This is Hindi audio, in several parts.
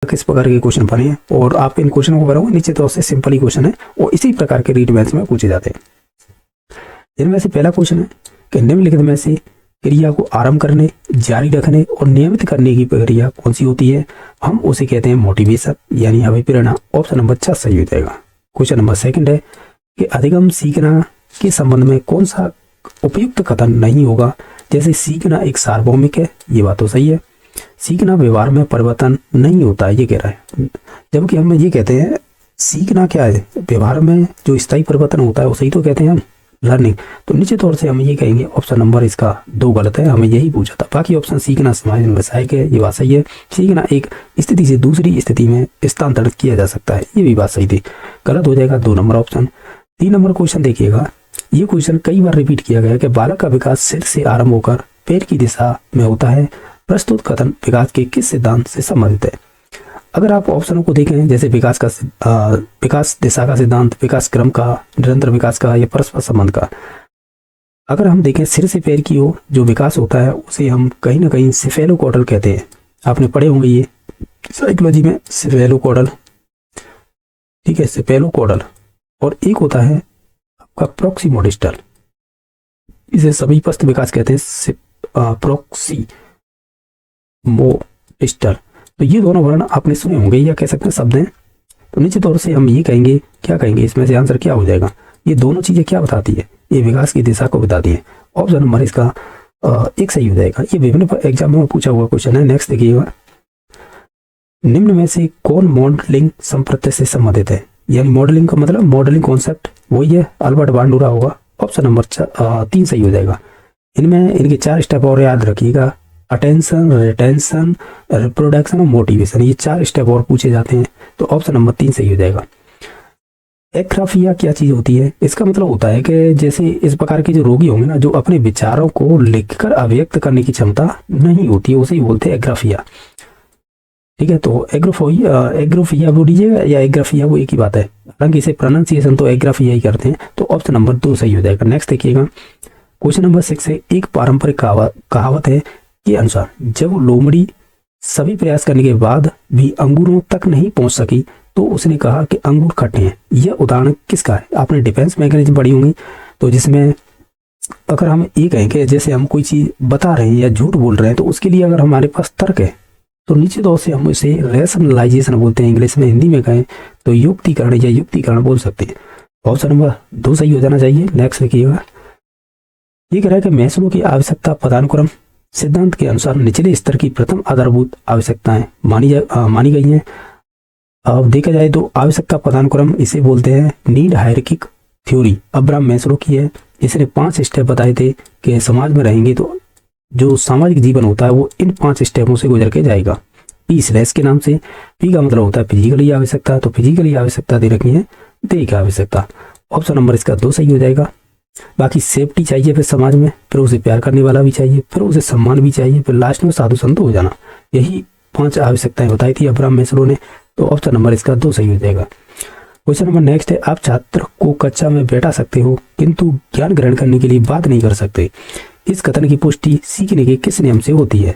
किस प्रकार के क्वेश्चन बने हैं और आप इन क्वेश्चनों को करोगे नीचे तो उससे सिंपल ही क्वेश्चन है और इसी प्रकार के रीड मैथ्स में पूछे जाते हैं। इनमें से पहला क्वेश्चन है कि निम्नलिखित में से क्रिया को आरंभ करने, जारी रखने और नियमित करने की प्रक्रिया कौन सी होती है? हम उसे कहते हैं मोटिवेशन यानी अभिप्रेरणा। ऑप्शन नंबर 6 सही हो जाएगा। क्वेश्चन नंबर 2 है कि अधिगम सीखना के संबंध में कौन सा उपयुक्त कथन नहीं होगा? जैसे सीखना एक सार्वभौमिक है, ये बात तो सही है। सीखना व्यवहार में परिवर्तन नहीं होता है, ये कह रहा है। जबकि हम ये कहते हैं सीखना क्या है, व्यवहार में जो स्थायी परिवर्तन होता है उसे ही तो कहते हैं हम लर्निंग। तो निश्चित तौर से हम ये कहेंगे ऑप्शन नंबर इसका 2 गलत है, हमें यही पूछा था। बाकी ऑप्शन सीखना समाज में सहायक है, ये बात सही है। सीखना एक स्थिति से दूसरी स्थिति में स्थानांतरित किया जा सकता है, ये भी बात सही थी। गलत हो जाएगा 2 नंबर ऑप्शन। 3 नंबर क्वेश्चन देखिएगा, ये क्वेश्चन कई बार रिपीट किया गया कि बालक का विकास सिर से आरंभ होकर पैर की दिशा में होता है। प्रस्तुत कथन विकास के किस सिद्धांत से संबंधित है? अगर आप ऑप्शनों को देखें जैसे विकास दिशा का सिद्धांत, विकास क्रम का, निरंतर विकास का या परस्पर संबंध का, अगर हम देखें सिर से पैर की ओर जो विकास होता है उसे हम कहीं ना कहीं सिफेलोकॉर्डल कहते हैं। आपने पढ़े होंगे ये साइकोलॉजी में, सिफेलोकॉर्डल, ठीक है, सिफेलोकॉर्डल। और एक होता है आपका प्रोक्सीमोडिस्टल, इसे समीपस्थ विकास कहते हैं, प्रोक्सीमोडिस्टल। तो ये दोनों वर्ण आपने सुने होंगे या कह सकते हैं शब्द हैं। तो निश्चित तौर से हम ये कहेंगे, क्या कहेंगे, इसमें से आंसर क्या हो जाएगा? ये दोनों चीजें क्या बताती है? ये विकास की दिशा को बताती है। ऑप्शन नंबर इसका 1 सही हो जाएगा। ये विभिन्न एग्जाम में पूछा हुआ क्वेश्चन है। नेक्स्ट देखिएगा, निम्न में से कौन मॉडलिंग संप्रदाय से संबंधित है? यानी मॉडलिंग का मतलब मॉडलिंग कॉन्सेप्ट वही है, अल्बर्ट बांडुरा होगा। ऑप्शन नंबर 3 सही हो जाएगा। इनमें इनके 4 स्टेप और याद रखिएगा, अटेंशन, रिटेंशन, रिप्रोडक्शन और मोटिवेशन, ये 4 स्टेप और पूछे जाते हैं। तो ऑप्शन नंबर 3 सही हो जाएगा। एग्राफिया क्या चीज होती है? इसका मतलब होता है कि जैसे इस प्रकार के जो रोगी होंगे ना, जो अपने विचारों को लिखकर अभिव्यक्त करने की क्षमता नहीं होती है, उसे ही बोलते हैं एग्राफिया, ठीक है। तो एग्रोफिया बोलिएगा या एग्राफिया, वो एक ही बात है, हालांकि इसे प्रोनाउंसिएशन तो एग्राफिया ही करते हैं। तो ऑप्शन नंबर 2 सही हो जाएगा। नेक्स्ट देखिएगा, क्वेश्चन नंबर 6 है, एक पारंपरिक कहावत है के अनुसार जब लोमड़ी सभी प्रयास करने के बाद भी अंगूरों तक नहीं पहुंच सकी तो उसने कहा कि अंगूर खट्टे हैं। यह उदाहरण किसका है? आपने डिफेंस मैकेनिज्म पढ़ी होंगी, तो जिसमें अगर हम ये कहें कि जैसे हम कोई चीज बता रहे हैं या झूठ बोल रहे हैं, तो उसके लिए अगर हमारे पास तर्क है तो निश्चित तौर से हम इसे रैशनलाइजेशन बोलते हैं, इंग्लिश में। हिंदी में कहें तो युक्तिकरण या युक्तिकरण बोल सकते हैं। ऑप्शन नंबर 2 सही हो जाना चाहिए। नेक्स्ट देखिएगा, ये कह रहा है कि मैस्लो की आवश्यकता पदानुक्रम सिद्धांत के अनुसार निचले स्तर की प्रथम आधारभूत आवश्यकताएं मानी गई हैं। अब देखा जाए तो आवश्यकता पदानुक्रम इसे बोलते हैं need hierarchic theory, Abraham Maslow की है। इसने 5 स्टेप बताए थे कि समाज में रहेंगे तो जो सामाजिक जीवन होता है वो इन 5 स्टेपों से गुजर के जाएगा। पी स्लैश के नाम से, पी का मतलब होता है फिजिकली आवश्यकता, तो फिजिकली आवश्यकता दे रखी है, देह की आवश्यकता। ऑप्शन नंबर इसका 2 सही हो जाएगा। बाकी सेफ्टी चाहिए फिर समाज में, फिर उसे प्यार करने वाला भी चाहिए, फिर उसे सम्मान भी चाहिए, फिर लास्ट में साधु संत हो जाना। यही 5 आवश्यकताएं बताई थी अब्राहम मैस्लो ने। तो ऑप्शन नंबर इसका 2 सही हो जाएगा। क्वेश्चन नंबर नेक्स्ट है, आप छात्र को कक्षा में बैठा सकते हो किंतु ज्ञान ग्रहण करने के लिए बात नहीं कर सकते। इस कथन की पुष्टि सीखने के किस नियम से होती है?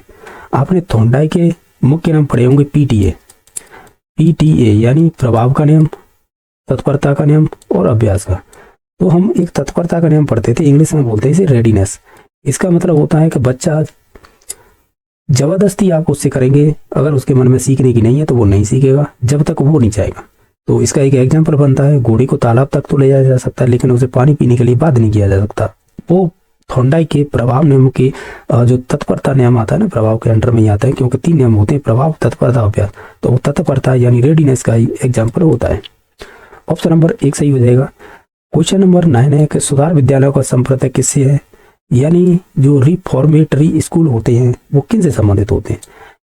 आपने थॉर्नडाइक के मुख्य नाम पढ़े होंगे, पीटीए यानी प्रभाव का नियम, तत्परता का नियम और अभ्यास का। तो हम एक तत्परता का नियम पढ़ते थे, इंग्लिश में बोलते हैं इसे रेडीनेस। इसका मतलब होता है कि बच्चा जबरदस्ती आप उससे करेंगे, अगर उसके मन में सीखने की नहीं है तो वो नहीं सीखेगा जब तक वो नहीं चाहेगा। तो इसका एक एग्जाम्पल बनता है, घोड़े को तालाब तक तो ले जाया जा सकता है लेकिन उसे पानी पीने के लिए बाध्य नहीं किया जा सकता। वो थॉर्नडाइक के प्रभाव नियम के जो तत्परता नियम आता है ना, प्रभाव के अंडर में ही आता है, क्योंकि 3 नियम होते हैं, प्रभाव, तत्परता, अभ्यास। तो वो तत्परता यानी रेडीनेस का एग्जाम्पल होता है। ऑप्शन नंबर 1 सही हो जाएगा। क्वेश्चन नंबर 9 है कि सुधार विद्यालयों का संप्रदाय किससे है? यानी जो रिफॉर्मेटरी स्कूल होते हैं वो किन से संबंधित होते हैं?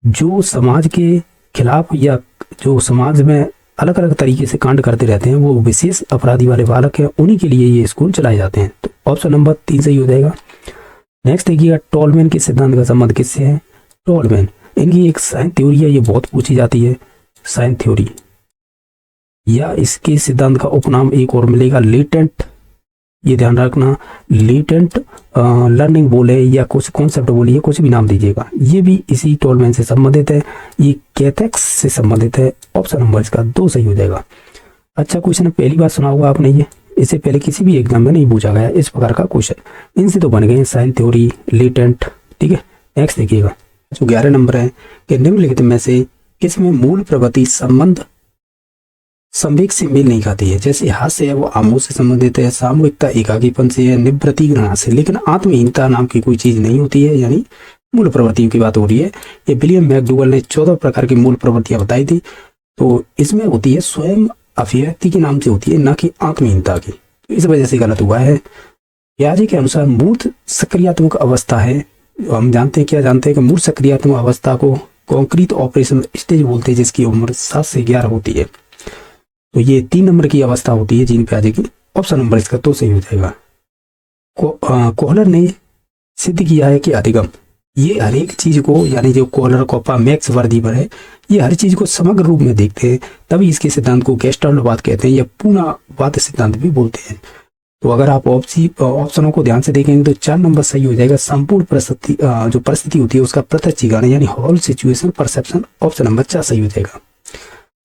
जो समाज के खिलाफ या जो समाज में अलग अलग तरीके से कांड करते रहते हैं, वो विशेष अपराधी वाले बालक हैं, उन्हीं के लिए ये स्कूल चलाए जाते हैं। तो ऑप्शन नंबर 3 सही हो जाएगा। नेक्स्ट देखिएगा, टॉलमैन के सिद्धांत का संबंध किससे है? टॉलमैन, इनकी एक साइन थ्योरी है, ये बहुत पूछी जाती है, साइन थ्योरी, या इसके सिद्धांत का उपनाम एक और मिलेगा, लेटेंट ये ध्यान रखना। लेटेंट लर्निंग बोले या कुछ कॉन्सेप्ट बोले, ये कुछ भी नाम दीजिएगा, ये भी इसी टोलमैन से संबंधित है, ये कैथेक्स से संबंधित है। ऑप्शन नंबर इसका 2 सही हो जाएगा। अच्छा क्वेश्चन पहली बार सुना होगा आपने, ये इससे पहले किसी भी एग्जाम में नहीं पूछा गया इस प्रकार का क्वेश्चन। इनसे तो बन गए साइल थ्योरी, लेटेंट, ठीक है। नेक्स्ट देखिएगा जो 11 नंबर है कि निम्नलिखित में से किसमें मूल प्रवृत्ति संबंध संवेग से मेल नहीं खाती है। जैसे हास्य है वो आमोद से संबंधित है, सामूहिकता एकाकीपन से है, निवृत्ति घृणा से, लेकिन आत्महीनता नाम की कोई चीज नहीं होती है, यानी मूल प्रवृत्तियों की बात हो रही है। ये विलियम मैकडूगल ने 14 प्रकार की मूल प्रवृत्तियां बताई थी, तो इसमें होती है स्वयं अभिव्यक्ति के नाम से होती है, ना कि आत्महीनता की, तो इस वजह से गलत हुआ है। पियाजे के अनुसार मूर्त सक्रियात्मक अवस्था है। हम जानते हैं, क्या जानते हैं कि मूर्त सक्रियात्मक अवस्था को कॉन्क्रीट ऑपरेशन स्टेज बोलते हैं, जिसकी उम्र 7 से 11 होती है। तो ये 3 नंबर की अवस्था होती है जीन पियाजे की। ऑप्शन नंबर इसका तो सही हो जाएगा। कोहलर ने सिद्ध किया है कि अधिगम, ये हर एक चीज को, यानी जो कोहलर कोप्पा मैक्स वर्दीवर है, ये हर चीज को समग्र रूप में देखते हैं, तभी इसके सिद्धांत को गेस्टाल्टवाद कहते हैं या पूर्णवाद सिद्धांत भी बोलते हैं। तो अगर आप ऑप्शनों को ध्यान से देखेंगे तो 4 नंबर सही हो जाएगा। संपूर्ण परिस्थिति, जो परिस्थिति होती है उसका प्रत्यक्षीकरण, यानी whole situation perception, option number 4 सही हो जाएगा।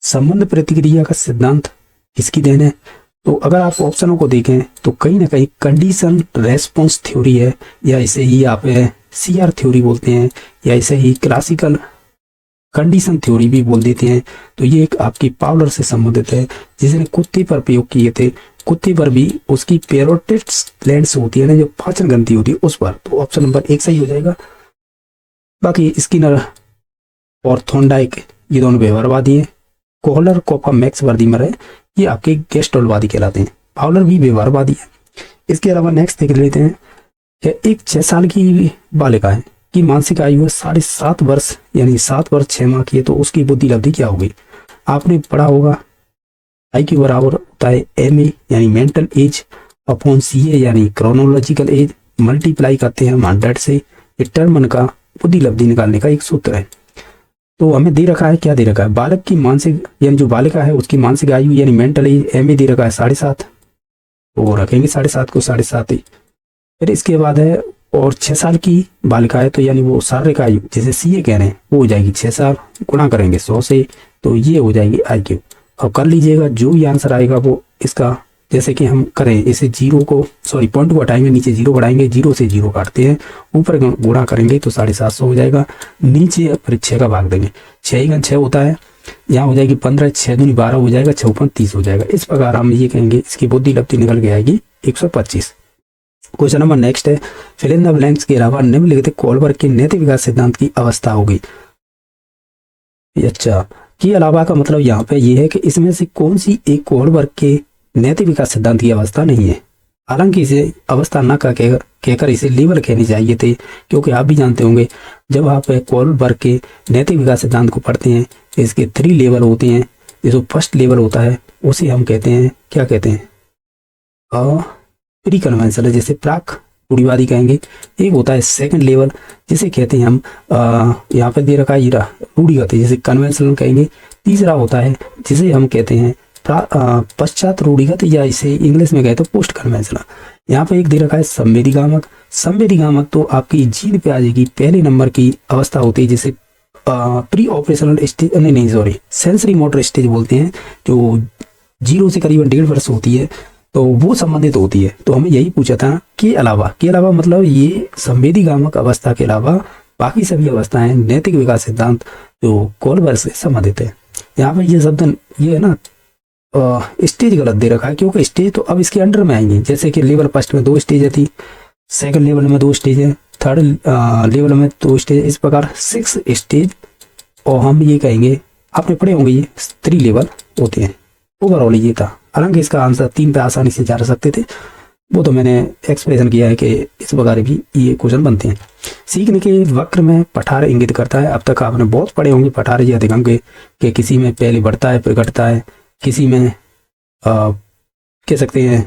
संबंध प्रतिक्रिया का सिद्धांत किसकी देन है? तो अगर आप ऑप्शनों को देखें तो कहीं ना कहीं कंडीशन रेस्पॉन्स थ्योरी है, या इसे ही आप CR थ्योरी बोलते हैं, या इसे ही क्लासिकल कंडीशन थ्योरी भी बोल देते हैं। तो ये एक आपकी पावलर से संबंधित है, जिसने कुत्ते पर प्रयोग किए थे। कुत्ते पर भी उसकी पेरोटिड्स ग्लैंड्स होती है ना, जो पाचन ग्रंथि होती है उस पर। तो ऑप्शन नंबर 1 सही हो जाएगा। बाकी स्किनर और थॉर्नडाइक ये दोनों व्यवहारवादी हैं। कोहलर कोप्पा मैक्स वर्दीमर है, ये आपके गेस्टाल्टवादी कहलाते हैं। पावलर भी व्यवहारवादी है। इसके अलावा नेक्स्ट देख लेते हैं कि एक 6 साल की बालिका है की मानसिक आयु है 7.5 वर्ष, यानी 7 वर्ष 6 माह की है, तो उसकी बुद्धि लब्धि क्या होगी? आपने पढ़ा होगा आई के बराबर होता है MA यानी मेंटल एज अपॉन CA यानी क्रोनोलॉजिकल एज, मल्टीप्लाई करते हैं हम 100 से। टर्मन का बुद्धि लब्धि निकालने का एक सूत्र है। तो हमें दे रखा है, क्या दे रखा है? बालक की मानसिक, यानी जो बालिका है उसकी मानसिक आयु यानी मेंटल एज MA दे रखा है 7.5, तो रखेंगे 7.5 को 7.5 ही। फिर इसके बाद है और 6 साल की बालिका है, तो यानी वो शारीरिक आयु जिसे CA कह रहे हैं वो हो जाएगी 6 साल, गुणा करेंगे 100 से, तो ये हो जाएगी IQ। अब कर लीजिएगा, जो भी आंसर आएगा वो इसका, जैसे कि हम करें इसे पॉइंट को हटाएंगे, नीचे 0 बढ़ाएंगे, 0 से 0 काटते हैं, ऊपर गुणा करेंगे तो 750 हो जाएगा, नीचे फिर 6 का भाग देंगे, 6 6 होता है, यहाँ हो जाएगी 15, 6 दूनी 12 हो जाएगा, 6 30 हो जाएगा। इस प्रकार हम ये कहेंगे इसकी बुद्धि लब्धि निकल के आएगी 125। क्वेश्चन नंबर नेक्स्ट है, फिल इन द ब्लैंक्स के अलावा निम्नलिखित कोलबर्ग के नैतिक विकास सिद्धांत की अवस्था होगी। अच्छा, के अलावा का मतलब यहाँ पे ये है कि इसमें से कौन सी एक कोलबर्ग के नैतिक विकास सिद्धांत की अवस्था नहीं है। हालांकि इसे अवस्था न कहकर इसे लेवल कहने चाहिए थे, क्योंकि आप भी जानते होंगे जब आप कोलबर्ग के नैतिक विकास सिद्धांत को पढ़ते हैं इसके 3 लेवल होते हैं। जो फर्स्ट लेवल होता है उसे हम कहते हैं, क्या कहते हैं? प्री कन्वेंशनल, जैसे प्राक रूढ़िवादी कहेंगे। एक होता है सेकंड लेवल जिसे कहते हैं हम, यहाँ पे दे रखा है रूढ़िगत, जैसे कन्वेंशनल कहेंगे। तीसरा होता है जिसे हम कहते हैं पश्चात रूढ़िगत, या इसे इंग्लिश में कहते हैं पोस्ट कन्वेंशनल। यहाँ पे एक दे रखा है संवेदीगामक। संवेदीगामक तो आपकी जीन पियाजे की पहले नंबर की अवस्था होती है, जिसे प्री ऑपरेशनल स्टेज, नहीं सॉरी, सेंसरी मोटर स्टेज बोलते हैं, जो 0 से करीबन 1.5 वर्ष होती है, तो वो संबंधित होती है। तो हमें यही पूछा था के अलावा मतलब ये संवेदीगामक अवस्था के अलावा बाकी सभी अवस्थाएं नैतिक विकास सिद्धांत जो कोलबर्ग से संबंधित है। यहाँ पर ये शब्द ये है ना, स्टेज गलत दे रखा है, क्योंकि स्टेज तो अब इसके अंडर में आएंगे। जैसे कि लेवल फर्स्ट में 2 स्टेज थी, सेकंड लेवल में 2 स्टेज है, थर्ड लेवल में 2 स्टेज, इस प्रकार 6 स्टेज। और हम ये कहेंगे, आपने पढ़े होंगे ये 3 लेवल होते हैं। ओवरऑल ये था। हालांकि इसका आंसर 3 पे आसानी से जा सकते थे, वो तो मैंने एक्सप्रेशन किया है कि इस प्रकार भी ये क्वेश्चन बनते हैं। सीखने के वक्र में पठार इंगित करता है। अब तक आपने बहुत पढ़े होंगे पठार या अधिगम के, कि किसी में पहले बढ़ता है फिर घटता है, किसी में कह सकते हैं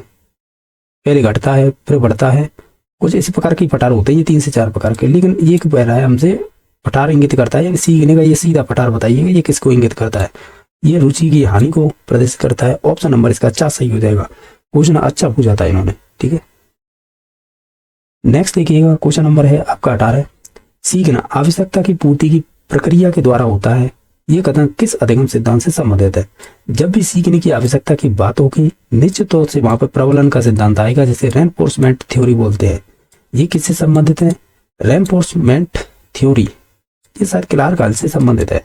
पहले घटता है फिर बढ़ता है, कुछ इसी प्रकार की पठार होते हैं, ये 3 से 4 प्रकार के। लेकिन ये पहला है हमसे पठार इंगित करता है, यानी सीखने का ये सीधा पठार बताइएगा ये किसको इंगित करता है। ये रुचि की हानि को प्रदर्शित करता है। ऑप्शन नंबर इसका 4 सही हो जाएगा। क्वेश्चन अच्छा पूछा था इन्होंने, ठीक है। नेक्स्ट देखिएगा, क्वेश्चन नंबर है आपका 18। सीखना आवश्यकता की पूर्ति की प्रक्रिया के द्वारा होता है, ये कथन किस अधिगम सिद्धांत से संबंधित है? जब भी सीखने की आवश्यकता की बात होगी, निश्चित तौर से वहां पर प्रबलन का सिद्धांत आएगा, जिसे रेनफोर्समेंट थ्योरी बोलते हैं। ये किससे संबंधित है? रेनफोर्समेंट थ्योरी, ये शायद क्लार्क से संबंधित है।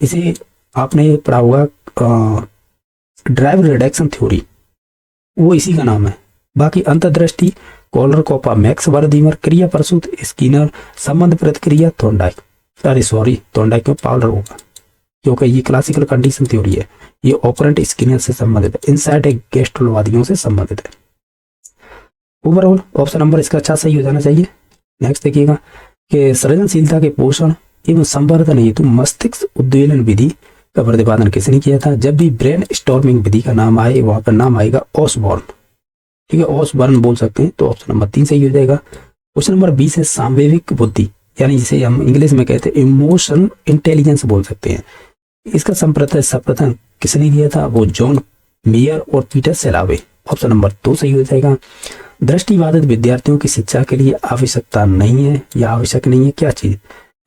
इसे आपने पढ़ा होगा ड्राइव रिडक्शन थ्योरी, वो इसी का नाम है। बाकी अंतर्दृष्टि, कॉलर कोपा, मैक्स वर्दीमर, क्रिया प्रसूत, स्किनर, संबंध प्रतिक्रिया, थॉर्नडाइक। सॉरी थॉर्नडाइक क्यों, पावलर होगा, क्योंकि ये क्लासिकल कंडीशन थ्योरी है। ये ऑपरेंट स्किनर से संबंधित है, इनसाइट गेस्ट्रोलवादियों से संबंधित है। ओवरऑल ऑप्शन नंबर इसका अच्छा सही हो जाना चाहिए। नेक्स्ट देखिएगा कि सृजनशीलता के पोषण एवं संवर्धन हेतु मस्तिष्क उद्वेलन विधि का प्रतिपादन किसने किया था? जब भी ब्रेन स्टॉर्मिंग विधि का नाम आए, वहां पर नाम आएगा ऑसबॉर्न, ठीक है, ऑसबॉर्न बोल सकते हैं। तो ऑप्शन नंबर 3 सही हो जाएगा। क्वेश्चन नंबर 20 है सांवेगिक बुद्धि, यानी जिसे हम इंग्लिश में कहते हैं इमोशनल इंटेलिजेंस बोल सकते हैं। इसका सर्वप्रथम किसने दिया था? वो जॉन मेयर और पीटर सेलावे। ऑप्शन नंबर 2 सही हो जाएगा। दृष्टिबाधित विद्यार्थियों की शिक्षा के लिए आवश्यकता नहीं है या आवश्यक नहीं है, क्या चीज?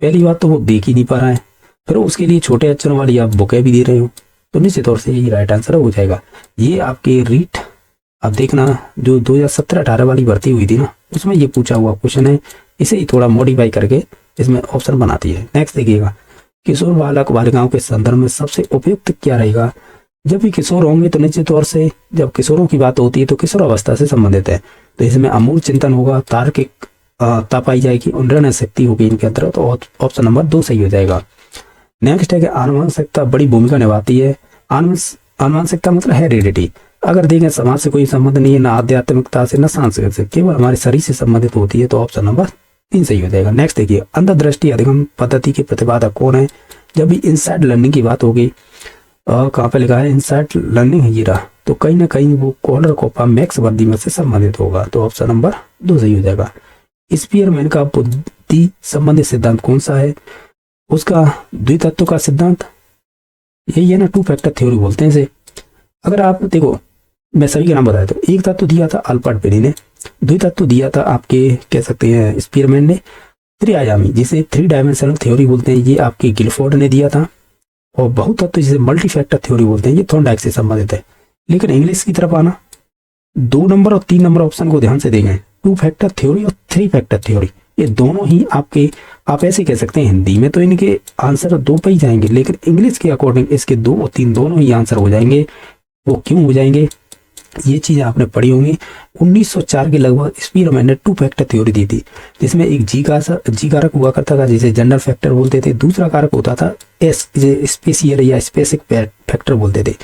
पहली बात तो वो देख ही नहीं पा रहा है, फिर उसके लिए छोटे अक्षरों वाली आप बुकें भी दे रहे हो, तो निश्चित तौर से ये राइट आंसर हो जाएगा। ये आपके रीट, अब देखना जो 2017-18 वाली भर्ती हुई थी ना, उसमें ये पूछा हुआ क्वेश्चन है, इसे ही थोड़ा मॉडिफाई करके इसमें ऑप्शन बनाती है। नेक्स्ट देखिएगा, किशोर बालक बालिकाओं के संदर्भ में सबसे उपयुक्त क्या रहेगा? जब भी किशोर होंगे तो निश्चित तौर से जब किशोरों की बात होती है तो किशोर अवस्था से संबंधित है, तो इसमें अमूल चिंतन होगा, तार्किकता पाई जाएगी और निर्णय शक्ति होगी इनके अंदर, तो ऑप्शन नंबर 2 सही हो जाएगा। नेक्स्ट है कि आनुवंशिकता बड़ी भूमिका निभाती है। आनुवंशिकता मतलब हेरिडिटी। अगर देखें समाज से कोई संबंध नहीं है, ना आध्यात्मिकता से, ना सांस्कृतिक से, केवल हमारे शरीर से संबंधित होती है, तो ऑप्शन नंबर 3 सही हो जाएगा। नेक्स्ट देखिए, अंतर्दृष्टि अधिगम पद्धति के प्रतिपादक कौन है? जब भी इनसाइड लर्निंग की बात होगी, कहाँ पे लिखा है इनसाइड लर्निंग है, ये रहा, तो कहीं ना कहीं वो कॉलर कोपा मैक्स वर्दीमर से संबंधित होगा, तो ऑप्शन नंबर 2 सही हो जाएगा। स्पीयरमैन का बुद्धि संबंधित सिद्धांत कौन सा है? उसका द्वितत्व का सिद्धांत, यही है ना, 2 फैक्टर थ्योरी बोलते हैं इसे। अगर आप देखो, मैं सभी के नाम बताया, तो एक तत्व दिया था अल्बर्ट पेरी ने, द्वितत्व दिया था आपके कह सकते हैं स्पीयरमैन ने, त्रिआयामी जिसे 3 डायमेंशनल थ्योरी बोलते हैं, ये आपके गिलफोर्ड ने दिया था, और बहुतत्व जिसे मल्टी फैक्टर थ्योरी बोलते हैं, ये थॉर्नडाइक से संबंधित है। लेकिन इंग्लिश की तरफ आना, 2 नंबर और 3 नंबर ऑप्शन को ध्यान से देखें, 2 फैक्टर थ्योरी और 3 फैक्टर थ्योरी, ये दोनों ही आपके, आप ऐसे कह सकते हैं हिंदी में तो इनके आंसर 2 पे ही जाएंगे, लेकिन इंग्लिश के अकॉर्डिंग इसके 2 और 3 दोनों ही आंसर हो जाएंगे। वो क्यों हो जाएंगे? ये चीजें आपने पढ़ी होंगी। 1904 के लगभग स्पीयरमैन ने 2 फैक्टर थ्योरी दी थी, जिसमें एक जी कारक हुआ करता था जिसे जनरल फैक्टर बोलते थे, दूसरा कारक होता था एस, जिसे स्पेशियल या स्पेसिफिक फैक्टर बोलते थे।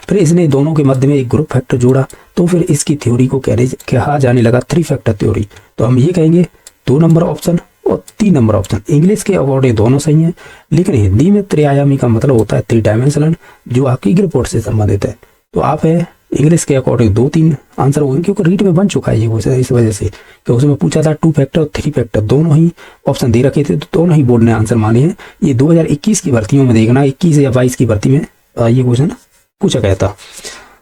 फिर इसने दोनों के मध्य में एक ग्रुप फैक्टर जोड़ा, तो फिर इसकी थ्योरी को कहा जाने लगा 3 फैक्टर थ्योरी। तो हम ये कहेंगे 2 नंबर ऑप्शन और 3 नंबर ऑप्शन, इंग्लिश के अकॉर्डिंग दोनों सही हैं, लेकिन हिंदी में त्रिआयामी का मतलब होता है 3 डायमेंशनल, जो आपकी गिलफोर्ड से संबंधित है। तो आप है इंग्लिश के अकॉर्डिंग 2-3 आंसर होंगे, क्योंकि रीट में बन चुका है ये क्वेश्चन, इस वजह से कि उसमें पूछा था 2 फैक्टर और 3 फैक्टर, दोनों ही ऑप्शन दे रखे थे, तो दोनों ही बोर्ड ने आंसर माने हैं। ये 2021 की भर्तियों में देखना, 21 या 22 की भर्ती में ये क्वेश्चन पूछा गया था।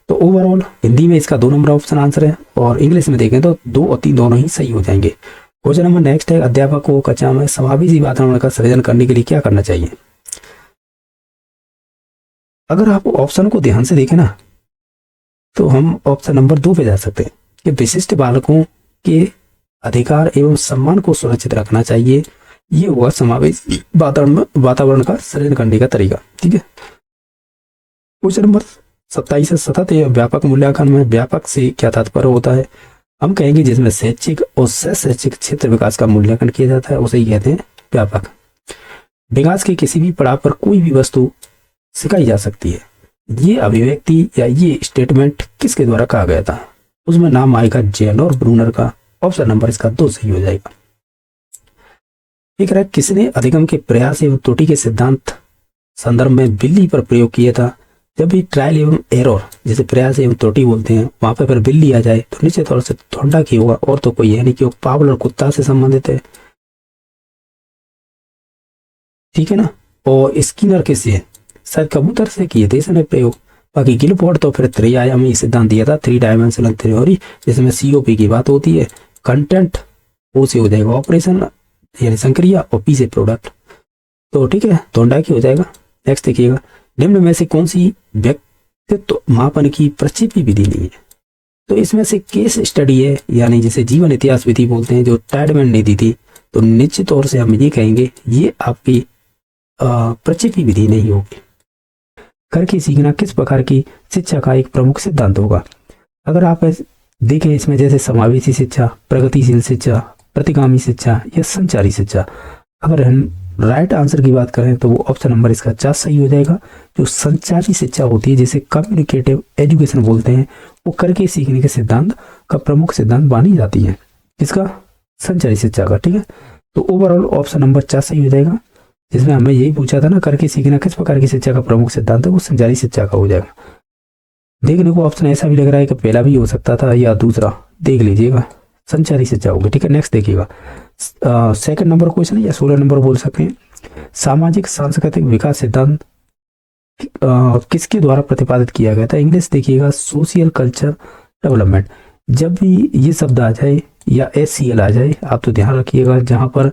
तो ओवरऑल हिंदी में इसका 2 नंबर ऑप्शन आंसर है, और इंग्लिश में देखें तो 2 और 3 दोनों ही सही हो जाएंगे। क्वेश्चन नंबर नेक्स्ट है, अध्यापक को कक्षा में समावेशी वातावरण का सृजन करने के लिए क्या करना चाहिए? अगर आप ऑप्शन को ध्यान से देखें ना, तो हम ऑप्शन नंबर 2 पे जा सकते हैं कि विशिष्ट बालकों के अधिकार एवं सम्मान को सुरक्षित रखना चाहिए। ये हुआ समावेशी वातावरण का सृजन करने का तरीका, ठीक है। क्वेश्चन नंबर 27 है, सतत एवं व्यापक मूल्यांकन में व्यापक से क्या तात्पर्य होता है? हम कहेंगे जिसमें शैक्षिक और शैक्षिक क्षेत्र विकास का मूल्यांकन किया जाता है, उसे ही कहते हैं व्यापक। विकास के किसी भी पड़ाव पर कोई भी वस्तु सिखाई जा सकती है। ये अभिव्यक्ति या ये स्टेटमेंट किसके द्वारा कहा गया था? उसमें नाम आएगा जेन और ब्रूनर का। ऑप्शन नंबर इसका 2 सही हो जाएगा। एक रहा, किसने अधिगम के प्रयास एवं त्रुटि के सिद्धांत संदर्भ में बिल्ली पर प्रयोग किया था? जब भी ट्रायल एवं एरर, जिसे प्रयास एवं त्रुटि बोलते हैं, वहां पर फिर बिल्ली आ जाए तो निश्चित तौर से थोड़ा की होगा, और तो कोई है नहीं, कि पावलर कुत्ता से संबंधित है, ठीक है ना। और स्किनर किससे? शायद कबूतर से किए थे इसने प्रयोग, बाकी गिलफोर्ड तो फिर त्रिआयामी सिद्धांत दिया था, 3 डायमेंशनल थ्योरी, जिसमें COP की बात होती है, कंटेंट, O से हो जाएगा ऑपरेशन यानी संक्रिया, और P से प्रोडक्ट। तो ठीक है, थॉर्नडाइक हो जाएगा। नेक्स्ट देखिएगा, निम्न में से कौन सी व्यक्तित्व मापन की प्रक्षेपी विधि नहीं है? तो इसमें से केस स्टडी है, यानी जिसे जीवन इतिहास विधि बोलते हैं, जो टाइडमैन ने दी थी। तो निश्चित तौर से हम ये कहेंगे ये आपकी प्रक्षेपी विधि नहीं होगी। करके सीखना किस प्रकार की शिक्षा का एक प्रमुख सिद्धांत होगा? अगर आप देखें इसमें जैसे समावेशी शिक्षा, प्रगतिशील शिक्षा, प्रतिगामी शिक्षा या संचारी शिक्षा, अगर हम राइट आंसर की बात करें तो वो ऑप्शन नंबर इसका 4 सही हो जाएगा। जो संचारी शिक्षा होती है, जिसे कम्युनिकेटिव एजुकेशन बोलते हैं, वो करके सीखने के सिद्धांत का प्रमुख सिद्धांत मानी जाती है। इसका संचारी शिक्षा का, ठीक है। तो ओवरऑल ऑप्शन नंबर 4 सही हो जाएगा, जिसमें हमें यही पूछा था ना, करके सीखना किस प्रकार की शिक्षा का प्रमुख सिद्धांत है, वो संचारी शिक्षा का हो जाएगा। देखने को ऑप्शन ऐसा भी लग रहा है कि पहला भी हो सकता था या दूसरा, देख लीजिएगा, संचारी शिक्षा होगी, ठीक है। नेक्स्ट देखिएगा, सेकंड नंबर क्वेश्चन है या 16 नंबर बोल सकते हैं। सामाजिक सांस्कृतिक विकास सिद्धांत किसके द्वारा प्रतिपादित किया गया था? इंग्लिश देखिएगा, सोशल कल्चर डेवलपमेंट। जब भी ये शब्द आ जाए या SCL आ जाए, आप तो ध्यान रखिएगा, जहां पर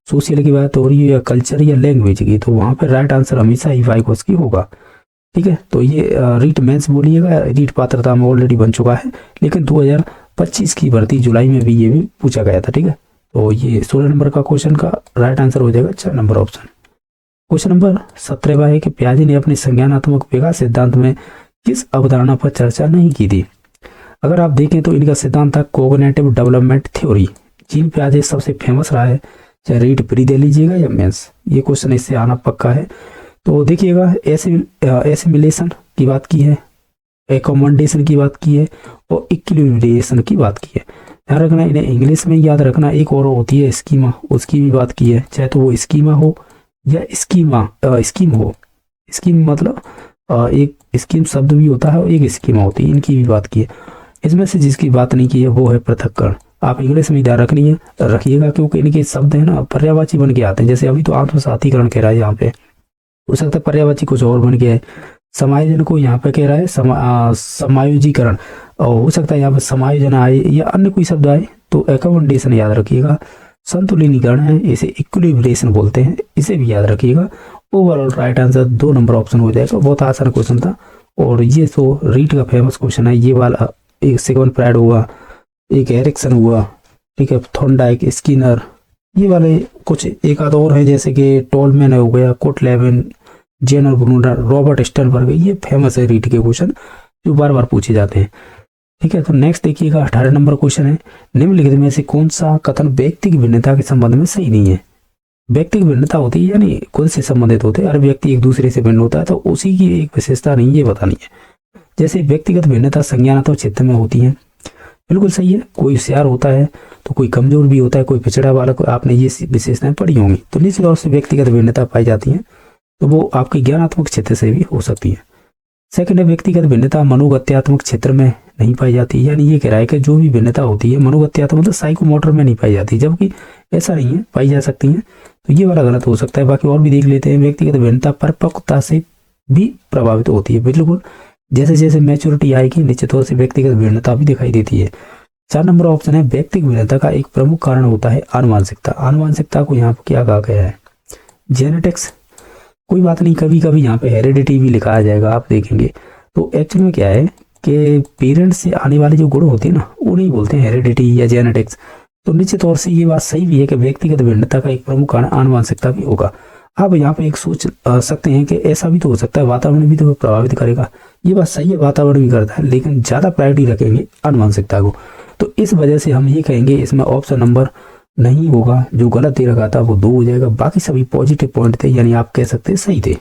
सोशल की बात हो रही है या कल्चर या लैंग्वेज की, तो वहां पर राइट आंसर हमेशा ही वाइकोस्की होगा, ठीक है। तो ये रीट मेंस बोलिएगा, रीट पात्रता में ऑलरेडी बन चुका है, लेकिन 2025 की भर्ती जुलाई में भी ये भी पूछा गया था, ठीक है। तो ये 16 नंबर का क्वेश्चन का राइट आंसर हो जाएगा 4 नंबर ऑप्शन। क्वेश्चन नंबर 17 है कि पियाजे ने अपने संज्ञानात्मक विकास सिद्धांत में किस अवधारणा पर चर्चा नहीं की थी? अगर आप देखें तो इनका सिद्धांत था कोग्निटिव डेवलपमेंट थ्योरी। जीन पियाजे सबसे फेमस रहा है, चाहे रीट प्री दे लीजिएगा या मेंस, ये क्वेश्चन इससे आना पक्का है। तो देखिएगा, एसिमिलेशन की बात की है, एकोमोडेशन की बात की है, और इक्विलिब्रिएशन की बात की है। ध्यान रखना, इन्हें इंग्लिश में याद रखना। एक और होती है स्कीमा, उसकी भी बात की है, चाहे तो वो स्कीमा हो या स्कीम हो। स्कीम मतलब एक स्कीम शब्द भी होता है और एक स्कीमा होती है, इनकी भी बात की है। इसमें से जिसकी बात नहीं की है वो है पृथक्करण। आप इंग्लिश में ध्यान रखिएगा, क्योंकि इनके शब्द है ना पर्यायवाची बन के आते हैं। जैसे अभी तो आत्मसातीकरण कह रहा है, यहाँ पे हो सकता है पर्यायवाची कुछ और बन गया है। समायोजन को यहाँ पे कह रहा है समायोजीकरण, और हो सकता है यहाँ पे समायोजन आए या अन्य कोई शब्द आए, तो एकोमोडेशन याद रखिएगा। संतुलिनीकरण है, इसे इक्विलिब्रेशन बोलते हैं, इसे भी याद रखिएगा। Overall right answer 2 number option हो जाएगा। बहुत आसान क्वेश्चन था, और ये तो रीट का फेमस क्वेश्चन है। ये वाला एक सिगमंड फ्रायड हुआ, एक एरिक्सन हुआ, ठीक है, थॉर्नडाइक, स्किनर, ये वाले कुछ एक आध और है, जैसे कि टोलमैन हो गया, कोटलेवन, जेनर ब्रूनर, रॉबर्ट स्टर्नबर्ग। ये फेमस है रीट के क्वेश्चन, जो बार बार पूछे जाते हैं, ठीक है। तो नेक्स्ट देखिएगा, 18 नंबर क्वेश्चन है, निम्नलिखित में से कौन सा कथन व्यक्ति की भिन्नता के संबंध में सही नहीं है? व्यक्ति की भिन्नता होती है यानी खुद से संबंधित होते हैं। अगर व्यक्ति एक दूसरे से भिन्न होता है तो उसी की एक विशेषता नहीं, ये बतानी है। जैसे व्यक्तिगत भिन्नता संज्ञानात्मक क्षेत्र में होती है, बिल्कुल सही है। कोई होशियार होता है तो कोई कमजोर भी होता है, कोई पिछड़ा वाला, आपने ये विशेषताएं पढ़ी होंगी। तो निश्चित तौर से व्यक्तिगत भिन्नता पाई जाती है, तो वो आपके ज्ञानात्मक क्षेत्र से भी हो सकती है। सेकंड है, व्यक्तिगत भिन्नता मनोगत्यात्मक क्षेत्र में नहीं पाई जाती, यानी ये कह रहा है कि जो भी भिन्नता होती है मनोगत्यात्मक मतलब साइकोमोटर में नहीं पाई जाती, जबकि ऐसा नहीं है, पाई जा सकती है। तो ये वाला गलत हो सकता है। बाकी और भी देख लेते हैं। व्यक्तिगत भिन्नता परिपक्वता से भी प्रभावित होती है, बिल्कुल। जैसे जैसे मैच्योरिटी आएगी, निश्चित तौर से व्यक्तिगत भिन्नता भी दिखाई देती है। 4 नंबर ऑप्शन है, व्यक्तिगत भिन्नता का एक प्रमुख कारण होता है आनुवांशिकता। आनुवांशिकता को यहाँ पर क्या कहा गया है? जेनेटिक्स। कोई बात नहीं, कभी कभी यहाँ पे हेरिडिटी भी लिखा जाएगा, आप देखेंगे। तो एक्चुअल में क्या है कि पेरेंट्स से आने वाले जो गुण होते हैं ना, उन्हें बोलते हैं हेरिडिटी या जेनेटिक्स। तो निश्चित तौर से ये बात सही भी है कि व्यक्तिगत भिन्नता का एक प्रमुख कारण आनुवांशिकता भी होगा। आप यहाँ पे एक सोच सकते हैं कि ऐसा भी तो हो सकता है वातावरण भी तो प्रभावित करेगा। ये बात सही है, वातावरण भी करता है, लेकिन ज्यादा प्रायोरिटी रखेंगे आनुवांशिकता को। तो इस वजह से हम ये कहेंगे इसमें ऑप्शन नंबर नहीं होगा, जो गलत दे रखा था वो 2 हो जाएगा। बाकी सभी पॉजिटिव पॉइंट थे, यानी आप कह सकते हैं सही थे।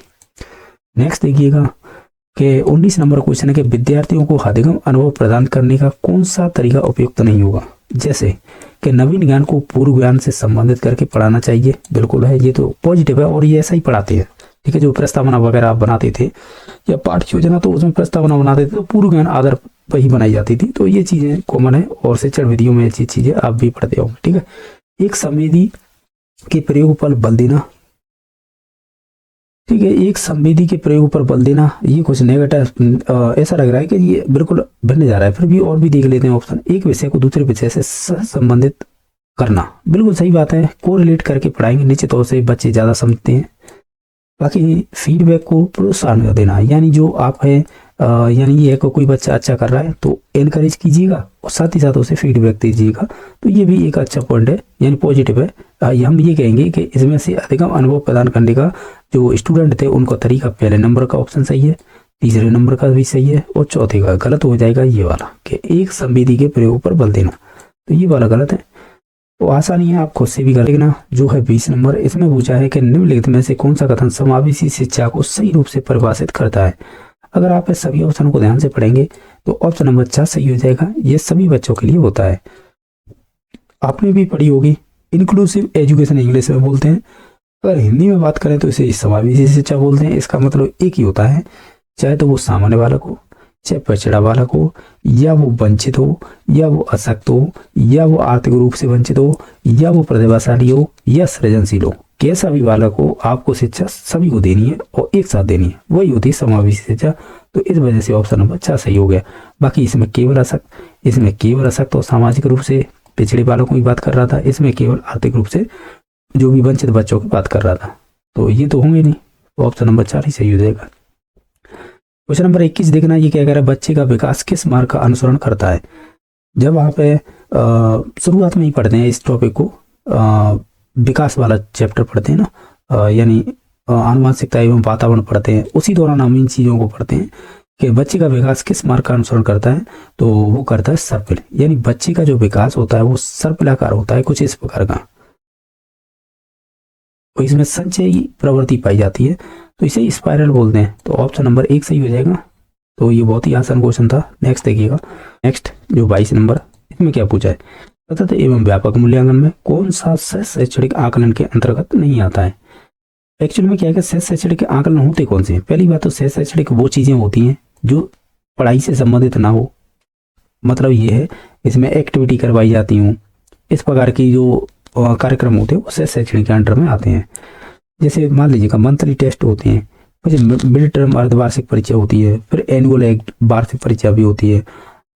नेक्स्ट देखिएगा कि 19 नंबर क्वेश्चन है कि विद्यार्थियों को अधिगम अनुभव प्रदान करने का कौन सा तरीका उपयुक्त नहीं होगा? जैसे कि नवीन ज्ञान को पूर्व ज्ञान से संबंधित करके पढ़ाना चाहिए, बिल्कुल है, ये तो पॉजिटिव है और ये ऐसा ही पढ़ाते हैं, ठीक है। जो प्रस्तावना वगैरह आप बनाते थे या पाठ्य योजना, तो उसमें प्रस्तावना बनाते थे तो पूर्व ज्ञान आधार पर ही बनाई जाती थी। तो ये चीजें कॉमन है और शिक्षण विधियों में ऐसी चीजें आप भी पढ़ते होंगे, ठीक है। एक संवेदी के प्रयोग पर बल देना, ठीक है। एक संवेदी के प्रयोग पर बल देना, ये कुछ नेगेटिव ऐसा लग रहा है कि ये बिल्कुल बनने जा रहा है, फिर भी और भी देख लेते हैं ऑप्शन। एक विषय को दूसरे विषय से संबंधित करना, बिल्कुल सही बात है। कोरिलेट करके पढ़ाएंगे, निश्चित तौर से बच्चे ज़्यादा समझते हैं। बाकी फीडबैक को प्रोत्साहन देना, यानी जो आप है यानी ये है कि कोई बच्चा अच्छा कर रहा है तो एनकरेज कीजिएगा और साथ ही साथ उसे फीडबैक दीजिएगा, तो ये भी एक अच्छा पॉइंट है, यानी पॉजिटिव है। हम ये कहेंगे कि इसमें से अधिकतम अनुभव प्रदान करने का जो स्टूडेंट थे उनका तरीका, पहले नंबर का ऑप्शन सही है, तीसरे नंबर का भी सही है, और चौथे का गलत हो जाएगा ये वाला कि एक संवेदी के प्रयोग पर बल देना, तो ये वाला गलत है। तो आसानी है, आप खुद से भी कर लेना। जो है 20 नंबर, इसमें पूछा है कि निम्नलिखित में से कौन सा कथन समावेशी शिक्षा को सही रूप से परिभाषित करता है। अगर आप इस सभी ऑप्शनों को ध्यान से पढ़ेंगे तो ऑप्शन नंबर 4 सही हो जाएगा। ये सभी बच्चों के लिए होता है, आपने भी पढ़ी होगी। इंक्लूसिव एजुकेशन इंग्लिश में बोलते हैं, अगर हिंदी में बात करें तो इसे समावेशी शिक्षा बोलते हैं। इसका मतलब एक ही होता है, चाहे तो वो सामान्य बालक हो, चाहे पिछड़ा बालक हो, या वो वंचित हो, या वो अशक्त हो, या वो आर्थिक रूप से वंचित हो, या वो प्रतिभाशाली हो, या सृजनशील हो, कैसा भी बालक हो, आपको शिक्षा सभी को देनी है और एक साथ देनी है, वही होती है समावेशी शिक्षा। तो इस वजह से ऑप्शन नंबर 4 सही हो गया। बाकी इसमें केवल अशक्त और सामाजिक रूप से पिछड़े बालकों की बात कर रहा था, इसमें केवल आर्थिक रूप से जो भी वंचित बच्चों की बात कर रहा था, तो ये तो होंगे नहीं, तो ऑप्शन नंबर 4 ही सही हो जाएगा। क्वेश्चन नंबर 21 देखना, ये क्या कह रहा है, बच्चे का विकास किस मार्ग का अनुसरण करता है। जब आप शुरुआत में ही पढ़ते हैं इस टॉपिक को, विकास वाला चैप्टर पढ़ते हैं ना, यानी आनुवंशिकता एवं वातावरण पढ़ते हैं, उसी दौरान हम इन चीज़ों को पढ़ते हैं कि बच्चे का विकास किस मार्ग का अनुसरण करता है। तो वो करता है सर्पिल, यानी बच्चे का जो विकास होता है वो सर्पिलाकार होता है, कुछ इस प्रकार का। तो इसमें संचयी प्रवृत्ति पाई जाती है, तो इसे स्पाइरल बोलते हैं। तो ऑप्शन नंबर 1 सही हो जाएगा। तो ये बहुत ही आसान क्वेश्चन था। नेक्स्ट देखिएगा, नेक्स्ट जो 22 नंबर, इसमें क्या पूछा है, सतत एवं व्यापक मूल्यांकन में कौन सा शैक्षणिक आकलन के अंतर्गत नहीं आता है। एक्चुअल में क्या है कि शैक्षणिक आकलन होते कौन से हैं। पहली बात तो शैक्षणिक वो चीजें होती हैं जो पढ़ाई से संबंधित ना हो, मतलब ये है इसमें एक्टिविटी करवाई जाती हूँ, इस प्रकार की जो कार्यक्रम होते हैं वो शैक्षणिक के अंडर में आते हैं। जैसे मान लीजिएगा मंथली टेस्ट होते हैं, फिर मिड टर्म अर्धवार्षिक परीक्षा होती है, फिर एनुअल वार्षिक परीक्षा भी होती है,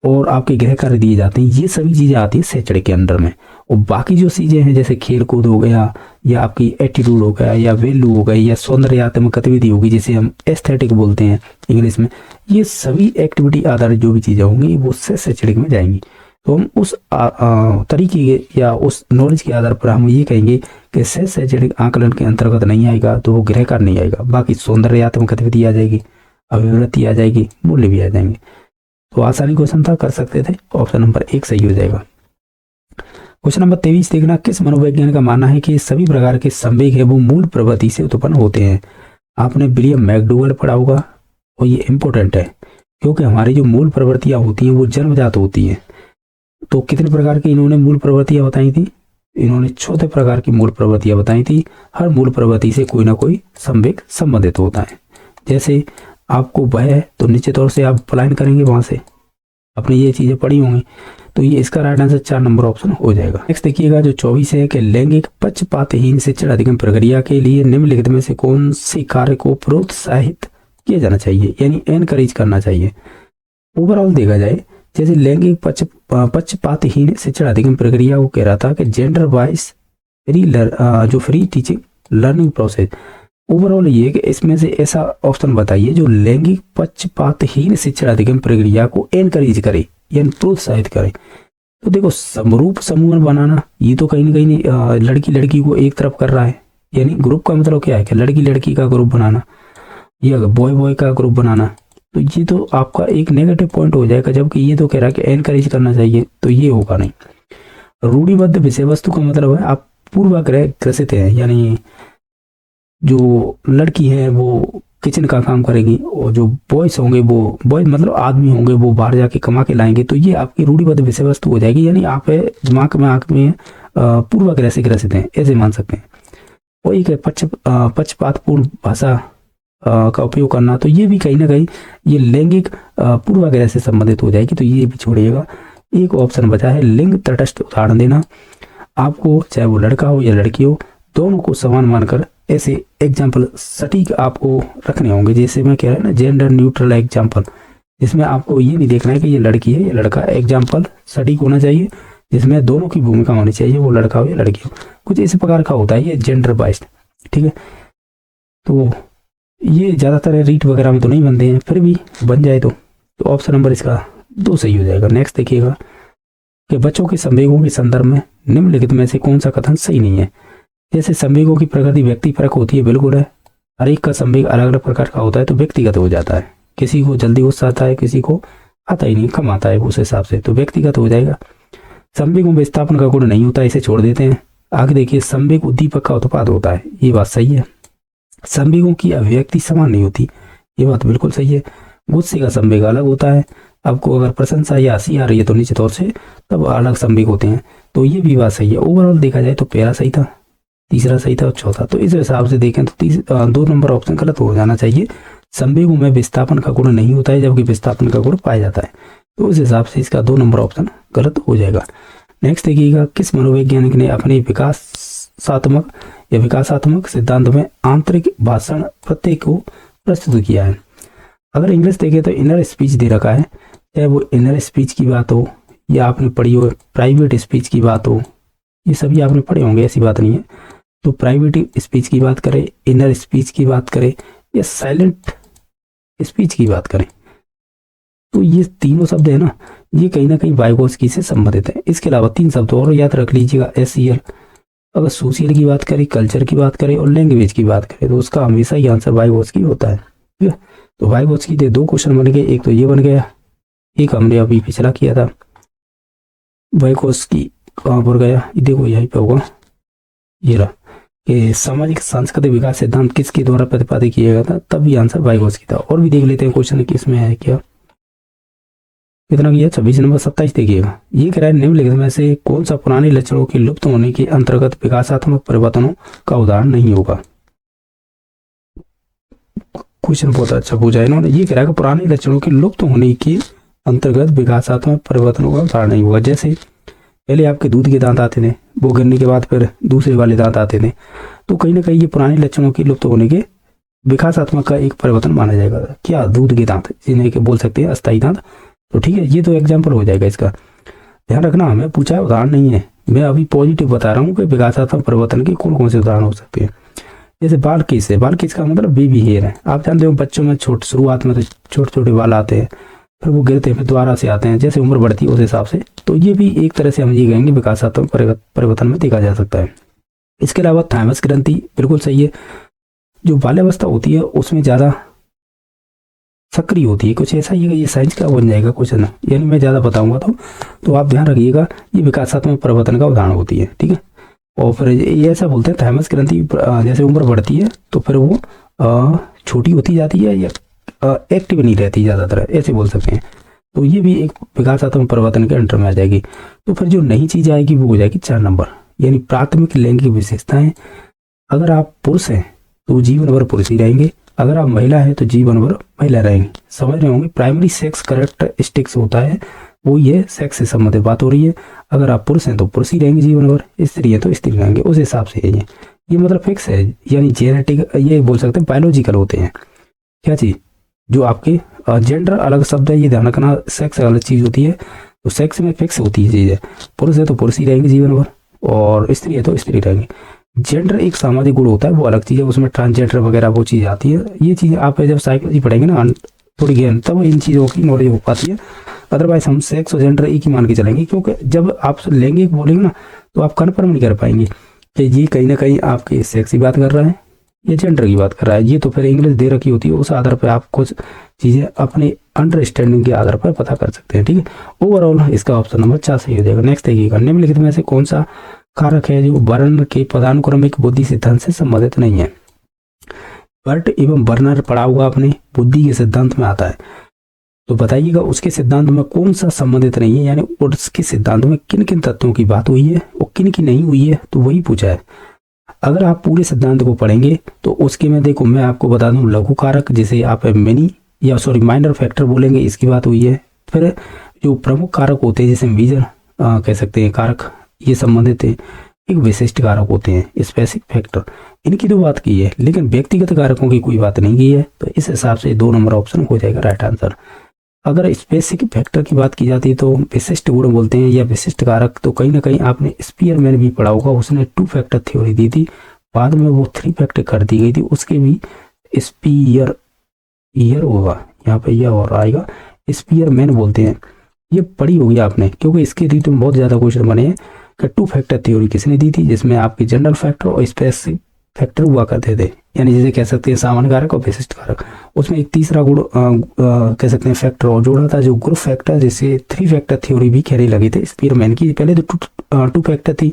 और आपके गृह कार्य दिए जाते हैं। ये सभी चीज़ें आती है शैक्षणिक के अंडर में। और बाकी जो चीज़ें हैं जैसे खेल कूद हो गया, या आपकी एटीट्यूड हो गया, या वैल्यू हो गई, या सौंदर्यात्मक गतिविधि होगी जिसे हम एस्थेटिक बोलते हैं इंग्लिश में, ये सभी एक्टिविटी आधारित जो भी चीज़ें होंगी वो शैक्षणिक में जाएंगी। तो हम उस तरीके या उस नॉलेज के आधार पर हम ये कहेंगे कि शैक्षणिक आकलन के अंतर्गत नहीं आएगा, तो वो गृह कार्य नहीं आएगा। बाकी सौंदर्यात्मक गतिविधि आ जाएगी, अभिवृत्ति आ जाएगी, मूल्य भी आ जाएंगे। तो आसानी क्वेश्चन था, कर सकते थे। ऑप्शन नंबर 1 सही हो जाएगा। क्वेश्चन नंबर 23 देखना, किस मनोवैज्ञानिक का मानना है कि सभी प्रकार के संवेग है वो मूल प्रवृत्ति से उत्पन्न होते हैं। आपने विलियम मैकडूगल पढ़ा होगा, और ये इंपॉर्टेंट है क्योंकि हमारी जो मूल प्रवृत्तियां होती हैं वो जन्मजात होती हैं। तो कितने प्रकार की इन्होंने मूल प्रवृत्तियां बताई थी, इन्होंने 14 प्रकार की मूल प्रवृत्तियां बताई थी। हर मूल प्रवृत्ति से कोई ना कोई संवेग संबंधित होता है। जैसे आपको भय है तो निश्चित तौर से आप पलायन करेंगे वहां से, आपने ये चीजें पढ़ी होंगी, तो ये इसका राइट आंसर 4 नंबर ऑप्शन हो जाएगा। नेक्स्ट देखिएगा जो 24 है कि लैंगिक पक्षपातहीन शिक्षण अधिगम प्रक्रिया के लिए निम्नलिखित में से कौन से कार्य को प्रोत्साहित किया जाना चाहिए, यानी एनकरेज करना चाहिए। ओवरऑल देखा जाए, जैसे लैंगिक पक्षपातहीन शिक्षण अधिगम प्रक्रिया को कह रहा था कि gender wise free teaching learning process. Overall ये कि इसमें से ऐसा ऑप्शन बताइए जो लैंगिक पक्षपातहीन शिक्षण अधिगम प्रक्रिया को एनकरेज करे, यानी प्रोत्साहित करे। तो देखो, समरूप समूह बनाना, ये तो कहीं ना कहीं लड़की लड़की को एक तरफ कर रहा है, यानी ग्रुप का मतलब क्या है कि लड़की लड़की का ग्रुप बनाना या बॉय बॉय का ग्रुप बनाना, तो ये तो आपका एक नेगेटिव पॉइंट हो जाएगा। जबकि ये तो कह रहा है कि एनकरेज करना चाहिए, तो ये होगा नहीं। रूढ़िबद्ध विषय वस्तु का मतलब है आप पूर्वाग्रह ग्रसित हैं, यानी जो लड़की है वो किचन का काम करेगी, और जो बॉयज होंगे वो बॉयज मतलब आदमी होंगे वो बाहर जाके कमा के लाएंगे। तो ये आपकी रूढ़िबद्ध विषय वस्तु हो जाएगी, यानी आप दिमाग में आंख में पूर्वाग्रह से ग्रसित हैं, ऐसे मान सकते हैं। और एक है पक्षपातपूर्ण भाषा का उपयोग करना, तो ये भी कहीं ना कहीं ये लैंगिक पूर्वाग्रह से संबंधित हो जाएगी, तो ये भी छोड़िएगा। एक ऑप्शन बचा है लिंग तटस्थ उदाहरण देना। आपको चाहे वो लड़का हो या लड़की हो, दोनों को समान मानकर ऐसे एग्जाम्पल सटीक आपको रखने होंगे। जैसे मैं कह रहा हूँ ना, जेंडर न्यूट्रल एग्जाम्पल, जिसमें आपको ये नहीं देखना है कि ये लड़की है ये लड़का, एग्जाम्पल सटीक होना चाहिए जिसमें दोनों की भूमिका होनी चाहिए, वो लड़का हो या लड़की हो। कुछ इस प्रकार का होता है ये जेंडर बाइस्ड, ठीक है। तो ये ज़्यादातर रीट वगैरह में तो नहीं बनते हैं, फिर भी बन जाए तो ऑप्शन नंबर इसका 2 सही हो जाएगा। नेक्स्ट देखिएगा कि बच्चों के संवेगों के संदर्भ में निम्नलिखित में से कौन सा कथन सही नहीं है। जैसे संवेगों की प्रकृति व्यक्तिपरक होती है, बिल्कुल है। हर एक का संवेग अलग अलग प्रकार का होता है तो व्यक्तिगत हो जाता है। किसी को जल्दी गुस्सा आता है, किसी को आता ही नहीं, कम आता है उस हिसाब से, तो व्यक्तिगत हो जाएगा। संवेगों में विस्थापन का गुण नहीं होता, इसे छोड़ देते हैं। आगे देखिए, संवेग उद्दीपक का उत्पाद होता है, ये बात सही है। संवेगों की अभिव्यक्ति समान नहीं होती, ये बात बिल्कुल सही है। गुस्से का संवेग अलग होता है। आपको अगर प्रशंसा या हंसी आ रही है तो निश्चित तौर से तब अलग संवेग होते हैं, तो ये भी बात सही है। ओवरऑल देखा जाए तो पहला सही था, तीसरा सही था और चौथा, तो इस हिसाब से देखें तो 2 नंबर ऑप्शन गलत हो जाना चाहिए। संवेगों में विस्थापन का गुण नहीं होता है जबकि विस्थापन का गुण पाया जाता है, तो उस हिसाब से इसका 2 नंबर ऑप्शन गलत हो जाएगा। नेक्स्ट देखिएगा, किस मनोवैज्ञानिक ने अपने विकासात्मक सिद्धांत में आंतरिक भाषण प्रत्यय को प्रस्तुत किया है। अगर इंग्लिश देखें तो इनर स्पीच दे रखा है, चाहे वो इनर स्पीच की बात हो या आपने पढ़ी हो प्राइवेट स्पीच की बात हो, ये सभी आपने पढ़े होंगे, ऐसी बात नहीं है। तो प्राइवेट स्पीच की बात करें, इनर स्पीच की बात करें या साइलेंट स्पीच की बात करें, तो ये तीनों शब्द है ना, ये कहीं ना कहीं वाइगोत्स्की से संबंधित है। इसके अलावा 3 शब्द और याद रख लीजिएगा, एसीएल। अगर सोशियल की बात करें, कल्चर की बात करें और लैंग्वेज की बात करें तो उसका हमेशा ही आंसर वाइगोत्स्की होता है, ठीक है। तो वाइगोत्स्की के 2 क्वेश्चन बन गए, एक तो ये बन गया, एक हमने अभी पिछला किया था। वाइगोत्स्की कहाँ पर गया, देखो यहीं पे होगा, ये रहा कि सामाजिक सांस्कृतिक विकास सिद्धांत किसके द्वारा प्रतिपादित किया गया था, तब भी आंसर वाइगोत्स्की था। और भी देख लेते हैं क्वेश्चन किसमें है क्या, कितना किया, 26 नंबर 27 देखिएगा। ये कह रहा है, निम्नलिखित में से कौन सा पुराने लक्षणों के लुप्त होने के अंतर्गत विकासात्मक परिवर्तनों का उदाहरण नहीं होगा। क्वेश्चन बहुत अच्छा पूछा है इन्होंने। ये कह रहा है कि पुराने लक्षणों के लुप्त होने के अंतर्गत विकासात्मक परिवर्तनों का उदाहरण नहीं होगा। जैसे पहले आपके दूध के दांत आते थे, वो गिरने के बाद फिर दूसरे वाले दांत आते थे, तो कहीं ना कहीं ये पुराने लक्षणों के लुप्त होने के विकासात्मक का एक परिवर्तन माना जाएगा। क्या, दूध के दांत, जिन्हें के बोल सकते हैं अस्थायी दांत, तो ठीक है, ये तो एग्जाम्पल हो जाएगा। इसका ध्यान रखना, हमें पूछा है उदाहरण नहीं है, मैं अभी पॉजिटिव बता रहा हूँ कि विकासात्मक परिवर्तन के कौन कौन से उदाहरण हो सकते हैं। जैसे बाल केस है, बाल केस का मतलब बेबी हेयर है। आप जानते हो बच्चों में शुरुआत में तो छोटे छोटे बाल आते हैं, फिर वो गिरते हैं, फिर दोबारा से आते हैं, जैसे उम्र बढ़ती है उस हिसाब से, तो ये भी एक तरह से हम ये कहेंगे विकासात्मक परिवर्तन में देखा जा सकता है। इसके अलावा थाइमस ग्रंथि बिल्कुल सही है, जो बाल्यावस्था होती है उसमें ज़्यादा सक्रिय होती है, कुछ ऐसा ही, ये साइंस का बन जाएगा क्वेश्चन, यानी मैं ज़्यादा बताऊंगा तो आप ध्यान रखिएगा, ये विकासात्मक परिवर्तन का उदाहरण होती है, ठीक है। और फिर ये ऐसा बोलते हैं थाइमस ग्रंथि जैसे उम्र बढ़ती है तो फिर वो छोटी होती जाती है या एक्टिव नहीं रहती ज़्यादातर, ऐसे बोल सकते हैं। तो ये भी एक विकासात्मक परिवर्तन के अंडर में आ जाएगी। तो फिर जो नई चीज़ आएगी वो हो जाएगी 4 नंबर, यानी प्राथमिक लैंगिक विशेषताएं। अगर आप पुरुष हैं तो जीवन भर पुरुष ही रहेंगे, अगर आप महिला है तो जीवन भर महिला रहेंगे। समझ रहे होंगे, प्राइमरी सेक्स कैरेक्टरिस्टिक्स होता है, वो ये सेक्स से संबंधित बात हो रही है। अगर आप पुरुष हैं तो पुरुष ही रहेंगे जीवन भर, स्त्री है तो स्त्री रहेंगे, उस हिसाब से है ये मतलब फिक्स है, यानी जेनेटिक, ये बोल सकते हैं बायोलॉजिकल होते हैं। क्या चीज़, जो आपके जेंडर अलग शब्द है, ये ध्यान रखना, सेक्स अलग चीज़ होती है, तो सेक्स में फिक्स होती है चीज़, पुरुष है तो पुरुष ही रहेंगे जीवन भर और स्त्री है तो स्त्री रहेंगे। जेंडर एक सामाजिक गुण होता है, वो अलग चीज़ है, उसमें ट्रांसजेंडर वगैरह वो चीज़ आती है। ये चीज़ आप जब साइकोलॉजी पढ़ेंगे ना थोड़ी ज्ञान, तब इन चीज़ों की नॉलेज हो पाती है। अदरवाइज हम सेक्स और जेंडर एक ही मान के चलेंगे, क्योंकि जब आप लैंगिक बोलेंगे ना तो आप कन्फर्म नहीं कर पाएंगे कि ये कहीं ना कहीं आपके सेक्स की बात कर रहा है या जेंडर की बात कर रहा है। ये तो फिर इंग्लिश दे रखी होती है, उस आधार पर आप कुछ चीज़ें अपने अंडरस्टैंडिंग के आधार पर पता कर सकते हैं, ठीक है। ओवरऑल इसका ऑप्शन नंबर 4 सही हो जाएगा। नेक्स्ट देखिएगा, निम्नलिखित में से कौन सा कारक है जो वर्ण के पदानुक्रमिक बुद्धि सिद्धांत से संबंधित नहीं है। बर्ट एवं बर्नर पढ़ा हुआ आपने, बुद्धि के सिद्धांत में आता है, तो बताइएगा उसके सिद्धांत में कौन सा संबंधित नहीं है, यानी उसके सिद्धांत में किन किन तत्वों की बात हुई है और किन की नहीं हुई है, तो वही पूछा है। अगर आप पूरे सिद्धांत को पढ़ेंगे तो उसके में देखो, मैं आपको बता दूं, लघु कारक जिसे आप माइनर फैक्टर बोलेंगे, इसकी बात हुई है। फिर जो प्रमुख कारक होते हैं जैसे मेजर कह सकते हैं कारक, ये संबंधित है। एक विशिष्ट कारक होते हैं, स्पेसिफिक फैक्टर, इनकी तो बात की है, लेकिन व्यक्तिगत कारकों की कोई बात नहीं की है। तो इस हिसाब से 2 नंबर ऑप्शन हो जाएगा राइट आंसर। अगर स्पेसिफिक फैक्टर की बात की जाती है तो विशिष्ट गुण बोलते हैं या विशिष्ट कारक, तो कहीं ना कहीं आपने स्पीयरमैन भी पढ़ा होगा, उसने 2 फैक्टर थ्योरी दी थी, बाद में वो 3 फैक्टर कर दी गई थी, उसके भी स्पीयर ईयर होगा, यहाँ पे यह और आएगा, स्पीयरमैन बोलते हैं। ये पढ़ी होगी आपने, क्योंकि इसके रीट में बहुत ज़्यादा क्वेश्चन बने हैं कि 2 फैक्टर थ्योरी किसने दी थी, जिसमें आपके जनरल फैक्टर और स्पेसिफिक फैक्टर हुआ करते थे, यानी जिसे कह सकते हैं सामान्य कारक और विशिष्ट कारक। उसमें एक तीसरा गुण कह सकते हैं फैक्टर और जोड़ा था, जो ग्रुप फैक्टर, जिसे 3 फैक्टर थ्योरी भी कहने लगे थे स्पीयरमैन की। पहले तो 2 फैक्टर थी,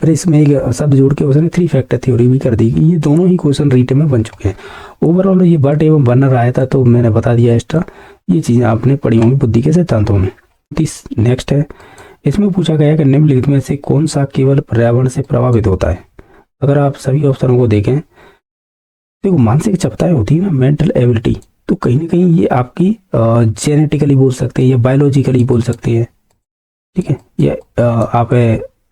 फिर इसमें एक शब्द जोड़ के उसने 3 फैक्टर थ्योरी भी कर दी। ये दोनों ही क्वेश्चन रीट में बन चुके हैं। ओवरऑल ये बट एवं बर्नर आया था, तो मैंने बता दिया एक्स्ट्रा, ये चीज़ें आपने पढ़ी होंगी बुद्धि के सिद्धांतों में। नेक्स्ट है, इसमें पूछा गया कि निम्नलिखित में से कौन सा केवल पर्यावरण से प्रभावित होता है। अगर आप सभी ऑप्शनों को देखें, देखो मानसिक क्षमताएं होती है ना, मेंटल एबिलिटी, तो कहीं ना कहीं ये आपकी जेनेटिकली बोल सकते हैं या बायोलॉजिकली बोल सकते हैं, ठीक है, या आप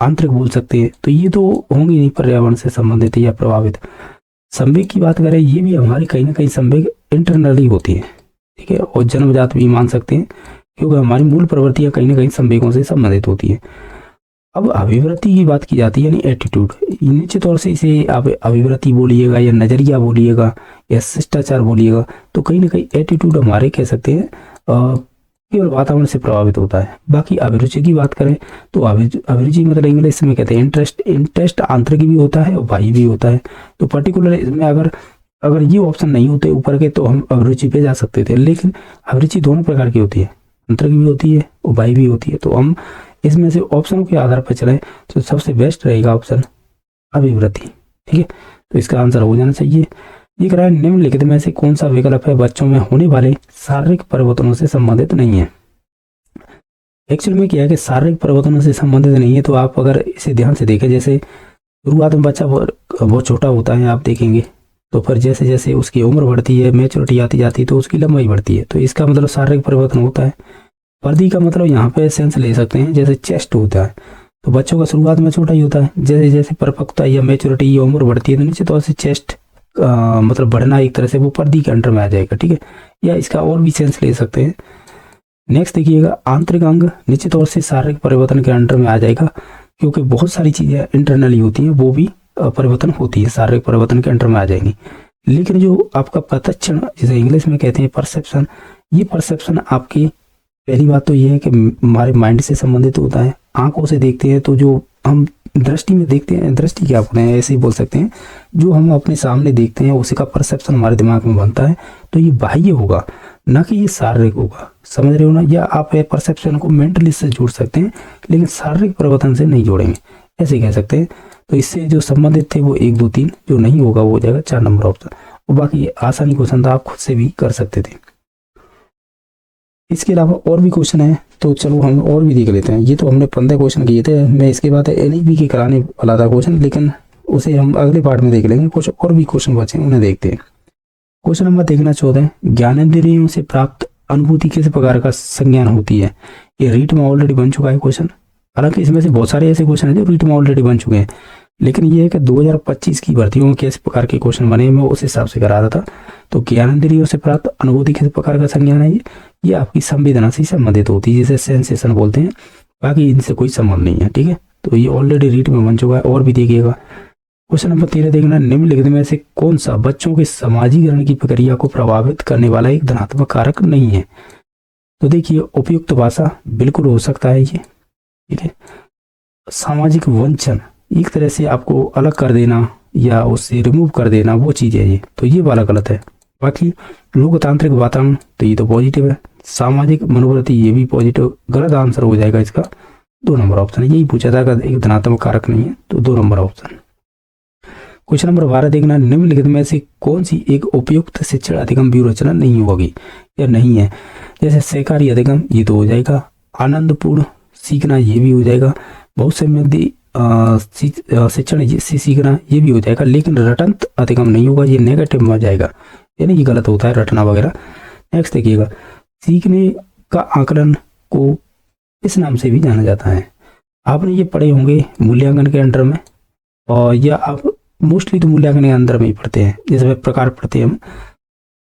आंतरिक बोल सकते हैं, तो ये तो होंगी नहीं पर्यावरण से संबंधित या प्रभावित। संवेग की बात करें, ये भी हमारी कहीं ना कहीं संवेग इंटरनली होती है, ठीक है, और जन्मजात भी मान सकते हैं, क्योंकि हमारी मूल प्रवृत्तियां कहीं ना कहीं संवेगों से संबंधित होती है। अब अभिवृत्ति की बात की जाती है, यानी एटीट्यूड, निश्चित तौर से इसे आप अभिवृत्ति बोलिएगा या नजरिया बोलिएगा या शिष्टाचार बोलिएगा, तो कहीं ना कहीं एटीट्यूड हमारे कह सकते हैं केवल वातावरण से प्रभावित होता है। बाकी अभिरुचि की बात करें तो अभिरुचि मतलब इंग्लिश में कहते हैं इंटरेस्ट। इंटरेस्ट आंतरिक भी होता है और बाह्य भी होता है। तो पर्टिकुलर इसमें अगर ये ऑप्शन नहीं होते ऊपर के, तो हम अभिरुचि पे जा सकते थे, लेकिन अभिरुचि दोनों प्रकार की होती है, आंतरिक भी होती है और बाह्य भी होती है। तो हम इसमें से ऑप्शनों के आधार पर चलें तो सबसे बेस्ट रहेगा ऑप्शन अभिवृत्ति, ठीक है। तो इसका आंसर हो जाना चाहिए। ये कह रहा है निम्नलिखित में से कौन सा विकल्प है बच्चों में होने वाले शारीरिक परिवर्तनों से संबंधित नहीं है। एक्चुअल में क्या है कि शारीरिक परिवर्तनों से संबंधित नहीं है, तो आप अगर इसे ध्यान से देखें, जैसे शुरुआत में बच्चा बहुत छोटा होता है, आप देखेंगे, तो फिर जैसे जैसे उसकी उम्र बढ़ती है, मैच्योरिटी आती जाती है, तो उसकी लंबाई बढ़ती है, तो इसका मतलब शारीरिक परिवर्तन होता है। वर्दी का मतलब यहाँ पे सेंस ले सकते हैं, जैसे चेस्ट होता है, तो बच्चों का शुरुआत में छोटा ही होता है, जैसे जैसे परिपक्वता या मैच्योरिटी या उम्र बढ़ती है, तो निश्चित तौर से चेस्ट मतलब बढ़ना एक तरह से वो पर्दी के अंडर में आ जाएगा, ठीक है। या इसका और भी सेंस ले सकते हैं। नेक्स्ट देखिएगा, आंतरिक अंग निश्चित तौर से शारीरिक परिवर्तन के अंडर में आ जाएगा, क्योंकि बहुत सारी चीजें इंटरनली होती हैं, वो भी परिवर्तन होती है, शारीरिक परिवर्तन के अंडर में आ जाएंगी। लेकिन जो आपका प्रत्यक्षण, जिसे इंग्लिश में कहते हैं परसेप्शन, ये परसेप्शन आपकी पहली बात तो ये है कि हमारे माइंड से संबंधित होता है। आंखों से देखते हैं तो जो हम दृष्टि में देखते हैं, दृष्टि क्या बोलते हैं, ऐसे ही बोल सकते हैं, जो हम अपने सामने देखते हैं उसी का परसेप्शन हमारे दिमाग में बनता है, तो ये बाह्य होगा, ना कि ये शारीरिक होगा। समझ रहे हो ना। या आप परसेप्शन को मेंटली से जोड़ सकते हैं, लेकिन शारीरिक परिवर्तन से नहीं जोड़ेंगे, ऐसे कह सकते हैं। तो इससे जो संबंधित थे वो 1 2 3, जो नहीं होगा वो हो जाएगा 4 नंबर ऑप्शन। और बाकी आसानी क्वेश्चन था, आप खुद से भी कर सकते थे। इसके अलावा और भी क्वेश्चन है, तो चलो हम और भी देख लेते हैं। ये तो हमने 15 क्वेश्चन किए थे, मैं इसके बाद एनईपी के कराने वाला था क्वेश्चन, लेकिन उसे हम अगले पार्ट में देख लेंगे। कुछ और भी क्वेश्चन बचे उन्हें देखते हैं। क्वेश्चन नंबर देखना 14, ज्ञानेंद्रियों से प्राप्त अनुभूति किस प्रकार का संज्ञान होती है। ये रीट में ऑलरेडी बन चुका है क्वेश्चन, हालांकि इसमें से बहुत सारे ऐसे क्वेश्चन हैं जो रीट में ऑलरेडी बन चुके हैं, लेकिन ये है कि 2025 की भर्तियों में किस प्रकार के क्वेश्चन बने, मैं उस हिसाब से करा रहा था। तो ज्ञानेंद्रियों से प्राप्त अनुभूति किस प्रकार का संज्ञान है, ये आपकी संवेदना से संबंधित होती है, जिसे सेंसेशन बोलते हैं। बाकी इनसे कोई संबंध नहीं है, ठीक है। तो ये ऑलरेडी रीट में बन चुका है। और भी देखिएगा, क्वेश्चन नंबर 13 देखना, निम्नलिखित में से कौन सा बच्चों के समाजीकरण की प्रक्रिया को प्रभावित करने वाला एक धनात्मक कारक नहीं है। तो देखिए, उपयुक्त भाषा बिल्कुल हो सकता है ये, ठीक है। सामाजिक वंचन, एक तरह से आपको अलग कर देना या उससे रिमूव कर देना, वो चीज है ये, तो ये वाला गलत है। बाकी लोकतांत्रिक वातावरण, तो ये तो पॉजिटिव है। सामाजिक मनोवृत्ति, ये भी पॉजिटिव, गलत आंसर हो जाएगा इसका 2 नंबर ऑप्शन। यही पूछा था कि एक धनात्मक कारक नहीं है, तो 2 नंबर ऑप्शन। क्वेश्चन नंबर 12 देखना, निम्नलिखित में से कौन सी एक उपयुक्त शिक्षण अधिगम व्यूहरचना नहीं होगी या नहीं है। जैसे सहकारी अधिगम, ये तो हो जाएगा। आनंदपूर्ण सीखना, ये भी हो जाएगा। बहुत संबंधी शिक्षण से सीखना, ये भी हो जाएगा। लेकिन रटंत अधिगम नहीं होगा, ये नेगेटिव में जाएगा, यानी ये गलत होता है रटना वगैरह। नेक्स्ट देखिएगा, सीखने का आकलन को इस नाम से भी जाना जाता है। आपने ये पढ़े होंगे मूल्यांकन के अंडर में, और या आप मोस्टली तो मूल्यांकन के अंदर में ही पढ़ते हैं। जैसे प्रकार पढ़ते हैं हम,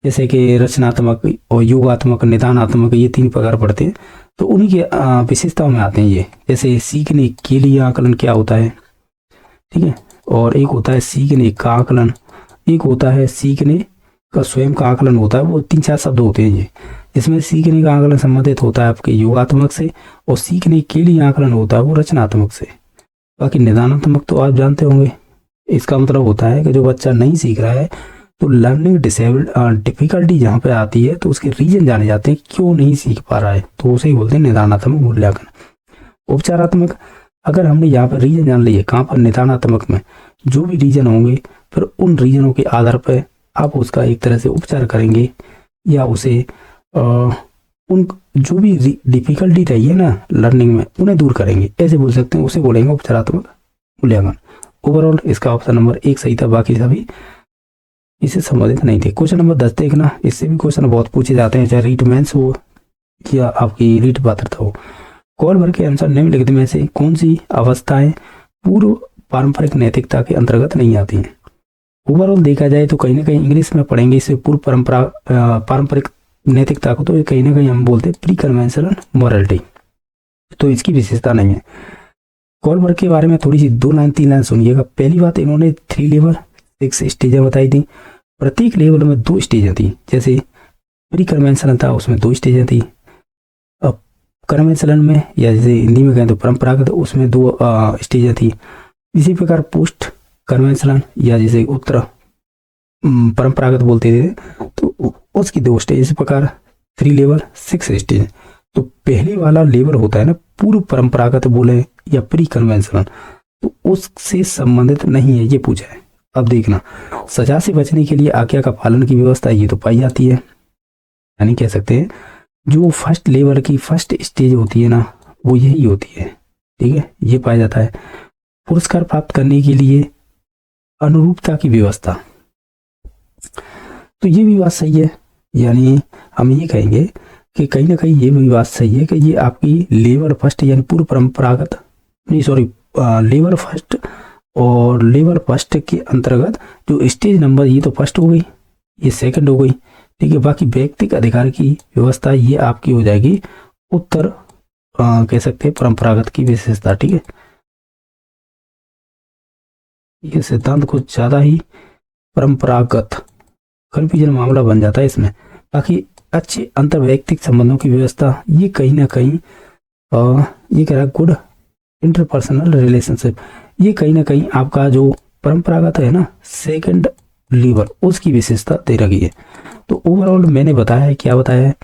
जैसे कि रचनात्मक और योगात्मक, निदानात्मक, ये 3 प्रकार पढ़ते हैं। तो उन्हीं की विशेषताओं में आते हैं ये। जैसे सीखने के लिए आकलन क्या होता है, ठीक है, और एक होता है सीखने का आकलन, एक होता है सीखने का स्वयं का आकलन होता है। वो 3-4 शब्द होते हैं ये। इसमें सीखने का आकलन संबंधित होता है आपके योगात्मक से, और सीखने के लिए आकलन होता है वो रचनात्मक से। बाकी निदानात्मक तो आप जानते होंगे, इसका मतलब होता है कि जो बच्चा नहीं सीख रहा है तो लर्निंग डिफिकल्टी जहाँ पे आती है तो उसके रीजन जाने जाते हैं, क्यों नहीं सीख पा रहा है, तो उसे ही बोलते हैं निदानात्मक मूल्यांकन। उपचारात्मक, अगर हमने यहाँ पर रीजन जान लिए, कहाँ पर, निदानात्मक में जो भी रीजन होंगे, फिर उन रीजनों के आधार पर आप उसका एक तरह से उपचार करेंगे, या उसे उन जो भी डिफिकल्टी रही है ना लर्निंग में, उन्हें दूर करेंगे, ऐसे बोल सकते हैं, उसे बोलेंगे उपचारात्मक मूल्यांकन। ओवरऑल इसका ऑप्शन नंबर 1 सही था, बाकी सभी इससे संबंधित नहीं थे। क्वेश्चन नंबर 10 देखना, इससे भी क्वेश्चन बहुत पूछे जाते हैं, चाहे रीट मेंस हो या आपकी रीट पात्रता हो। कॉल भर के आंसर निम्नलिखित में से कौन सी अवस्थाएं पूर्व पारंपरिक नैतिकता के अंतर्गत नहीं आती हैं। ओवरऑल देखा जाए तो कहीं ना कहीं इंग्लिश में पढ़ेंगे इसे पूर्व पारंपरिक नैतिकता को, तो कहीं ना कहीं हम बोलते हैं प्री कन्वेंशनल मॉरलिटी, तो इसकी विशेषता नहीं है। कॉल भर के बारे में थोड़ी सी 2 लाइन 3 लाइन सुनिएगा। पहली बात, इन्होंने 3 लेवल 6 स्टेजें बताई थी। प्रत्येक लेवल में 2 स्टेजें थी। जैसे प्री कन्वेंशनल था, उसमें 2 स्टेजें थी। अब कन्वेंशनल में, या जैसे हिंदी में कहें तो परंपरागत, उसमें 2 स्टेजें थी। इसी प्रकार पोस्ट कन्वेंशनल, या जैसे उत्तर परंपरागत बोलते थे, तो उसकी 2 स्टेज। इसी प्रकार 3 लेवल 6 स्टेज। तो पहले वाला लेवल होता है ना पूर्व परंपरागत बोले या प्री कन्वेंशनल, तो उससे संबंधित नहीं है, ये पूछा है। अब देखना, सजा से बचने के लिए आज्ञा का पालन की व्यवस्था ये तो पाई जाती है, यानी कह सकते हैं जो फर्स्ट लेवल की फर्स्ट स्टेज होती है ना, वो यही होती है, ठीक है, ये पाया जाता है। पुरस्कार प्राप्त करने के लिए अनुरूपता की व्यवस्था, तो ये भी बात सही है। यानी हम ये कहेंगे कि कहीं ना कहीं ये भी बात सही है कि ये आपकी लेवल फर्स्ट यानी पूर्व परंपरागत, नहीं सॉरी, लेवल फर्स्ट और लेवल फर्स्ट के अंतर्गत जो स्टेज नंबर, ये तो फर्स्ट हो गई, ये सेकंड हो गई, ठीक है। बाकी व्यक्तिगत अधिकार की व्यवस्था ये आपकी हो जाएगी उत्तर कह सकते हैं परंपरागत की विशेषता, ठीक है। ये सिद्धांत कुछ ज्यादा ही परंपरागत कन्फ्यूजन मामला बन जाता है इसमें। बाकी अच्छे अंतर वैयक्तिक संबंधों की व्यवस्था, ये कहीं ना कहीं ये कह रहा है गुड इंटरपर्सनल रिलेशनशिप, ये कहीं ना कहीं आपका जो परंपरागत है ना सेकंड लेवल, उसकी विशेषता दे रखी है। तो ओवरऑल मैंने बताया है, क्या बताया है,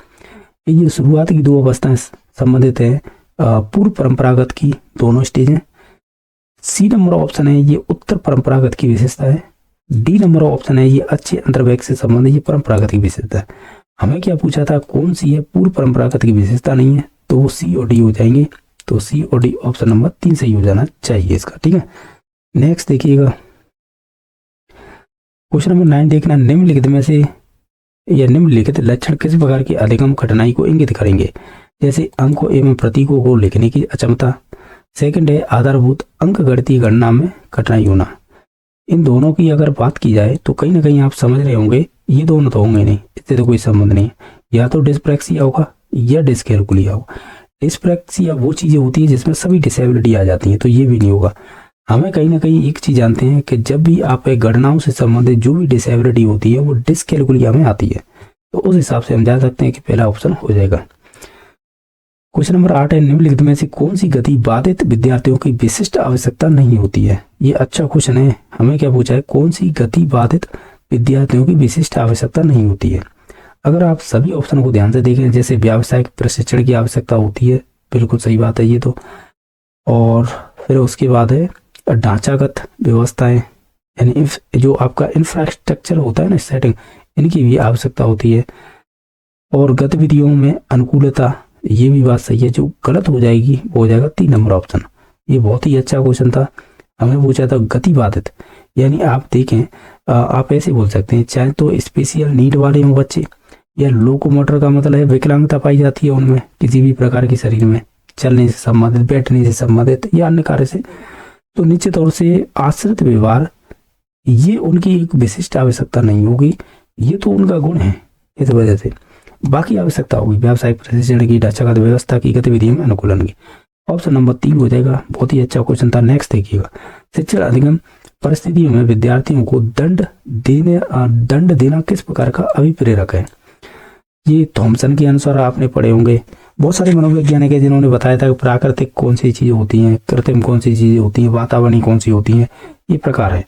ये शुरुआत की 2 अवस्थाएं संबंधित है पूर्व परंपरागत की दोनों स्टेज हैं। सी नंबर ऑप्शन है ये उत्तर परंपरागत की विशेषता है। डी नंबर ऑप्शन है ये अच्छे अंतर्वैयक्तिक से संबंधित, ये परंपरागत की विशेषता है। हमें क्या पूछा था, कौन सी है पूर्व परंपरागत की विशेषता नहीं है, तो वो सी और डी हो जाएंगे। तो सी और डी ऑप्शन नंबर 3 सही हो जाना चाहिए इसका, ठीक है। नेक्स्ट देखिएगा क्वेश्चन नंबर 9 देखना, निम्नलिखित में से या निम्नलिखित लक्षण किस प्रकार की अधिगम कठिनाई को इंगित करेंगे। जैसे अंकों एवं प्रतीकों को लिखने की अक्षमता। सेकंड है आधारभूत अंक गणितीय गणना में कठिनाई होना। इन दोनों की अगर बात की जाए तो कहीं ना कहीं आप समझ रहे होंगे ये दोनों तो होंगे नहीं, इससे तो कोई संबंध नहीं। या तो डिस्प्रैक्सिया होगा या डिस्कैलकुलिया होगा। डिस्प्रैक्सिया वो चीजें होती है जिसमें सभी डिसेबिलिटी आ जाती है, तो ये भी नहीं होगा। हमें कहीं ना कहीं एक चीज जानते हैं कि जब भी आप गणनाओं से संबंधित जो भी डिसेबिलिटी होती है वो डिस्कैलकुलिया में आती है, तो उस हिसाब से हम जान सकते हैं कि पहला ऑप्शन हो जाएगा। क्वेश्चन नंबर 8 है, निम्नलिखित में से कौन सी गति बाधित विद्यार्थियों की विशिष्ट आवश्यकता नहीं होती है। ये अच्छा क्वेश्चन है। हमें क्या पूछा है, कौन सी गति बाधित विद्यार्थियों की विशिष्ट आवश्यकता नहीं होती है। अगर आप सभी ऑप्शन को ध्यान से देखें, जैसे व्यावसायिक प्रशिक्षण की आवश्यकता होती है, बिल्कुल सही बात है ये तो। और फिर उसके बाद है ढांचागत व्यवस्थाएं, यानी जो आपका इंफ्रास्ट्रक्चर होता है ना, सेटिंग, इनकी भी आवश्यकता होती है। और गतिविधियों में अनुकूलता, ये भी बात सही है। जो गलत हो जाएगी वो हो जाएगा 3 नंबर ऑप्शन। ये बहुत ही अच्छा क्वेश्चन था। हमें पूछा था गति बाधित, यानी आप देखें आप ऐसे बोल सकते हैं, चाहे तो स्पेशल नीड वाले हों बच्चे, या लोकोमोटर का मतलब है विकलांगता पाई जाती है उनमें किसी भी प्रकार के शरीर में, चलने से संबंधित, बैठने से संबंधित या अन्य कार्य से, तो निश्चित तौर से आश्रित व्यवहार ये उनकी एक विशिष्ट आवश्यकता नहीं होगी, ये तो उनका गुण है। इस वजह से बाकी आवश्यकता होगी व्यावसायिक प्रशिक्षण की, ढांचागत व्यवस्था की, गतिविधियों में अनुकूलन की। ऑप्शन नंबर 3 हो जाएगा। बहुत ही अच्छा क्वेश्चन था। नेक्स्ट देखिएगा, शिक्षण अधिगम परिस्थितियों में विद्यार्थियों को दंड देना किस प्रकार का अभिप्रेरक है। ये थॉमसन के अनुसार आपने पढ़े होंगे। बहुत सारे मनोवैज्ञानिक है जिन्होंने बताया था कि प्राकृतिक कौन सी चीजें होती हैं, कृत्रिम कौन सी चीजें होती हैं, वातावरणीय कौन सी होती हैं, ये प्रकार है।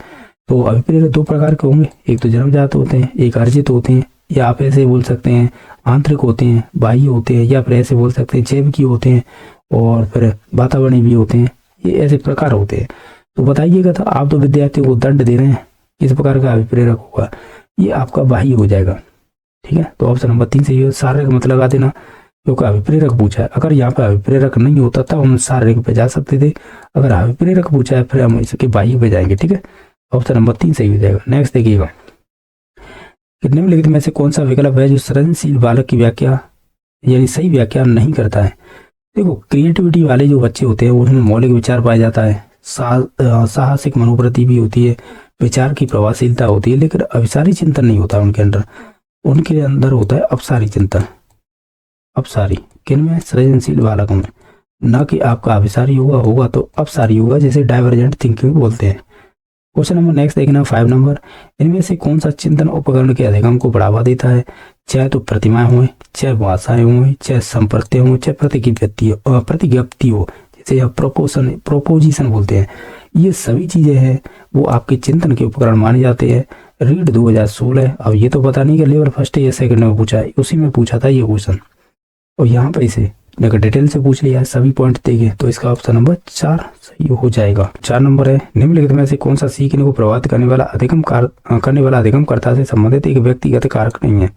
तो अभिप्रेरक 2 प्रकार के होंगे, एक तो जन्मजात होते हैं, एक अर्जित होते हैं, या आप ऐसे बोल सकते हैं आंतरिक होते हैं, बाह्य होते हैं, या फिर ऐसे बोल सकते हैं जैविक होते हैं, और फिर वातावरणीय भी होते हैं। ये ऐसे प्रकार होते हैं। तो बताइएगा, तो आप तो विद्यार्थियों को दंड दे रहे हैं, किस प्रकार का अभिप्रेरक होगा, ये आपका बाह्य हो जाएगा। ठीक है, तो ऑप्शन नंबर 3 से शारीरिक मत लगा देना, क्योंकि अभिप्रेरक पूछा है। अगर यहाँ पे अभिप्रेरक नहीं होता तब हम शारीरिक पे जा सकते थे, अगर अभिप्रेरक पूछा है फिर हम इसके बाह्य पे जाएंगे। ठीक है, ऑप्शन नंबर 3 सही हो जाएगा। नेक्स्ट देखिएगा, निम्नलिखित में से कौन सा विकल्प है जो सृजनशील बालक की व्याख्या यानी सही व्याख्या नहीं करता है। देखो, क्रिएटिविटी वाले जो बच्चे होते हैं उनमें मौलिक विचार पाया जाता है, साहसिक मनोवृत्ति भी होती है, विचार की प्रभावशीलता होती है, लेकिन अभिसारी चिंतन नहीं होता उनके अंदर। उनके अंदर होता है अपसारी चिंतन। अपसारी किन में? सृजनशील बालकों में। न कि आपका अभिसारी होगा तो अपसारी होगा, जैसे डाइवर्जेंट थिंकिंग बोलते हैं। क्वेश्चन नंबर नेक्स्ट देखना 5 नंबर, इनमें से कौन सा चिंतन उपकरण के अधिगम को बढ़ावा देता है। चाहे तो प्रतिमाएं हों, चाहे भाषाएं हों, चाहे संप्रत्य हों, चाहे प्रतिज्ञप्ति हो, जैसे प्रोपोजिशन बोलते हैं। ये सभी चीजें हैं वो आपके चिंतन के उपकरण माने जाते हैं। रीड 2016। अब ये तो पता नहीं कि लेवल फर्स्ट या सेकंड में पूछा है, उसी में पूछा था ये क्वेश्चन, और यहाँ पे इसे अगर डिटेल से पूछ लिया है, सभी पॉइंट देखे, तो इसका ऑप्शन नंबर 4 सही हो जाएगा। 4 नंबर है, निम्नलिखित में से कौन सा सीखने को प्रभावित करने वाला अधिगमकर्ता से संबंधित एक व्यक्तिगत कारक नहीं है।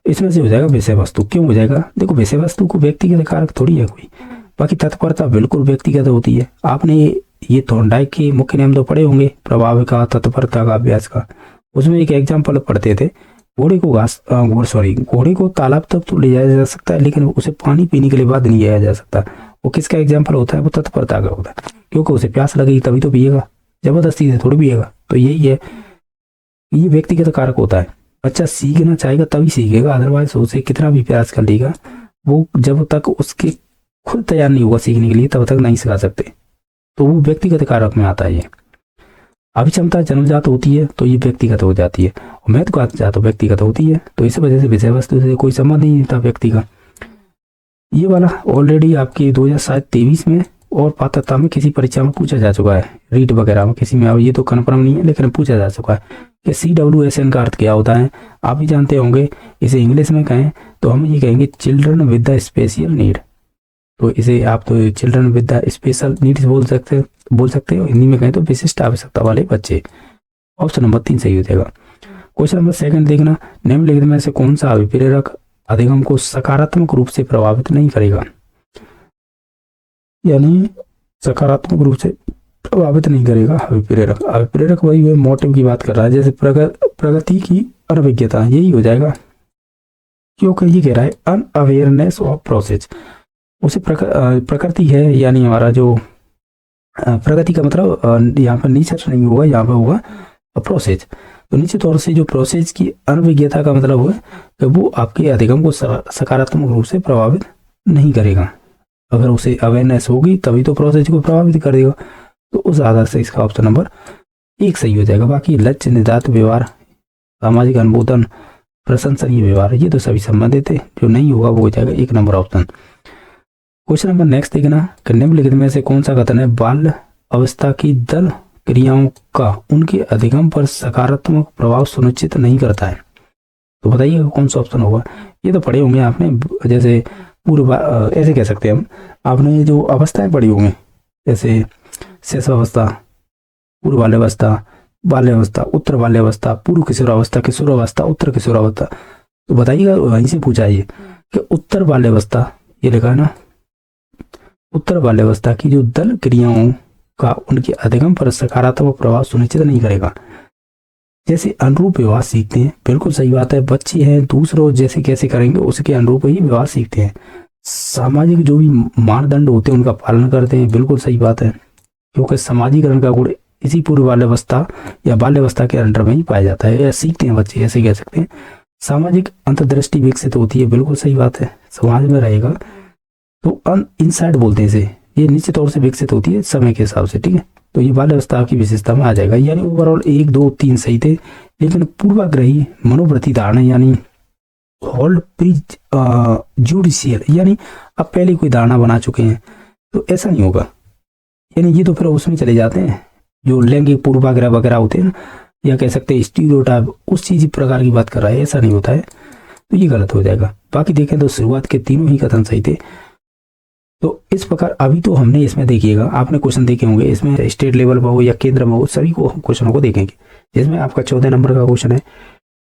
इसमें से हो जाएगा विषय वस्तु। क्यों हो जाएगा? देखो, विषय वस्तु को व्यक्तिगत कारक थोड़ी है कोई, बाकी तत्परता बिल्कुल व्यक्तिगत होती है। आपने ये थॉर्नडाइक के मुख्य नियम तो पढ़े होंगे, प्रभाव का, तत्परता का, अभ्यास का। उसमें एक एग्जाम्पल पढ़ते थे, घोड़े को तालाब तक तो ले जाया जा सकता है, लेकिन उसे पानी पीने के लिए बाद नहीं जाया जा सकता। वो किसका एग्जाम्पल होता है? वो तत्परता का होता है, क्योंकि उसे प्यास लगेगी तभी तो पिएगा, जबरदस्ती से थोड़ी पिएगा। तो यही है, ये व्यक्तिगत कारक होता है। बच्चा सीखना चाहेगा तभी सीखेगा, अदरवाइज उसे कितना भी प्रयास कर लेगा, वो जब तक उसके खुद तैयार नहीं होगा सीखने के लिए तब तक नहीं सिखा सकते। तो वो व्यक्तिगत कारक में आता है। ये अभिक्षमता जन्मजात होती है तो ये व्यक्तिगत हो जाती है, और महत्वाकांक्षा तो व्यक्तिगत होती है। तो इस वजह से विषय वस्तु से कोई संबंध नहीं था व्यक्ति का। ये वाला ऑलरेडी आपके 2023 में और पात्रता में किसी परीक्षा में पूछा जा चुका है, रीट वगैरह में किसी में। अब ये तो कन्फर्म नहीं है, लेकिन पूछा जा चुका है कि CWSN का अर्थ क्या होता है। आप भी जानते होंगे। इसे इंग्लिश में कहें तो हम ये कहेंगे children with the special need. तो इसे आप तो children with the special needs बोल सकते हो। हिंदी में कहें तो विशिष्ट आवश्यकता वाले बच्चे। ऑप्शन नंबर 3 सही हो जाएगा। क्वेश्चन नंबर 2 देखना, निम्नलिखित में से कौन सा अभिप्रेरक अधिगम को सकारात्मक रूप से प्रभावित नहीं करेगा। यानी सकारात्मक रूप से प्रभावित नहीं करेगा अभिप्रेरक वही है, मोटिव की बात कर रहा है, जैसे प्रगति की अनभिज्ञता, यही हो जाएगा। क्योंकि ये कह रहा है अनअवेयरनेस ऑफ प्रोसेस। उसे प्रकृति है, यानी हमारा जो प्रगति का मतलब यहाँ पर नेचर नहीं होगा, यहाँ पर होगा प्रोसेस। तो निश्चित तौर से जो प्रोसेस की अनभिज्ञता का मतलब है कि वो आपके अधिगम को सकारात्मक रूप से प्रभावित नहीं करेगा। अगर उसे अवेयरनेस होगी तभी तो प्रोसेस को प्रभावित कर देगा। तो उस आधार से इसका ऑप्शन नंबर 1 सही हो जाएगा। बाकी लक्ष्य निर्धारित व्यवहार, सामाजिक अनुमोदन, प्रशंसनीय व्यवहार, ये तो सभी संबंधित है। जो नहीं होगा वो हो जाएगा 1 number option. Question number next देखना, निम्नलिखित में से कौन सा कथन है बाल्य अवस्था की दल क्रियाओं का उनके अधिगम पर सकारात्मक प्रभाव सुनिश्चित नहीं करता है। तो बताइए कौन सा ऑप्शन होगा। ये तो पढ़े होंगे आपने, जैसे ऐसे कह सकते हैं हम, आपने जो अवस्थाएं पढ़ी होंगी, जैसे शैशवावस्था, पूर्व बाल्यावस्था, बाल्यावस्था, उत्तर बाल्यावस्था, पूर्व किशोरावस्था, किशोरावस्था, उत्तर किशोरावस्था। तो बताइएगा, वहीं से पूछा है कि उत्तर बाल्यावस्था, ये लिखा है ना, उत्तर बाल्यावस्था की जो दल क्रियाओं का उनके अधिगम पर सकारात्मक प्रभाव सुनिश्चित नहीं करेगा। जैसे अनुरूप व्यवहार सीखते हैं, बिल्कुल सही बात है। बच्चे हैं, दूसरों जैसे कैसे करेंगे उसके अनुरूप ही व्यवहार सीखते हैं। सामाजिक जो भी मानदंड होते हैं उनका पालन करते हैं, बिल्कुल सही बात है, क्योंकि समाजीकरण का गुण इसी पूर्व बाल्यावस्था या बाल्यावस्था के अंडर में ही पाया जाता है, या सीखते हैं बच्चे, ऐसे कह सकते हैं। सामाजिक अंतर्दृष्टि विकसित होती है, बिल्कुल सही बात है, समाज में रहेगा तो इनसाइट बोलते हैं इसे, ये निश्चित तौर से विकसित होती है समय के हिसाब से, ठीक है। तो ये बाल्यावस्था की विशेषता में आ जाएगा। यानी ओवरऑल 1 2 3 सही थे, लेकिन पूर्वाग्रही मनोवृत्ति धारणा यानी होल्ड प्री जुडिशियल, यानी अब पहले कोई धारणा बना चुके हैं, तो ऐसा नहीं होगा। यानी ये तो फिर उसमें चले जाते हैं जो लैंगिक पूर्वाग्रह वगैरह होते हैं ना, या कह सकते हैं स्टीरियोटाइप, उस चीज प्रकार की बात कर रहा है, ऐसा नहीं होता है, तो ये गलत हो जाएगा। बाकी देखें तो शुरुआत के तीनों ही कथन सही थे। तो इस प्रकार अभी तो हमने इसमें देखिएगा, आपने क्वेश्चन देखे होंगे, इसमें स्टेट लेवल पर हो या केंद्र में हो, सभी को क्वेश्चनों को देखेंगे। जिसमें आपका 14 नंबर का क्वेश्चन है,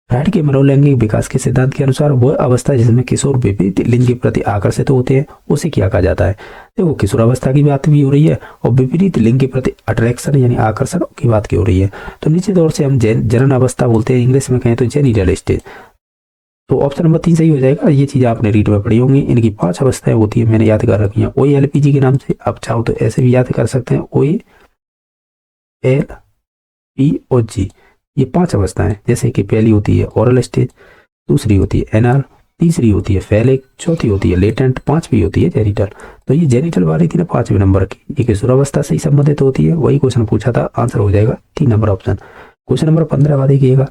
फ्राइड के मनोलैंगिक विकास के सिद्धांत के अनुसार वह अवस्था जिसमें किशोर विपरीत लिंग के प्रति आकर्षित होते हैं उसे क्या कहा जाता है। देखो किशोर अवस्था की बात भी हो रही है और विपरीत लिंग के प्रति अट्रैक्शन यानी आकर्षण की बात की हो रही है। तो निश्चित तौर से हम जनन अवस्था बोलते हैं, इंग्लिश में कहें तो जेनिटल स्टेज। तो ऑप्शन नंबर 3 सही हो जाएगा। ये चीज आपने रीड में पढ़ी होंगी। इनकी 5 अवस्थाएं होती है, मैंने याद कर रखी है OALPG के नाम से, आप चाहो तो ऐसे भी याद कर सकते हैं OALPOG। ये 5 अवस्थाएं, जैसे कि पहली होती है ओरल स्टेज, दूसरी होती है एनाल, तीसरी होती है फेलिक, चौथी होती है लेटेंट, 5वीं होती है जेनिटल। तो ये जेनिटल वाली थी ना 5वें नंबर की, ये किशोर अवस्था से ही संबंधित होती है। वही क्वेश्चन पूछा था, आंसर हो जाएगा 3 नंबर ऑप्शन। क्वेश्चन नंबर 15 देखिएगा,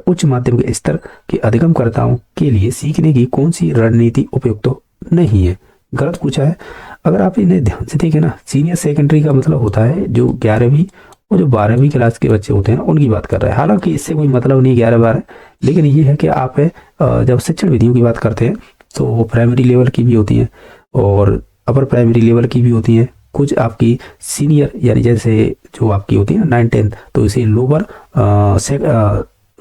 उच्च माध्यमिक स्तर के अधिगमकर्ताओं के लिए सीखने की कौन सी रणनीति उपयुक्त नहीं है। गलत पूछा है। अगर आप इन्हें ध्यान से देखें ना, सीनियर सेकेंडरी का मतलब होता है जो 11वीं और जो 12वीं क्लास के बच्चे होते हैं उनकी बात कर रहे हैं। हालांकि इससे कोई मतलब नहीं 11-12, लेकिन ये है कि आप जब शिक्षण विधियों की बात करते हैं तो वो प्राइमरी लेवल की भी होती हैं और अपर प्राइमरी लेवल की भी होती हैं। कुछ आपकी सीनियर यानी जैसे जो आपकी होती है 9th-10th, तो इसे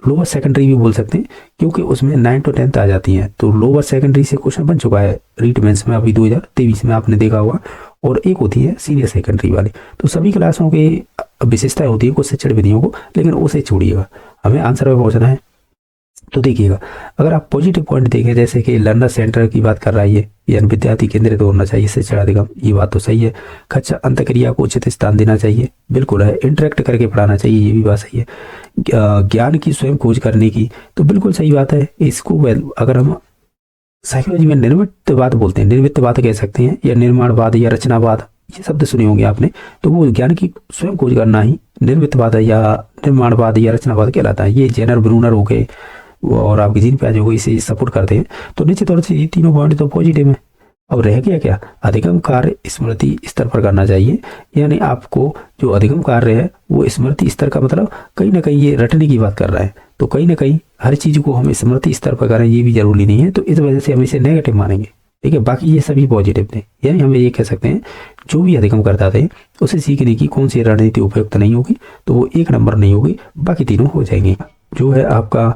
लोअर सेकेंडरी भी बोल सकते हैं, क्योंकि उसमें 9 to 10th आ जाती हैं। तो लोअर सेकेंडरी से क्वेश्चन बन चुका है रीट मेंस में, अभी 2023 में आपने देखा होगा। और एक होती है सीनियर सेकेंडरी वाली। तो सभी क्लासों की विशेषताएं होती है कुछ शिक्षण विधियों को, लेकिन उसे छोड़िएगा, हमें आंसर में पहुंचना है। तो देखिएगा, अगर आप पॉजिटिव पॉइंट देखें, जैसे कि लर्नर सेंटर की बात कर रहा है, ये विद्यार्थी केंद्रित होना चाहिए शिक्षण अधिगम, ये बात तो सही है। कक्षा अंतक्रिया को उचित स्थान देना चाहिए, बिल्कुल है। इंटरेक्ट करके पढ़ाना चाहिए, ये भी बात सही है। ज्ञान की स्वयं खोज करने की, तो बिल्कुल सही बात है। इसको अगर हम साइकोलॉजी में निर्मितवाद बोलते हैं, निर्मितवाद कह सकते हैं, या निर्माणवाद या रचनावाद, ये शब्द सुने होंगे आपने। तो वो ज्ञान की स्वयं खोज करना ही निर्मितवाद या निर्माणवाद या रचनावाद कहलाता है। ये जेनर ब्रूनर हो गए और आपके जीन प्याज हो गए, इसे सपोर्ट करते हैं। तो निश्चित तौर से ये तीनों पॉइंट तो पॉजिटिव है। अब रह गया क्या, अधिगम कार्य स्मृति स्तर पर करना चाहिए। यानी आपको जो अधिगम कार्य है वो स्मृति स्तर का मतलब कहीं ना कहीं ये रटने की बात कर रहा है। तो कहीं ना कहीं हर चीज को हम स्मृति स्तर पर करें, ये भी जरूरी नहीं है। तो इस वजह से हम इसे नेगेटिव मानेंगे, ठीक है। बाकी ये सभी पॉजिटिव थे। यानी हम ये कह सकते हैं जो भी अधिगम करता थे उसे सीखने की कौन सी रणनीति उपयुक्त नहीं होगी, तो वो 1 नंबर नहीं होगी, बाकी तीनों हो जाएंगे। जो है आपका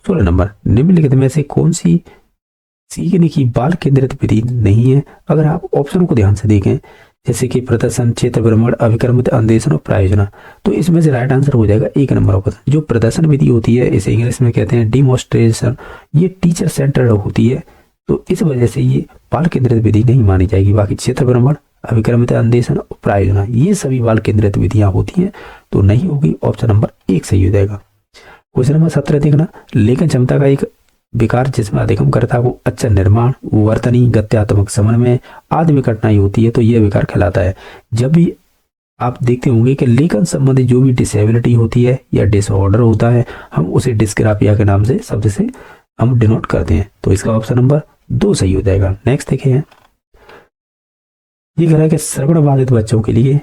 16 नंबर, निम्नलिखित में से कौन सी सीखने की बाल केंद्रित विधि नहीं है। अगर आप ऑप्शन को ध्यान से देखें, जैसे कि प्रदर्शन, क्षेत्र भ्रमण, अभिक्रमित अन्वेषण और प्रायोजना, तो इसमें से राइट आंसर हो जाएगा 1 नंबर ऑप्शन। जो प्रदर्शन विधि होती है, इसे इंग्लिश में कहते हैं डिमॉन्स्ट्रेशन, ये टीचर सेंटर्ड होती है, तो इस वजह से ये बाल केंद्रित विधि नहीं मानी जाएगी। बाकी क्षेत्र भ्रमण, अभिक्रमित अन्वेषण और प्रायोजना, ये सभी बाल केंद्रित विधियां होती हैं, तो नहीं होगी। ऑप्शन नंबर 1 सही हो जाएगा। क्वेश्चन नंबर 17 देखना, लेखन क्षमता का एक विकार जिसमें अधिगमकर्ता को अच्छा निर्माण, वर्तनी, गत्यात्मक समन्वय आदि में कठिनाई होती है, तो यह विकार कहलाता है। जब भी आप देखते होंगे कि लेखन संबंधी जो भी डिसेबिलिटी होती है या डिसऑर्डर होता है, हम उसे डिस्ग्राफिया के नाम से शब्द से हम डिनोट करते हैं। तो इसका ऑप्शन नंबर 2 सही हो जाएगा। नेक्स्ट देखिए, ये कह रहा है कि श्रवण बाधित बच्चों के लिए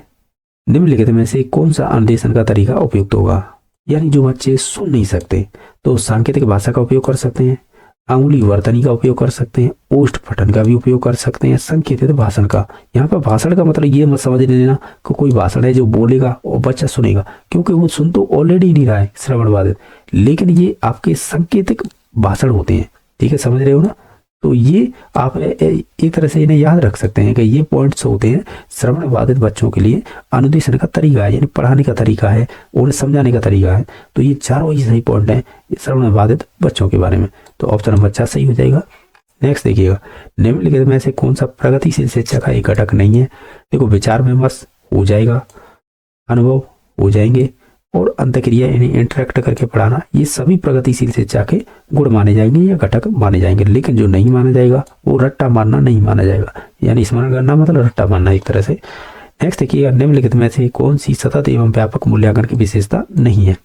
निम्नलिखित में से कौन सा अन्वेषण का तरीका उपयुक्त होगा। यानी जो बच्चे सुन नहीं सकते तो सांकेतिक भाषा का उपयोग कर सकते हैं, अंगुली वर्तनी का उपयोग कर सकते हैं, ओष्ठ पठन का भी उपयोग कर सकते हैं, संकेतित भाषण का। यहाँ पर भाषण का मतलब ये मत समझ लेना कि कोई भाषण है जो बोलेगा और बच्चा सुनेगा, क्योंकि वो सुन तो ऑलरेडी नहीं रहा है श्रवण बाधित, लेकिन ये आपके संकेतिक भाषण होते हैं, ठीक है, समझ रहे हो ना। तो ये आप एक तरह से इन्हें याद रख सकते हैं कि ये पॉइंट्स होते हैं श्रवण बाधित बच्चों के लिए अनुदेशन का तरीका है, यानी पढ़ाने का तरीका है, उन्हें समझाने का तरीका है। तो ये चारों ही सही पॉइंट हैं श्रवण बाधित बच्चों के बारे में। तो ऑप्शन नंबर 4 सही हो जाएगा। नेक्स्ट देखिएगा, निम्नलिखित में से कौन सा प्रगतिशील शिक्षा का एक घटक नहीं है। देखो, विचार विमर्श हो जाएगा, अनुभव हो जाएंगे, और अंतक्रिया यानी इंटरेक्ट करके पढ़ाना, ये सभी प्रगतिशील शिक्षा के गुण माने जाएंगे या घटक माने जाएंगे। लेकिन जो नहीं माना जाएगा वो रट्टा मारना नहीं माना जाएगा, यानी स्मरण करना मतलब रट्टा मारना एक तरह से। नेक्स्ट देखिएगा, निम्नलिखित में से कौन सी सतत एवं व्यापक मूल्यांकन की विशेषता नहीं है।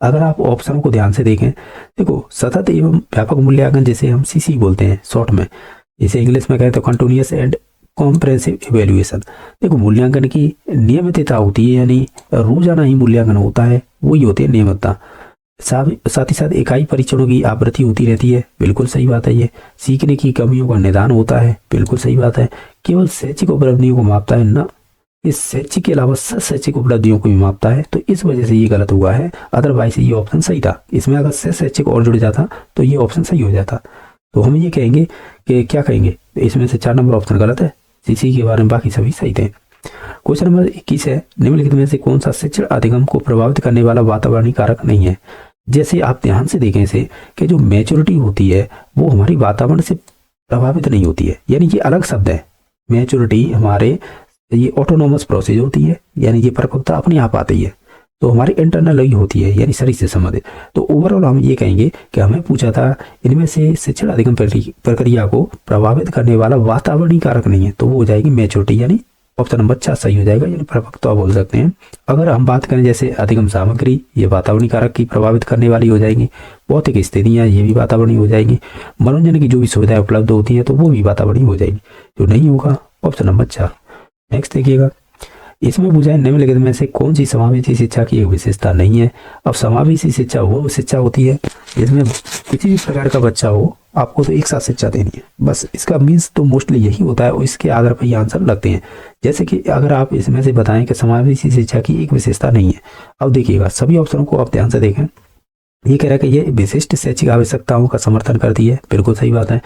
अगर आप ऑप्शन को ध्यान से देखें, देखो सतत एवं व्यापक मूल्यांकन जिसे हम सीसी बोलते हैं शॉर्ट में, जिसे इंग्लिश में कहें तो कंटिन्यूअस एंड कॉम्प्रेहेंसिव इवेल्युएशन। देखो, मूल्यांकन की नियमितता होती है, यानी रोजाना ही मूल्यांकन होता है, वही होती है नियमितता। साथ ही साथ इकाई परीक्षणों की आवृत्ति होती रहती है, बिल्कुल सही बात है। ये सीखने की कमियों का निदान होता है, बिल्कुल सही बात है। केवल शैक्षिक उपलब्धियों को मापता है ना, इस शैक्षिक के अलावा शैक्षिक उपलब्धियों को भी मापता है, तो इस वजह से ये गलत हुआ है। अदरवाइज ये ऑप्शन सही था, इसमें अगर शैक्षिक और जुड़ जाता तो ये ऑप्शन सही हो जाता। तो हम ये कहेंगे कि क्या कहेंगे, इसमें से 4 नंबर ऑप्शन गलत है, इसी के बारे में बाकी सभी सही थे। क्वेश्चन नंबर 21 है, निम्नलिखित में से कौन सा शिक्षण अधिगम को प्रभावित करने वाला वातावरणीय कारक नहीं है। जैसे आप ध्यान से देखें इसे कि जो मैच्योरिटी होती है वो हमारी वातावरण से प्रभावित नहीं होती है, यानी ये अलग शब्द है। मैच्योरिटी हमारे ये ऑटोनोमस प्रोसेस होती है, यानी ये परिपक्वता अपने आप आती है, तो हमारी इंटरनल ही होती है, यानी शरीर से संबंधित। तो ओवरऑल हम ये कहेंगे कि हमें पूछा था इनमें से शिक्षण अधिगम प्रक्रिया को प्रभावित करने वाला वातावरणीय कारक नहीं है, तो वो हो जाएगी मैच्योरिटी, यानी ऑप्शन नंबर 4 सही हो जाएगा, यानी परिपक्वता बोल सकते हैं। अगर हम बात करें जैसे अधिगम सामग्री, ये वातावरणीय कारक की प्रभावित करने वाली हो जाएंगी। भौतिक स्थितियाँ, ये भी वातावरणीय हो जाएंगी। मनोरंजन की जो भी सुविधाएं उपलब्ध होती हैं तो वो भी वातावरणीय हो जाएगी। जो नहीं होगा ऑप्शन नंबर 4। नेक्स्ट देखिएगा, इसमें पूछा है निम्नलिखित में से कौन सी समावेशी शिक्षा की एक विशेषता नहीं है। अब समावेशी शिक्षा वो शिक्षा होती है जिसमें किसी भी प्रकार का बच्चा हो, आपको तो एक साथ शिक्षा देनी है, बस इसका मीन्स तो मोस्टली यही होता है, और इसके आधार पर ये आंसर लगते हैं। जैसे कि अगर आप इसमें से बताएं कि समावेशी शिक्षा की एक विशेषता नहीं है, अब देखिएगा सभी ऑप्शनों को आप ध्यान से देखें। ये कह रहा है कि ये विशिष्ट शैक्षिक आवश्यकताओं का समर्थन करती है, बिल्कुल सही बात है।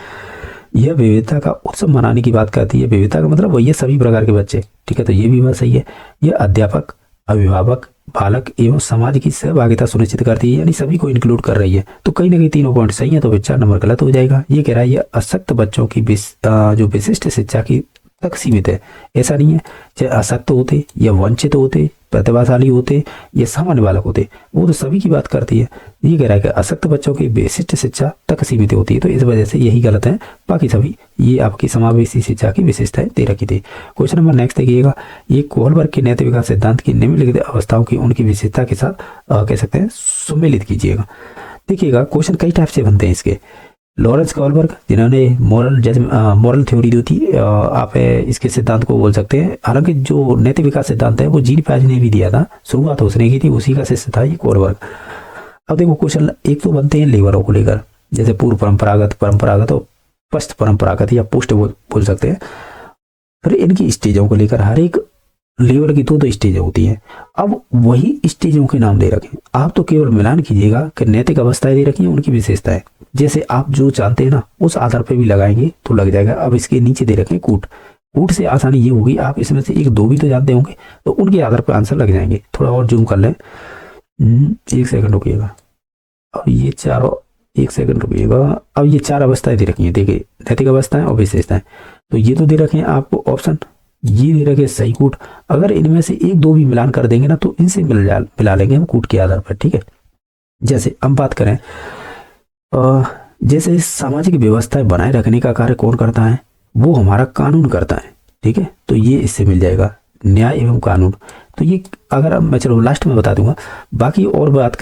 यह विविधता का उत्सव मनाने की बात करती है। विविधता का मतलब वही है सभी प्रकार के बच्चे, ठीक है, तो ये भी बात सही है। यह अध्यापक, अभिभावक, बालक एवं समाज की सहभागिता सुनिश्चित करती है, यानी सभी को इंक्लूड कर रही है। तो कहीं ना कहीं तीनों पॉइंट सही है, तो 4 नंबर गलत हो जाएगा। ये कह रहा है यह अशक्त बच्चों की जो विशिष्ट शिक्षा की तक सीमित है। ऐसा नहीं है, चाहे अशक्त होते या वंचित होते, प्रतिभाशाली होते या सामान्य बालक होते, वो तो सभी की बात करती है। ये कह रहा है कि अशक्त बच्चों की विशिष्ट शिक्षा तक सीमित होती है, तो इस वजह से यही गलत है। बाकी सभी ये आपकी समावेशी शिक्षा की विशेषताएं दे रखी थी। क्वेश्चन नंबर नेक्स्ट देखिएगा, ये कोहलबर्ग के नैतिक विकास सिद्धांत की निम्नलिखित अवस्थाओं की उनकी विशेषता के साथ कह सकते हैं सम्मिलित कीजिएगा। देखिएगा, क्वेश्चन कई टाइप से बनते हैं इसके। लॉरेंस कोहलबर्ग जिन्होंने मॉरल थ्योरी दी थी, आप इसके सिद्धांत को बोल सकते हैं। हालांकि जो नैतिक विकास सिद्धांत है वो जीन पैज ने भी दिया था, शुरुआत उसने की थी, उसी का शिष्य था ये कोहलबर्ग। अब देखो क्वेश्चन एक तो बनते हैं लेवरों को लेकर, जैसे पूर्व परंपरागत, परंपरागत और पश्च परंपरागत या पोस्ट बोल सकते हैं। फिर इनकी स्टेजों को लेकर, हर एक लेवल की 2 स्टेजें होती हैं। अब वही स्टेजों के नाम दे रखे, आप तो केवल मिलान कीजिएगा कि नैतिक अवस्थाएं दे रखी हैं, उनकी विशेषताएं, जैसे आप जो जानते हैं ना उस आधार पर भी लगाएंगे तो लग जाएगा। अब इसके नीचे दे रखे कूट, कूट से आसानी ये होगी, आप इसमें से 1-2 भी तो जानते होंगे, तो उनके आधार पर आंसर लग जाएंगे। थोड़ा और जूम कर लें, 1 सेकंड रुकिएगा। अब ये 1 सेकंड रुकिएगा। अब ये 4 अवस्थाएं दे रखी हैं, देखिए नैतिक अवस्थाएं और विशेषताएं, तो ये तो दे रखे हैं आपको ऑप्शन, ये दे रखे सही कूट। अगर इनमें से 1-2 भी मिलान कर देंगे ना तो इनसे मिला लेंगे हम कूट के आधार पर, ठीक है। जैसे हम बात करें जैसे सामाजिक व्यवस्था बनाए रखने का कार्य कौन करता है, वो हमारा कानून करता है, ठीक है, तो ये इससे मिल जाएगा न्याय एवं कानून। तो ये अगर मैं चलो लास्ट में बता दूंगा। बाकी और बात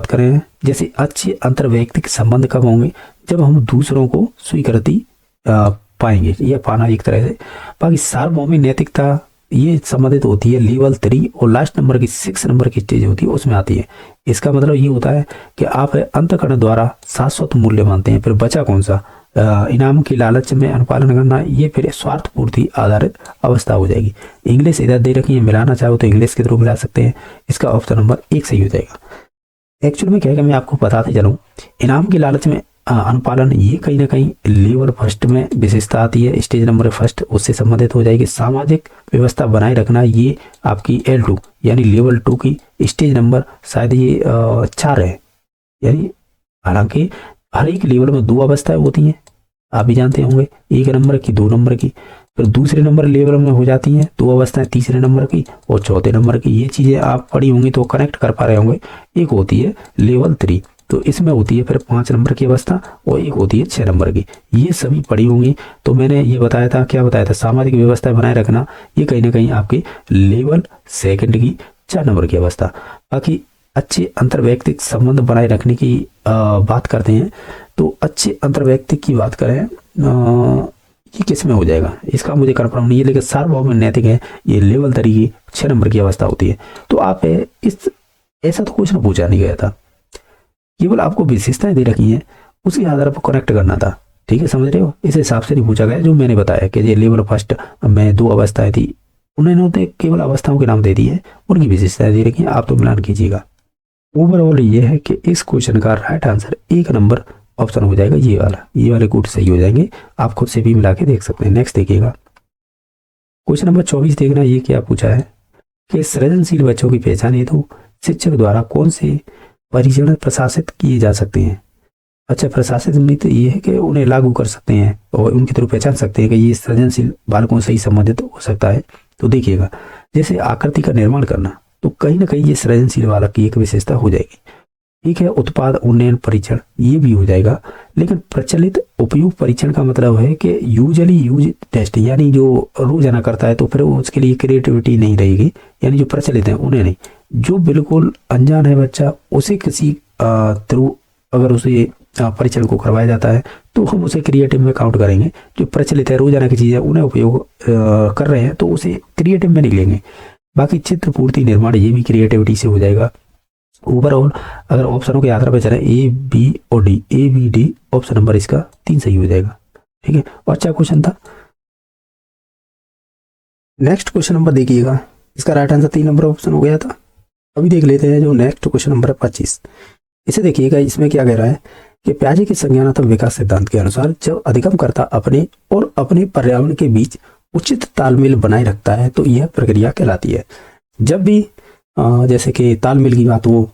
करें जैसे अच्छे अंतर्वैयक्तिक संबंध कब होंगे, जब हम दूसरों को स्वीकृति पाएंगे या पाना एक तरह से। बाकी सार्वभौमिक नैतिकता ये संबंधित होती है लेवल 3, और लास्ट नंबर की 6 नंबर की स्टेज होती है उसमें आती है। इसका मतलब ये होता है कि आप अंतःकरण द्वारा शाश्वत मूल्य मानते हैं। फिर बचा कौन सा, इनाम की लालच में अनुपालन करना, ये फिर स्वार्थ पूर्ति आधारित अवस्था हो जाएगी। इंग्लिश इधर दे रखी है, मिलाना चाहो तो इंग्लिश के थ्रू मिला सकते हैं। इसका ऑप्शन नंबर 1 सही हो जाएगा। एक्चुअल में क्या है कि मैं आपको बताते चलूँ, इनाम की लालच में अनुपालन ये कहीं ना कहीं लेवल 1 में विशेषता आती है, स्टेज नंबर 1 उससे संबंधित हो जाएगी। सामाजिक व्यवस्था बनाए रखना ये आपकी L2 यानी लेवल 2 की स्टेज नंबर शायद ये 4 है। यानी हालांकि हर एक लेवल में 2 अवस्थाएं होती हैं, आप भी जानते होंगे, 1 नंबर की, 2 नंबर की, फिर दूसरे नंबर लेवल में हो जाती हैं 2 अवस्थाएं, तीसरे नंबर की और चौथे नंबर की। ये चीज़ें आप पढ़ी होंगी तो कनेक्ट कर पा रहे होंगे। एक होती है लेवल 3, तो इसमें होती है फिर 5 नंबर की अवस्था, और एक होती है 6 नंबर की। ये सभी पढ़ी होंगी। तो मैंने ये बताया था, क्या बताया था, सामाजिक व्यवस्था बनाए रखना, ये कहीं ना कहीं आपकी लेवल 2 की 4 नंबर की अवस्था। बाकी अच्छे अंतर्वैयक्तिक संबंध बनाए रखने की बात करते हैं, तो अच्छे अंतर्वैयक्तिक की बात करें, ये किस में हो जाएगा इसका मुझे कंफर्म नहीं है, लेकिन सार्वभौमिक नैतिक है, ये लेवल 3 की 6 नंबर की अवस्था होती है। तो आप इस ऐसा तो क्वेश्चन पूछा नहीं गया था, केवल आपको विशेषताएं दे रखी हैं, उसके आधार पर कनेक्ट करना था। ठीक है, समझ रहे हो? इस हिसाब से नहीं पूछा गया जो मैंने बताया कि ये लेवल फर्स्ट में 2 अवस्थाएं थी, उन्होंने केवल अवस्थाओं के नाम दे दिए, उनकी विशेषताएं दे रखी हैं, आप तो मिलान कीजिएगा। ओवरऑल ये है कि इस क्वेश्चन का राइट आंसर 1 नंबर ऑप्शन हो जाएगा, ये वाले कूट सही हो जाएंगे। आप खुद से भी मिला के देख सकते हैं। नेक्स्ट देखिएगा, क्वेश्चन नंबर 24 देखना। ये क्या पूछा है कि सृजनशील बच्चों की पहचान हेतु शिक्षक द्वारा कौन से परीक्षण प्रशासित किए जा सकते हैं। अच्छा, प्रशासित नीति ये है कि उन्हें लागू कर सकते हैं और उनके थ्रू पहचान सकते हैं कि ये सृजनशील बालकों से ही संबंधित हो सकता है। तो देखिएगा, जैसे आकृति का निर्माण करना, तो कहीं ना कहीं ये सृजनशील बालक की एक विशेषता हो जाएगी। ठीक है, उत्पाद उन्नयन परीक्षण ये भी हो जाएगा। लेकिन प्रचलित उपयोग परीक्षण का मतलब है कि यूजली यूज टेस्ट, यानी जो रोजाना करता है तो फिर उसके लिए क्रिएटिविटी नहीं रहेगी, यानी जो प्रचलित है उन्हें नहीं। जो बिल्कुल अनजान है बच्चा, उसे किसी थ्रू अगर उसे परीक्षण को करवाया जाता है तो हम उसे क्रिएटिव में काउंट करेंगे। जो प्रचलित है, रोजाना की चीजें उन्हें उपयोग कर रहे हैं, तो उसे क्रिएटिव में नहीं लेंगे। बाकी चित्र पूर्ति निर्माण ये भी क्रिएटिविटी से हो जाएगा। ओवरऑल अगर ऑप्शनों के आधार पर चले A, B और D, A, B, D, option number इसका 3 सही हो जाएगा। ठीक है, और अच्छा क्वेश्चन था। नेक्स्ट क्वेश्चन नंबर देखिएगा, इसका राइट आंसर 3 नंबर ऑप्शन हो गया था। अभी देख लेते हैं जो नेक्स्ट क्वेश्चन नंबर है 25। इसे देखिएगा, इसमें क्या कह रहा है कि प्याजे के संज्ञानात्मक विकास सिद्धांत के अनुसार जब अधिगमकर्ता अपने और अपने पर्यावरण के बीच उचित तालमेल बनाए रखता है तो यह प्रक्रिया कहलाती है। जब भी जैसे कि तालमेल की बात हो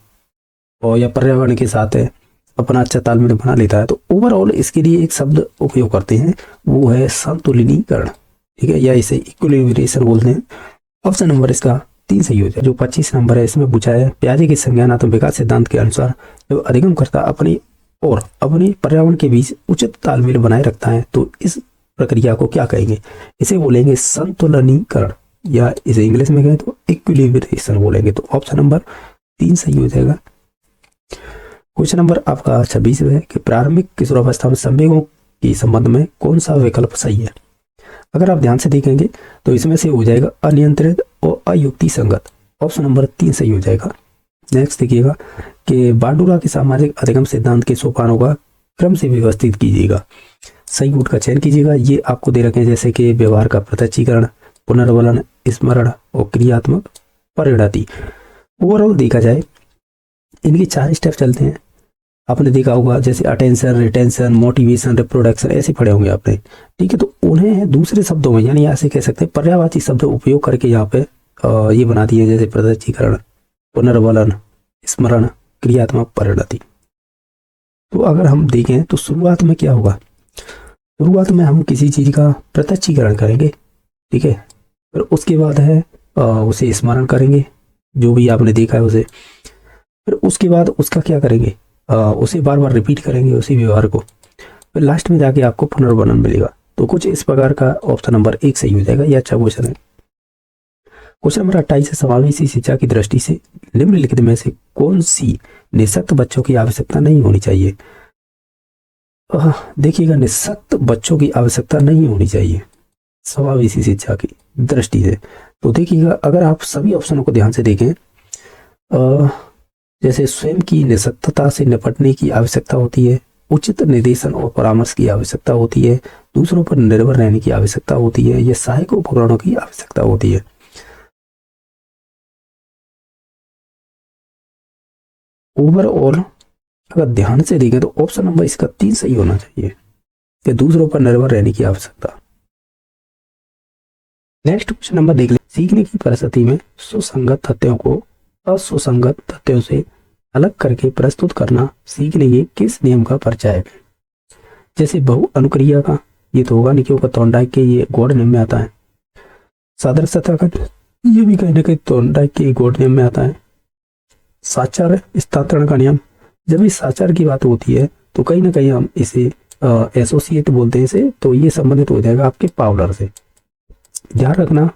और या पर्यावरण के साथ है अपना अच्छा तालमेल बना लेता है, तो ओवरऑल इसके लिए एक शब्द उपयोग करते हैं, वो है संतुलिनीकरण। ठीक है, या इसे इक्विलिब्रेशन बोलते हैं। ऑप्शन नंबर इसका 3 सही हो जाए। जो 25 नंबर है इसमें पूछा है प्याजे के संज्ञानात्मक विकास सिद्धांत के अनुसार जब अधिगमकर्ता अपनी और अपने पर्यावरण के बीच उचित तालमेल बनाए रखता है तो इस प्रक्रिया को क्या कहेंगे? इसे बोलेंगे संतुलनीकरण, या इसे इंग्लिश में कहें तो इक्विलिब्रेशन बोलेंगे। तो ऑप्शन नंबर 3 सही हो जाएगा। क्वेश्चन नंबर आपका 26 है कि प्रारंभिक किशोरावस्था में संवेगों के संबंध में कौन सा विकल्प सही है? अगर आप ध्यान से देखेंगे तो इसमें से हो जाएगा अनियंत्रित और अयुक्ति संगत। ऑप्शन नंबर 3 सही हो जाएगा। नेक्स्ट देखिएगा कि बांडुरा के सामाजिक अधिगम सिद्धांत के सोपानों का क्रम से व्यवस्थित कीजिएगा। सही गुट का चयन कीजिएगा। ये आपको दे रखे हैं, जैसे कि व्यवहार का प्रत्यक्षीकरण, पुनर्वलन, स्मरण और क्रियात्मक परिणति। ओवरऑल देखा जाए इनके 4 स्टेप चलते हैं। आपने देखा होगा जैसे अटेंशन, रिटेंशन, मोटिवेशन, रिप्रोडक्शन, ऐसे पढ़े होंगे आपने। ठीक है, तो उन्हें दूसरे शब्दों में, यानी ऐसे कह सकते हैं पर्यायवाची शब्द उपयोग करके यहाँ पे ये बना दिए, जैसे प्रत्यक्षीकरण, पुनर्वलन, स्मरण, क्रियात्मक परिणति। तो अगर हम देखें तो शुरुआत में क्या होगा? शुरुआत में हम किसी चीज का प्रत्यक्षीकरण करेंगे। ठीक है, फिर उसके बाद है उसे स्मरण करेंगे, जो भी आपने देखा है उसे। फिर उसके बाद उसका क्या करेंगे? उसे बार बार रिपीट करेंगे उसी व्यवहार को। फिर लास्ट में जाके आपको पुनर्वलन मिलेगा। तो कुछ इस प्रकार का ऑप्शन नंबर 1 सही हो जाएगा। यह अच्छा क्वेश्चन है। क्वेश्चन नंबर 28 है समावेशी शिक्षा की दृष्टि से निम्नलिखित में से कौन सी निःशक्त बच्चों की आवश्यकता नहीं होनी चाहिए? देखिएगा, निःशक्त बच्चों की आवश्यकता नहीं होनी चाहिए समावेशी शिक्षा की दृष्टि से। तो देखिएगा, अगर आप सभी ऑप्शनों को ध्यान से देखें, जैसे स्वयं की निःशक्तता से निपटने की आवश्यकता होती है, उचित निर्देशन और परामर्श की आवश्यकता होती है, दूसरों पर निर्भर रहने की आवश्यकता होती है, या सहायक उपकरणों की आवश्यकता होती है। ओवरऑल अगर ध्यान से देखें तो ऑप्शन नंबर इसका 3 सही होना चाहिए कि दूसरों पर निर्भर रहने की आवश्यकता। नेक्स्ट क्वेश्चन नंबर देख ले। सीखने की परिस्थिति में सुसंगत तथ्यों को असुसंगत तथ्यों से अलग करके प्रस्तुत करना सीखने के किस नियम का परिचय है? जैसे बहु अनुक्रिया का ये तो होगा नहीं क्योंकि थॉर्नडाइक के ये गॉड नेम में आता है। सादर सतह का ये भी कहीं ना कहीं थॉर्नडाइक के गॉड नेम में आता है। साचार स्थानांतरण का नियम, जब इस साचार की बात होती है तो कहीं ना कहीं हम इसे एसोसिएट बोलते हैं इसे, तो ये संबंधित हो जाएगा आपके पावलर से। ध्यान रखना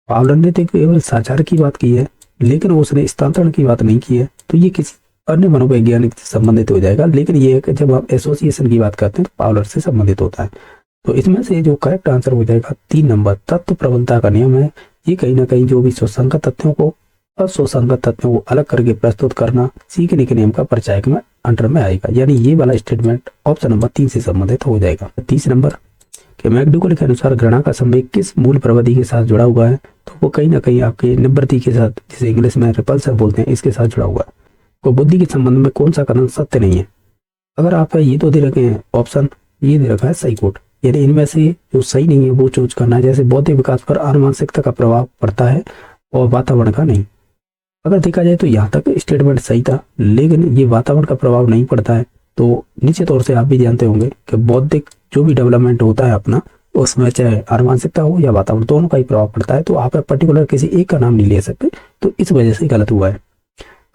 पावलर ने तो केवल साचार की बात की है लेकिन उसने स्थानांतरण की बात नहीं की है, तो ये किसी अन्य मनोवैज्ञानिक से संबंधित हो जाएगा। लेकिन ये है कि जब हम एसोसिएशन की बात करते हैं तो पावलर से संबंधित होता है। तो इसमें से जो करेक्ट आंसर हो जाएगा 3 नंबर, तत्व प्रबलता का नियम है। ये कहीं ना कहीं जो भी सुसंगत तथ्यों को असुसंगत तथ्यों को अलग करके प्रस्तुत करना सीखने के नियम का परिचायक में अंडर में आएगा, यानी ये वाला स्टेटमेंट ऑप्शन नंबर 3 से संबंधित हो जाएगा। 30 नंबर कि मैकडूगल के अनुसार घृणा का संवेग किस मूल प्रवृत्ति के साथ जुड़ा हुआ है, तो वो कहीं ना कहीं आपके निवृत्ति के साथ, जिसे इंग्लिश में रिपल्सन बोलते हैं, इसके साथ जुड़ा हुआ है। तो बुद्धि के संबंध में कौन सा कथन सत्य नहीं है? अगर आप ये तो दे रखे हैं ऑप्शन, ये दे रखा है सही कोट, यानी इनमें से जो सही नहीं है वो चूज करना है। जैसे बौद्धिक विकास पर आनुवंशिकता का प्रभाव पड़ता है और वातावरण का नहीं। अगर देखा जाए तो यहाँ तक स्टेटमेंट सही था, लेकिन ये वातावरण का प्रभाव नहीं पड़ता है। तो निश्चित तौर से आप भी जानते होंगे कि बौद्धिक जो भी डेवलपमेंट होता है अपना, उसमें चाहे आनुवंशिकता हो या वातावरण, दोनों का ही प्रभाव पड़ता है। तो आप पर्टिकुलर किसी एक का नाम नहीं ले सकते, तो इस वजह से गलत हुआ है।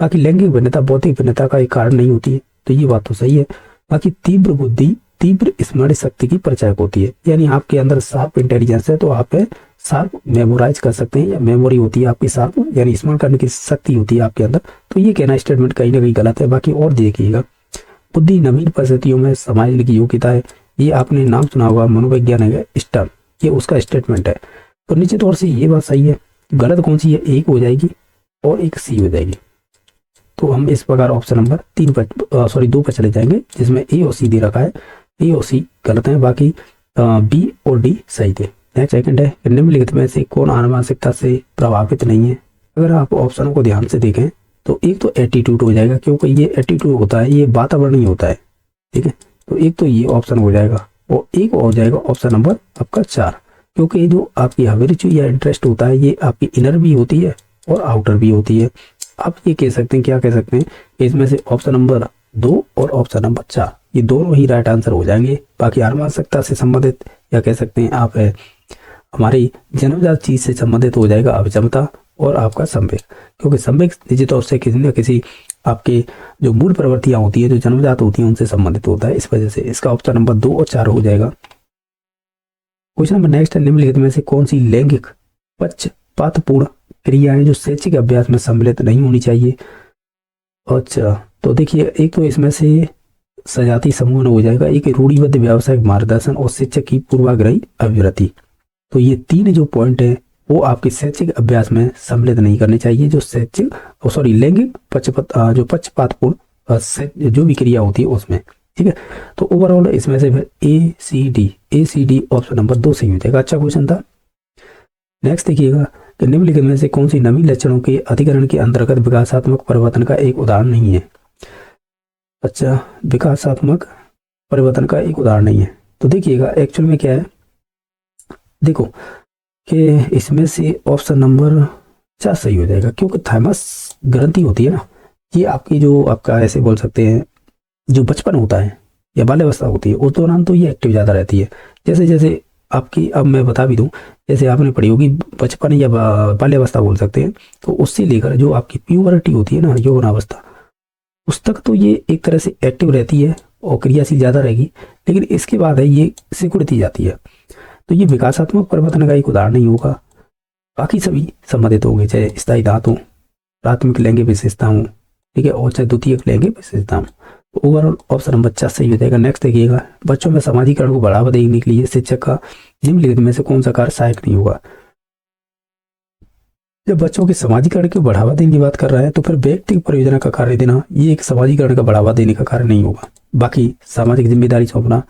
बाकी लैंगिक भिन्नता बौद्धिक भिन्नता का एक कारण नहीं होती है, तो ये बात तो सही है। बाकी तीव्र बुद्धि तीव्र स्मरण शक्ति की परिचायक होती है, यानी आपके अंदर शार्प इंटेलिजेंस है तो आप शार्प मेमोराइज कर सकते हैं, या मेमोरी होती है आपकी शार्प, यानी स्मरण करने की शक्ति होती है आपके अंदर। तो ये कहना स्टेटमेंट कहीं ना कहीं गलत है। बाकी और देखिएगा, बुद्धि नवीन परिस्थितियों में समाजने की योग्यता है, ये आपने नाम सुना होगा मनोवैज्ञानिक स्टर्न, ये उसका स्टेटमेंट है। तो निश्चित तौर से ये बात सही है। गलत कौन सी है? एक हो जाएगी और एक सी हो जाएगी। तो हम इस प्रकार ऑप्शन नंबर 2 पर चले जाएंगे, जिसमें ए और सी दे रखा है। ए और सी गलत है, बाकी बी और डी सही थे। नेक्स्ट सेकंड है, निम्नलिखित में से कौन आनुवंशिकता से प्रभावित नहीं है? अगर आप ऑप्शनों को ध्यान से देखें तो एक तो एटीट्यूड हो जाएगा, क्योंकि ये एटीट्यूड होता है, ये वातावरण ही होता है, ठीक है। तो एक तो ये ऑप्शन हो जाएगा, और एक हो जाएगा ऑप्शन नंबर आपका 4, क्योंकि ये जो आपकी अभिरुचि या इंटरेस्ट होता है ये आपकी इनर भी होती है और आउटर भी होती है। आप ये कह सकते हैं, क्या कह सकते हैं, इसमें से ऑप्शन नंबर 2 और ऑप्शन नंबर 4 ये दोनों ही राइट आंसर हो जाएंगे। बाकी आनुवंशिकता से संबंधित, या कह सकते हैं आप हमारी जन्मजात चीज से संबंधित हो जाएगा अभिक्षमता और आपका संवेग, क्योंकि संवेग निश्चित तौर से किसी न किसी आपके जो मूल प्रवृत्तियां होती है जो जन्मजात होती हैं उनसे संबंधित होता है। इस वजह से इसका ऑप्शन नंबर 2 और 4 हो जाएगा। क्वेश्चन नंबर नेक्स्ट है, निम्नलिखित में से कौन सी लैंगिक पक्षपातपूर्ण क्रियाएं जो शैक्षिक अभ्यास में सम्मिलित नहीं होनी चाहिए? अच्छा, तो देखिए, एक तो इसमें से सजाती समूह हो जाएगा, एक रूढ़िबद्ध व्यावसायिक मार्गदर्शन और शिक्षक की पूर्वाग्रही अभिवृत्ति। तो ये 3 जो पॉइंट है वो आपके शैक्षिक अभ्यास में सम्मिलित नहीं करने चाहिए। जो लैंगिक पक्षपातपूर्ण जो भी क्रिया होती है उसमें, ठीक है। तो ओवरऑल इसमें से फिर ए सी डी ऑप्शन नंबर 2 सही हो जाएगा। अच्छा क्वेश्चन था। नेक्स्ट देखिएगा कि निम्नलिखित में से कौन सी नवीन लक्षणों के अधिकरण के अंतर्गत विकासात्मक परिवर्तन का एक उदाहरण नहीं है? अच्छा, विकासात्मक परिवर्तन का एक उदाहरण नहीं है। तो देखिएगा एक्चुअल में क्या है, देखो कि इसमें से ऑप्शन नंबर 4 सही हो जाएगा, क्योंकि थाइमस ग्रंथि होती है ना, ये आपकी जो आपका ऐसे बोल सकते हैं जो बचपन होता है या बाल्यावस्था होती है उस दौरान तो ये एक्टिव ज़्यादा रहती है। जैसे जैसे आपकी, अब मैं बता भी दूं, जैसे आपने पढ़ी होगी बचपन या बाल्यावस्था बोल सकते हैं, तो उससे लेकर जो आपकी प्यूबर्टी होती है ना, यौवनावस्था, उस तक तो ये एक तरह से एक्टिव रहती है और क्रियाशील ज़्यादा रहेगी, लेकिन इसके बाद है ये सिकुड़ती जाती है। तो ये विकासात्मक परिवर्तन का एक उदाहरण नहीं होगा। बाकी सभी संबंधित होंगे, चाहे स्थायी धातु, प्राथमिक लैंगिक विशेषता हो, ठीक है, और चाहे द्वितीयक लैंगिक विशेषता हो। तो ओवरऑल ऑप्शन नंबर 4 सही हो जाएगा। नेक्स्ट देखिएगा, बच्चों में सामाजिकरण को बढ़ावा देने के लिए शिक्षक का निम्नलिखित में से कौन सा कार्य सहायक नहीं होगा? जब बच्चों के सामाजिकरण को बढ़ावा देने की बात कर रहा है तो फिर व्यक्तिगत परियोजना का कार्य देना ये एक सामाजिकरण का बढ़ावा देने का कार्य नहीं होगा। बाकी सामाजिक जिम्मेदारी सौंपना,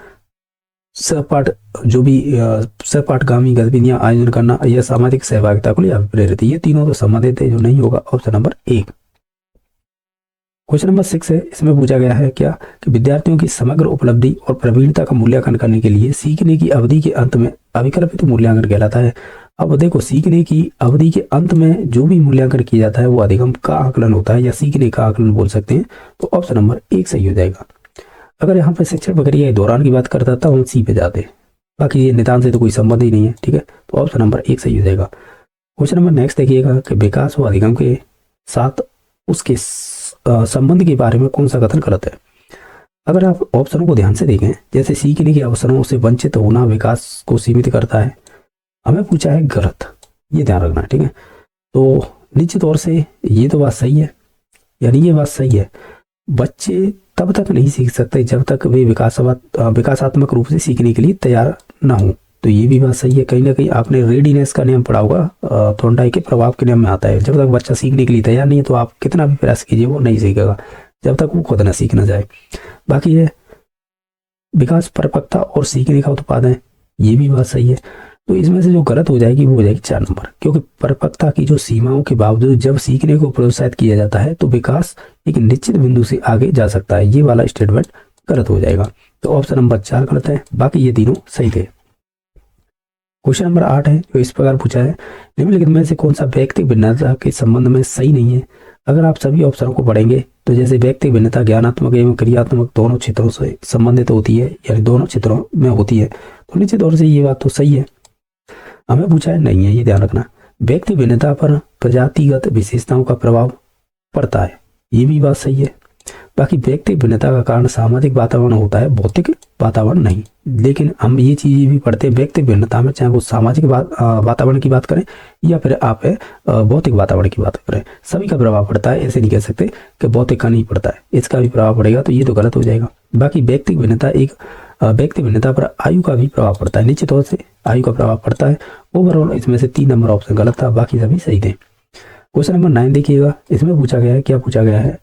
सहपाठ जो भी सहपाठगामी गतिविधियां आयोजन करना या सामाजिक सहभागिता को लिए प्रेरित, ये तीनों तो संबंधित है, जो नहीं होगा ऑप्शन नंबर 1। क्वेश्चन नंबर 6 है, इसमें पूछा गया है क्या कि विद्यार्थियों की समग्र उपलब्धि और प्रवीणता का मूल्यांकन करने के लिए सीखने की अवधि के अंत में अविकल्पित मूल्यांकन कहलाता है। अब देखो, सीखने की अवधि के अंत में जो भी मूल्यांकन किया जाता है वो अधिगम का आकलन होता है, या सीखने का आकलन बोल सकते हैं। तो ऑप्शन नंबर 1 सही हो जाएगा। अगर यहाँ पर शिक्षण प्रक्रिया के दौरान की बात करता था, हम सी पे जाते, बाकी ये निदान से तो कोई संबंध ही नहीं है। ठीक है, तो ऑप्शन नंबर 1 सही हो जाएगा। क्वेश्चन नंबर नेक्स्ट देखिएगा कि विकास व अधिगम के साथ उसके संबंध के बारे में कौन सा कथन गलत है। अगर आप ऑप्शनों को ध्यान से देखें, जैसे सीखने के अवसरों से वंचित होना विकास को सीमित करता है, हमें पूछा है गलत, ये ध्यान रखना है। ठीक है, तो निश्चित तौर से ये तो बात सही है, यानी ये बात सही है, बच्चे तब तक नहीं सीख सकते जब तक वे विकासात्मक रूप से सीखने के लिए तैयार ना हो। तो ये भी बात सही है। कहीं ना कहीं आपने रेडीनेस का नियम पढ़ा होगा, थॉर्नडाइक के प्रभाव के नियम में आता है, जब तक बच्चा सीखने के लिए तैयार नहीं है तो आप कितना भी प्रयास कीजिए वो नहीं सीखेगा जब तक वो खुद ना सीख ना जाए। बाकी है विकास परिपक्वता और सीखने का उत्पाद है, ये भी बात सही है। तो इसमें से जो गलत हो जाएगी वो हो जाएगी 4 नंबर, क्योंकि परिपक्वता की जो सीमाओं के बावजूद जब सीखने को प्रोत्साहित किया जाता है तो विकास एक निश्चित बिंदु से आगे जा सकता है, ये वाला स्टेटमेंट गलत हो जाएगा। तो ऑप्शन नंबर 4 गलत है, बाकी ये तीनों सही थे। क्वेश्चन नंबर 8 है, जो इस प्रकार पूछा है, निम्नलिखित में से कौन सा व्यक्तिगत भिन्नता के संबंध में सही नहीं है। अगर आप सभी ऑप्शनों को पढ़ेंगे तो जैसे व्यक्तिगत भिन्नता ज्ञानात्मक एवं क्रियात्मक दोनों क्षेत्रों से संबंधित होती है, यानी दोनों क्षेत्रों में होती है, तो निश्चित तौर से ये बात तो सही है। हमें पूछा है नहीं है, ये ध्यान रखना। व्यक्ति भिन्नता पर प्रजातिगत विशेषताओं का प्रभाव पड़ता है, ये भी बात सही है। बाकी व्यक्ति भिन्नता का कारण सामाजिक वातावरण होता है, भौतिक वातावरण नहीं। लेकिन हम ये चीजें भी पढ़ते हैं व्यक्ति भिन्नता में, चाहे वो सामाजिक वातावरण की बात करें या फिर आप भौतिक वातावरण की बात करें, सभी का प्रभाव पड़ता है। ऐसे नहीं कह सकते कि भौतिक का नहीं पड़ता है, इसका भी प्रभाव पड़ेगा, तो ये तो गलत हो जाएगा। बाकी व्यक्ति भिन्नता पर आयु का भी प्रभाव पड़ता है, निश्चित तौर से आयु का प्रभाव पड़ता है। ओवरऑल इसमें से 3 नंबर ऑप्शन गलत था, बाकी सभी सही थे। क्वेश्चन नंबर 9 देखिएगा, इसमें पूछा गया है, क्या पूछा गया है,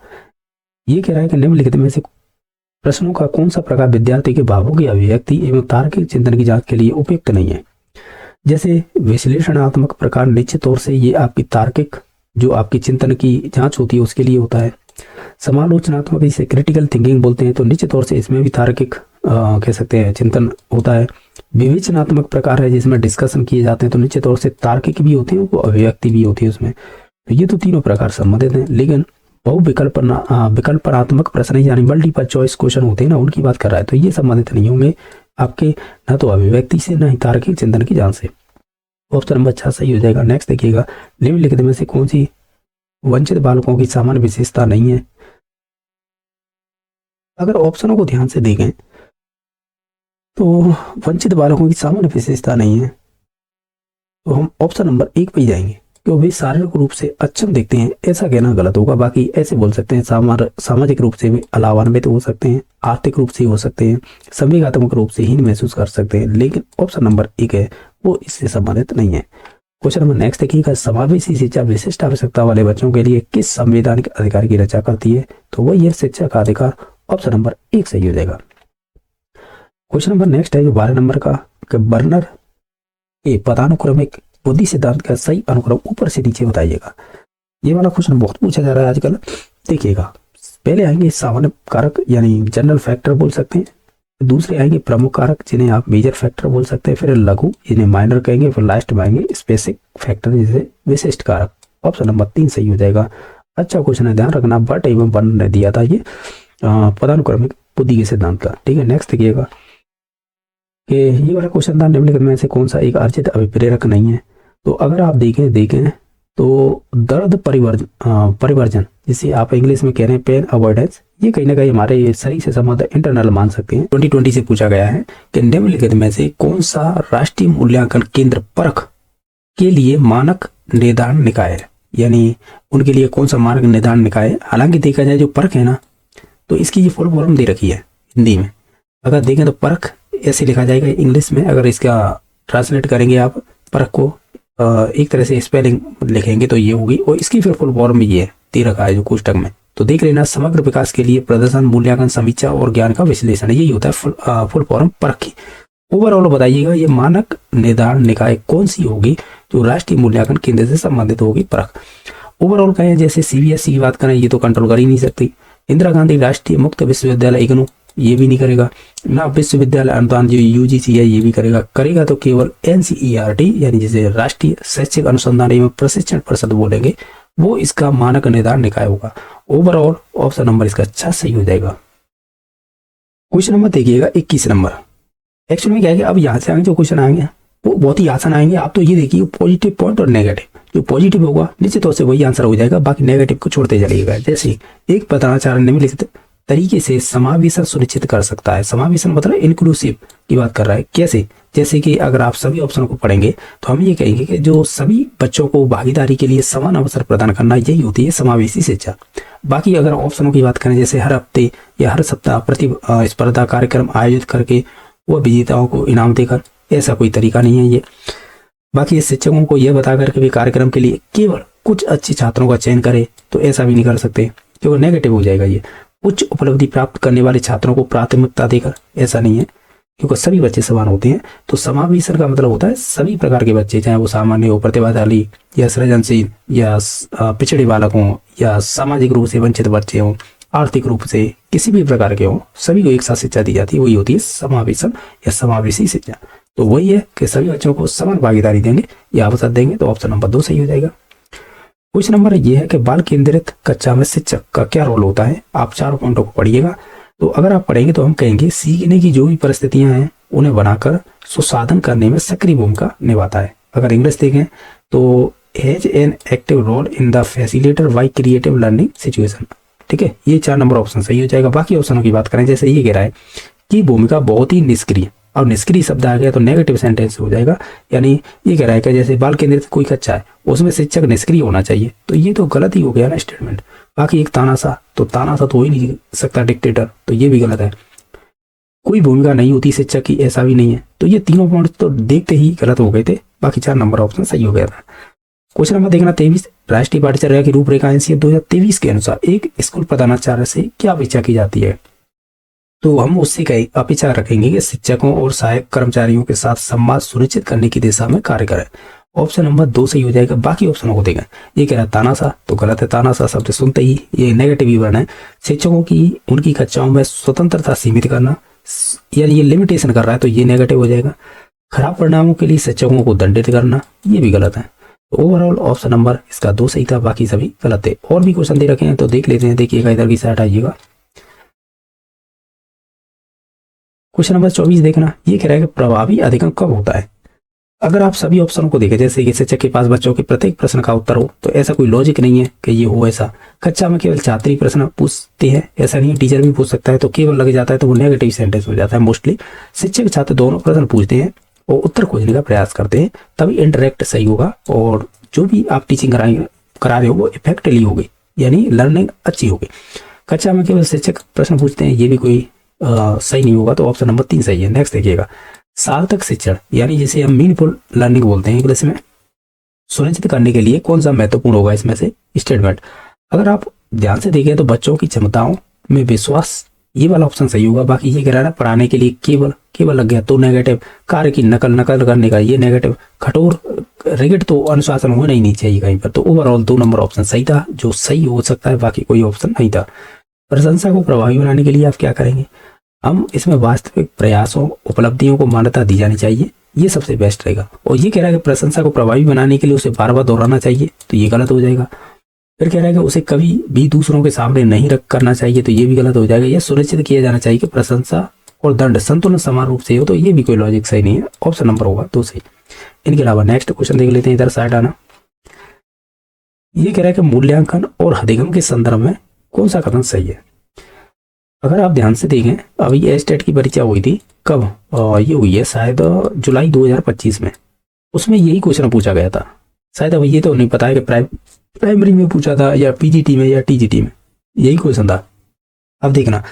ये कह रहा है कि निम्नलिखित में से प्रश्नों का कौन सा प्रकार विद्यार्थी के भावों की अभिव्यक्ति एवं तार्किक चिंतन की जांच के लिए उपयुक्त नहीं है। जैसे विश्लेषणात्मक प्रकार, निश्चित तौर से ये आपकी तार्किक जो आपकी चिंतन की जांच होती है उसके लिए होता है। समालोचनात्मक, इसे क्रिटिकल थिंकिंग बोलते हैं, तो निश्चित तौर से इसमें भी तार्किक कह सकते हैं चिंतन होता है। विवेचनात्मक प्रकार है जिसमें डिस्कशन किए जाते हैं, तो निश्चित तौर से तार्किक भी होती है, वो अभिव्यक्ति भी होती है उसमें। तो ये तो तीनों प्रकार संबंधित हैं। लेकिन विकल्पनात्मक प्रश्न यानी मल्टीपल चॉइस क्वेश्चन होते हैं ना, उनकी बात कर रहा है, तो ये संबंधित नहीं होंगे आपके ना तो अभिव्यक्ति से ना ही तार्किक चिंतन की जांच से। ऑप्शन नंबर 6 सही हो जाएगा। नेक्स्ट देखिएगा, निम्नलिखित में से कौन सी वंचित बालकों की सामान्य विशेषता नहीं है। अगर ऑप्शनों को ध्यान से देखें तो वंचित बालकों की सामान्य विशेषता नहीं है, तो हम ऑप्शन नंबर 1 पे ही जाएंगे, क्योंकि वे शारीरिक रूप से अक्षम दिखते हैं, ऐसा कहना गलत होगा। बाकी ऐसे बोल सकते हैं सामाजिक रूप से वे अलावान्वित हो सकते हैं, आर्थिक रूप से हो सकते हैं, संवेगात्मक रूप से हीन महसूस कर सकते हैं, लेकिन ऑप्शन नंबर 1 है वो इससे संबंधित नहीं है। क्वेश्चन नंबर नेक्स्ट देखिएगा, समावेशी शिक्षा विशिष्ट आवश्यकता वाले बच्चों के लिए किस संवैधानिक अधिकार की रक्षा करती है, तो वही है शिक्षा का अधिकार। ऑप्शन नंबर 1 सही हो जाएगा। क्वेश्चन नंबर नेक्स्ट है जो 12 नंबर का, बर्नर के पदानुक्रमिक बुद्धि सिद्धांत का सही अनुक्रम ऊपर से नीचे बताइएगा। ये वाला क्वेश्चन बहुत पूछा जा रहा है आजकल। देखिएगा, पहले आएंगे सामान्य कारक यानी जनरल फैक्टर बोल सकते हैं, दूसरे आएंगे प्रमुख कारक जिन्हें आप मेजर फैक्टर बोल सकते हैं, फिर लघु जिन्हें माइनर कहेंगे, फिर लास्ट में आएंगे स्पेसिफिक फैक्टर जिसे विशिष्ट कारक। ऑप्शन नंबर 3 सही हो जाएगा। अच्छा क्वेश्चन है, ध्यान रखना, बट एवं वन ने दिया था ये पदानुक्रमिक बुद्धि के सिद्धांत का। ठीक है, नेक्स्ट देखिएगा कि ये वाला क्वेश्चन था, निम्नलिखित में से कौन सा एक अर्जित अभिप्रेरक नहीं है। तो अगर आप देखें तो दर्द परिवर्जन जिसे आप इंग्लिश में कह रहे हैं पेन अवॉइडेंस, ये कहीं ना कहीं हमारे शरीर से संबंधित इंटरनल मान सकते हैं। 2020 से पूछा गया है कि निम्नलिखित में से कौन सा राष्ट्रीय मूल्यांकन केंद्र परख के लिए मानक निर्धारण निकाय है, यानी उनके लिए कौन सा मानक निर्धारण निकाय है। हालांकि देखा जाए जो परख है ना, तो इसकी ये फुल फॉर्म दे रखी है हिंदी में। अगर देखें तो परख ऐसे लिखा जाएगा इंग्लिश में, अगर इसका ट्रांसलेट करेंगे आप परख को एक तरह से स्पेलिंग लिखेंगे तो ये होगी, और इसकी फिर फुल फॉर्म भी ये दे रखा है जो कोष्टक में। तो देख लेना, समग्र विकास के लिए प्रदर्शन मूल्यांकन समीक्षा और ज्ञान का विश्लेषण, यही होता है फुल फॉर्म परख की। ओवरऑल बताइएगा ये मानक निर्धारण निकाय कौन सी होगी जो राष्ट्रीय मूल्यांकन केंद्र से संबंधित होगी परख। ओवरऑल कहें जैसे सीबीएसई की बात करें, ये तो कंट्रोल कर ही नहीं सकती। इंदिरा गांधी राष्ट्रीय मुक्त विश्वविद्यालय इग्नू ये भी नहीं करेगा ना, विश्वविद्यालय अनुदान जो यूजीसी है ये भी करेगा तो केवल एनसीईआरटी यानी जिसे राष्ट्रीय शैक्षिक अनुसंधान एवं प्रशिक्षण परिषद बोलेंगे, वो इसका मानक निर्धारण निकाय होगा। ओवरऑल ऑप्शन नंबर इसका 6 सही हो जाएगा। क्वेश्चन नंबर देखिएगा 21 नंबर। एक्चुअली में क्या है कि अब यहाँ से आगे जो क्वेश्चन आएंगे वो बहुत ही आसान आएंगे। आप तो ये देखिए पॉजिटिव पॉइंट और नेगेटिव, जो पॉजिटिव होगा निश्चित तौर से वही आंसर हो जाएगा, बाकी नेगेटिव को छोड़ते चलिएगा। जैसे एक पत्राचार निम्नलिखित तरीके से समावेशन सुनिश्चित कर सकता है। समावेशन मतलब इंक्लूसिव की बात कर रहा है। कैसे? जैसे कि अगर आप सभी ऑप्शन को पढ़ेंगे तो हम ये कहेंगे कि जो सभी बच्चों को भागीदारी के लिए समान अवसर प्रदान करना, यही होती है समावेशी शिक्षा। बाकी अगर ऑप्शनों की बात करें, जैसे हर हफ्ते या हर सप्ताह प्रतिस्पर्धा कार्यक्रम आयोजित करके वह विजेताओं को इनाम देकर, ऐसा कोई तरीका नहीं है ये। बाकी शिक्षकों को यह बता करके भी कार्यक्रम के लिए केवल कुछ अच्छे छात्रों का चयन करे, तो ऐसा भी नहीं कर सकते क्योंकि नेगेटिव हो जाएगा ये। उच्च उपलब्धि प्राप्त करने वाले छात्रों को प्राथमिकता देकर, ऐसा नहीं है क्योंकि सभी बच्चे समान होते हैं। तो समावेशन का मतलब होता है सभी प्रकार के बच्चे, चाहे वो सामान्य हो, प्रतिभाशाली या सृजनशील या पिछड़े बालक हों या सामाजिक रूप से वंचित बच्चे हों, आर्थिक रूप से किसी भी प्रकार के हों, सभी को एक साथ शिक्षा दी जाती है, वही होती है समावेशन या समावेशी शिक्षा। तो वही है कि सभी बच्चों को समान भागीदारी देंगे या अवसर देंगे, तो ऑप्शन नंबर 2 सही हो जाएगा। क्वेश्चन नंबर ये है कि बाल केंद्रित कक्षा में शिक्षक का क्या रोल होता है। आप 4 पॉइंटों को पढ़िएगा। तो अगर आप पढ़ेंगे तो हम कहेंगे सीखने की जो भी परिस्थितियां हैं उन्हें बनाकर सुसाधन करने में सक्रिय भूमिका निभाता है। अगर इंग्लिश देखें तो has an active role in the facilitator by creative learning situation. ठीक है, ये 4 नंबर ऑप्शन सही हो जाएगा। बाकी ऑप्शनों की बात करें, जैसे ये कह रहा है कि भूमिका बहुत ही निष्क्रिय, और निष्क्रिय शब्द आ गया तो नेगेटिव सेंटेंस हो जाएगा। यानी ये कह रहा है कि जैसे बाल केंद्रित कोई कक्षा है उसमें शिक्षक निष्क्रिय होना चाहिए, तो ये तो गलत ही हो गया ना स्टेटमेंट। बाकी एक तानाशाह तो हो ही नहीं सकता डिक्टेटर, तो ये भी गलत है। कोई भूमिका नहीं होती शिक्षक की, ऐसा भी नहीं है। तो ये तीनों पॉइंट तो देखते ही गलत हो गए थे, बाकी 4 नंबर ऑप्शन सही हो गया था। क्वेश्चन नंबर देखना 23। राष्ट्रीय पाठ्यचर्या की रूपरेखा एनसीईआरटी 2023 के अनुसार एक स्कूल प्रधानाचार्य से क्या अपेक्षा की जाती है। तो हम उससे अपेक्षा रखेंगे कि शिक्षकों और सहायक कर्मचारियों के साथ संवाद सुनिश्चित करने की दिशा में कार्य करें। ऑप्शन नंबर 2 सही हो जाएगा। बाकी ऑप्शनों को देखें, ये कह रहा है तानाशाह, तो गलत है। तानाशाह शब्द सुनते ही ये नेगेटिव विवरण है। शिक्षकों की उनकी कक्षाओं में स्वतंत्रता सीमित करना, यानी ये लिमिटेशन कर रहा है, तो ये नेगेटिव हो जाएगा। खराब परिणामों के लिए शिक्षकों को दंडित करना, ये भी गलत है। तो ओवरऑल ऑप्शन नंबर इसका 2 सही था, बाकी सभी गलत थे। और भी क्वेश्चन दे रखे हैं तो देख लेते हैं। देखिएगा इधर की साइड आइएगा। क्वेश्चन नंबर 24 देखना, ये कह रहा है कि प्रभावी अधिगम कब होता है। अगर आप सभी ऑप्शनों को देखें, जैसे कि शिक्षक के पास बच्चों के प्रत्येक प्रश्न का उत्तर हो, तो ऐसा कोई लॉजिक नहीं है कि ये हो ऐसा। कक्षा में केवल छात्र ही प्रश्न पूछते हैं, ऐसा नहीं है, टीचर भी पूछ सकता है, तो केवल लग जाता है तो वो नेगेटिव सेंटेंस हो जाता है। मोस्टली शिक्षक छात्र दोनों प्रश्न पूछते हैं और उत्तर खोजने का प्रयास करते हैं, तभी इंटरेक्ट सही होगा और जो भी आप टीचिंग करा रहे हो वो इफेक्टिवली होगी, यानी लर्निंग अच्छी होगी। कक्षा में केवल शिक्षक प्रश्न पूछते हैं, ये भी कोई सही नहीं होगा, तो ऑप्शन नंबर 3 सही है। नेक्स्ट देखिएगा, सार्थक शिक्षण यानी जिसे हम मीनिंगफुल लर्निंग बोलते हैं इंग्लिश में, सुनिश्चित करने के लिए कौन सा महत्वपूर्ण होगा इसमें से स्टेटमेंट। अगर आप ध्यान से देखें तो बच्चों की क्षमताओं में विश्वास, ये वाला ऑप्शन सही होगा। बाकी ये कह रहा है पढ़ाने के लिए केवल लग गया तो नेगेटिव। कार्य की नकल करने का ये नेगेटिव। कठोर रिगिड तो अनुशासन होना ही नहीं चाहिए कहीं पर। तो ओवरऑल 2 नंबर ऑप्शन सही था, जो सही हो सकता है, बाकी कोई ऑप्शन नहीं था। प्रशंसा को प्रभावी बनाने के लिए आप क्या करेंगे। हम इसमें वास्तविक प्रयासों, उपलब्धियों को मान्यता दी जानी चाहिए, ये सबसे बेस्ट रहेगा। और ये कह रहा है कि प्रशंसा को प्रभावी बनाने के लिए उसे बार बार दोहराना चाहिए, तो ये गलत हो जाएगा। फिर कह रहा है कि उसे कभी भी दूसरों के सामने नहीं रख करना चाहिए, तो ये भी गलत हो जाएगा। यह सुनिश्चित किया जाना चाहिए कि प्रशंसा और दंड संतुलन समान रूप से हो, तो ये भी कोई लॉजिक सही नहीं है। ऑप्शन नंबर होगा 2 सही। इनके अलावा नेक्स्ट क्वेश्चन देख लेते हैं, इधर साइड आना। ये कह रहा है कि मूल्यांकन और अधिगम के संदर्भ में कौन सा कथन सही है। अगर आप ध्यान से देखें, अभी एस्टेट की परीक्षा हुई थी, कब ये हुई है, शायद जुलाई 2025 में। उसमें यही क्वेश्चन पूछा गया था शायद। अब ये तो नहीं पता है कि प्राइमरी में पूछा था या पीजीटी में या टीजीटी में, यही क्वेश्चन था। अब देखना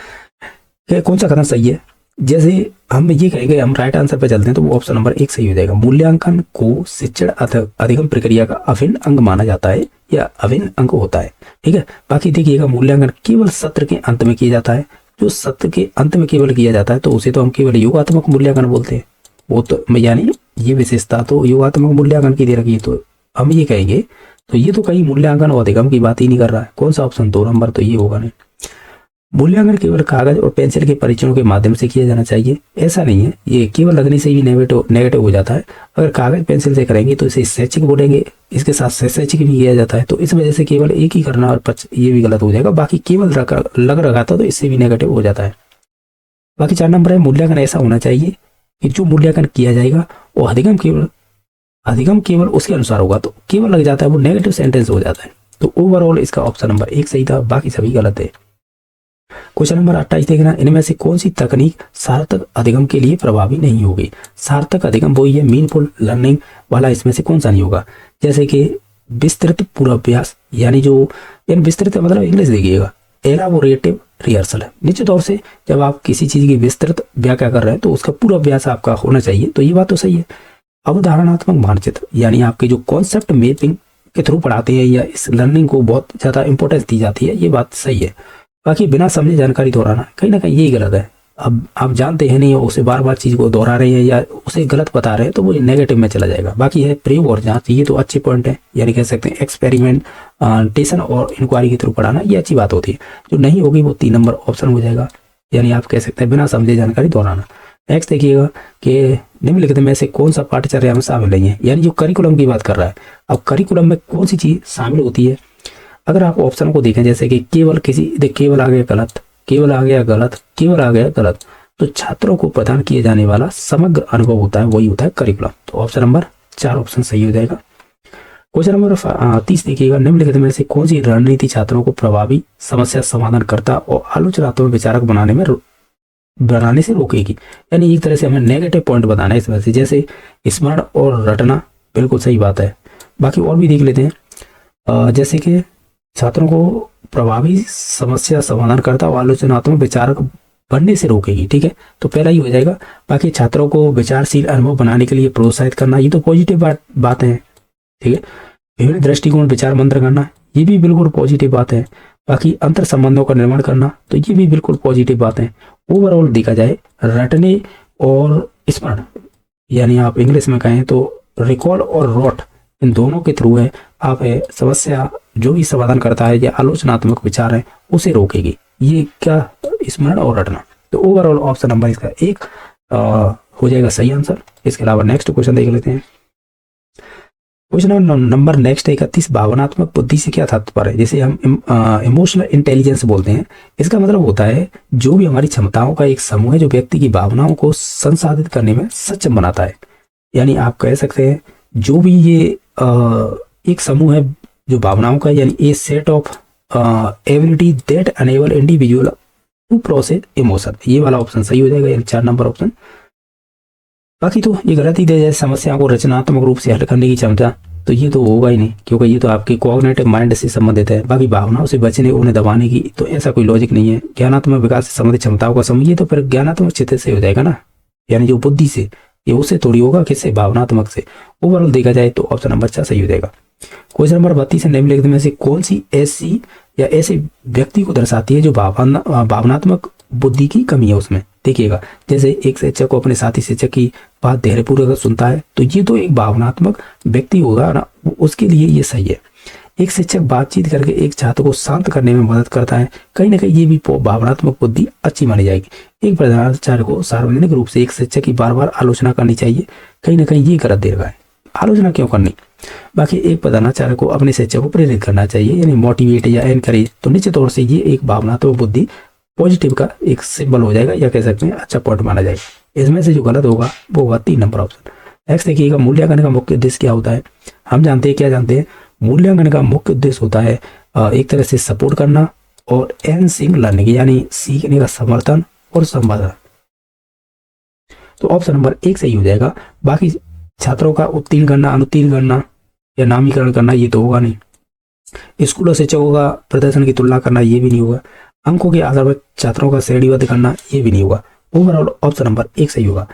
कि कौन सा कथन सही है। जैसे हम ये कहेंगे, हम राइट आंसर पे चलते हैं, तो वो ऑप्शन नंबर 1 सही हो जाएगा। मूल्यांकन को शिक्षण अधिगम प्रक्रिया का अभिन्न अंग माना जाता है या अभिन्न अंग होता है। ठीक है, बाकी देखिएगा, मूल्यांकन केवल सत्र के अंत में किया जाता है। जो सत्र के अंत में केवल किया जाता है तो उसे तो हम केवल योगात्मक मूल्यांकन बोलते हैं। वो तो यानी ये विशेषता तो योगात्मक मूल्यांकन की दे रखी है, तो हम ये कहेंगे, तो ये तो कहीं मूल्यांकन और अधिगम की बात ही नहीं कर रहा है। कौन सा ऑप्शन 2 नंबर, तो ये होगा नहीं। मूल्यांकन केवल कागज और पेंसिल के परीक्षणों के माध्यम से किया जाना चाहिए, ऐसा नहीं है। ये केवल लगने से भी नेगेटिव हो जाता है। अगर कागज पेंसिल से करेंगे तो इसे शैक्षिक बोलेंगे, इसके साथ शैक्षिक भी किया जाता है, तो इस वजह से केवल एक ही करना और ये भी गलत हो जाएगा। बाकी केवल लग रखा था तो इससे भी नेगेटिव हो जाता है। बाकी 4 नंबर है मूल्यांकन ऐसा होना चाहिए कि जो मूल्यांकन किया जाएगा वो अधिगम केवल उसके अनुसार होगा, तो केवल लग जाता है वो नेगेटिव सेंटेंस हो जाता है। तो ओवरऑल इसका ऑप्शन नंबर 1 सही था, बाकी सभी गलत है। क्वेश्चन नंबर 28 देखना, इनमें से कौन सी तकनीक सार्थक अधिगम के लिए प्रभावी नहीं होगी। सार्थक अधिगम वही है, मीनफुल लर्निंग वाला इसमें से कौन सा नहीं होगा। जैसे कि विस्तृत पूर्वाभ्यास, यानी जो इन विस्तृत मतलब इंग्लिश देखिएगा, एलाबोरेटिव रिहर्सल है। निश्चित तौर से जब आप किसी चीज की विस्तृत व्याख्या कर रहे हैं तो उसका पूरा अभ्यास आपका होना चाहिए, तो ये बात तो सही है। अवधारणात्मक मानचित्र, यानी आपके जो कॉन्सेप्ट मैपिंग के थ्रू पढ़ाते हैं या इस लर्निंग को बहुत ज्यादा इंपॉर्टेंस दी जाती है, ये बात सही है। बाकी बिना समझे जानकारी दोहराना कहीं ना कहीं यही गलत है। अब आप जानते हैं नहीं, उसे बार बार चीज को दोहरा रहे हैं या उसे गलत बता रहे हैं, तो वो नेगेटिव में चला जाएगा। बाकी है प्रयोग और जांच, ये तो अच्छे पॉइंट है, यानी कह सकते हैं एक्सपेरिमेंटेशन और इंक्वायरी के थ्रू पढ़ाना, ये अच्छी बात होती है। जो नहीं होगी वो 3 नंबर ऑप्शन हो जाएगा, यानी आप कह सकते हैं बिना समझे जानकारी दोहराना। नेक्स्ट देखिएगा कि निम्नलिखित में से कौन सा पाठ्यचर्या में शामिल नहीं है, यानी जो करिकुलम की बात कर रहा है। अब करिकुलम में कौन सी चीज शामिल होती है, अगर आप ऑप्शन को देखें, जैसे कि केवल आ गया गलत, केवल आ गया गलत, केवल आ गया गलत, तो छात्रों को प्रदान किए जाने वाला समग्र अनुभव होता है, वही होता है करिकुलम। तो ऑप्शन नंबर 4 ऑप्शन सही हो जाएगा। क्वेश्चन नंबर 30 देखिएगा, निम्नलिखित में से कौन सी रणनीति छात्रों को प्रभावी समस्या समाधान करता और आलोचनात्मक विचारक बनाने से रोकेगी। यानी एक तरह से हमें नेगेटिव पॉइंट बताना है इसमें से, जैसे स्मरण और रटना, बिल्कुल सही बात है। बाकी और भी देख लेते हैं, जैसे कि छात्रों को प्रभावी समस्या समाधान करता और आलोचनात्मक विचारक बनने से रोकेगी, ठीक है, तो पहला ही हो जाएगा। बाकी छात्रों को विचारशील अनुभव बनाने के लिए प्रोत्साहित करना, ये तो पॉजिटिव बात है, ठीक है। विभिन्न दृष्टिकोण विचार मंथन करना, ये भी बिल्कुल पॉजिटिव बात है। बाकी अंतर संबंधों का निर्माण करना, तो ये भी बिल्कुल पॉजिटिव बात है। ओवरऑल देखा जाए रटने और स्मरण, यानी आप इंग्लिश में कहें तो रिकॉल और रॉट, इन दोनों के थ्रू है आप समस्या जो भी समाधान करता है या आलोचनात्मक विचार है उसे रोकेगी। ये क्या, स्मरण और रटना। तो ओवरऑल ऑप्शन नंबर इसका 1 हो जाएगा सही आंसर। इसके अलावा नेक्स्ट क्वेश्चन देख लेते हैं। क्वेश्चन नंबर नेक्स्ट 31, भावनात्मक बुद्धि से क्या तात्पर्य है। जैसे हम इमोशनल इंटेलिजेंस बोलते हैं, इसका मतलब होता है जो भी हमारी क्षमताओं का एक समूह है जो व्यक्ति की भावनाओं को संसाधित करने में सक्षम बनाता है। यानी आप कह सकते हैं जो भी ये एक समूह है जो भावनाओं का, यानी a set of ability that enable individual to process emotion, ये वाला ऑप्शन सही हो जाएगा, यानी 4 नंबर ऑप्शन। बाकी तो ये गलत ही दे जाए, समस्याओं को रचनात्मक रूप से हल करने की क्षमता, तो ये तो होगा ही नहीं, क्योंकि ये तो आपके कॉग्निटिव माइंड से संबंधित है। बाकी भावनाओं से बचने, उन्हें दबाने की, तो ऐसा कोई लॉजिक नहीं है। ज्ञानात्मक विकास से संबंधित क्षमताओं का समूह, ये तो फिर ज्ञानात्मक क्षेत्र से हो जाएगा ना, यानी जो बुद्धि से, ये उससे थोड़ी होगा, किससे, भावनात्मक से। ओवरऑल देखा जाए तो ऑप्शन नंबर 4 सही हो जाएगा। क्वेश्चन नंबर 32 है, निम्नलिखित में से कौन सी ऐसी या ऐसे व्यक्ति को दर्शाती है जो भावनात्मक बुद्धि की कमी है उसमें। देखिएगा, जैसे एक शिक्षक को अपने साथी शिक्षक की बात धैर्यपूर्वक सुनता है, तो ये तो एक भावनात्मक व्यक्ति होगा ना, उसके लिए ये सही है। एक शिक्षक बातचीत करके एक छात्र को शांत करने में मदद करता है, कहीं ना कहीं ये भी भावनात्मक बुद्धि अच्छी मानी जाएगी। एक प्रधानाचार्य को सार्वजनिक रूप से एक शिक्षक की बार बार आलोचना करनी चाहिए, कहीं ना कहीं ये गलत दे रहा है, आलोचना क्यों करनी। बाकी एक प्रधानाचार्य को अपने शिक्षक को प्रेरित करना चाहिए, यानी मोटिवेट या एनकरेज, तो निश्चित तौर से ये एक भावनात्मक बुद्धि पॉजिटिव का एक सिंबल हो जाएगा, या कह सकते हैं अच्छा पॉइंट माना जाएगा। इसमें से जो गलत होगा वो होगा 3 नंबर ऑप्शन। नेक्स्ट देखिएगा, मूल्यांकन का मुख्य उद्देश्य क्या होता है। हम जानते हैं, क्या जानते हैं, मूल्यांकन का मुख्य उद्देश्य होता है एक तरह से सपोर्ट करना और एनहांसिंग लर्निंग, यानी सीखने का समर्थन और संवर्धन। तो ऑप्शन नंबर 1 सही हो जाएगा। बाकी छात्रों का उत्तीर्ण करना, अनुत्तीर्ण करना या नामीकरण करना, ये तो होगा नहीं। स्कूल और शिक्षकों का प्रदर्शन की तुलना करना, ये भी नहीं होगा। अंकों के आधार पर छात्रों का श्रेणीबद्ध करना, ये भी नहीं होगा। ओवरऑल ऑप्शन नंबर 1 सही होगा।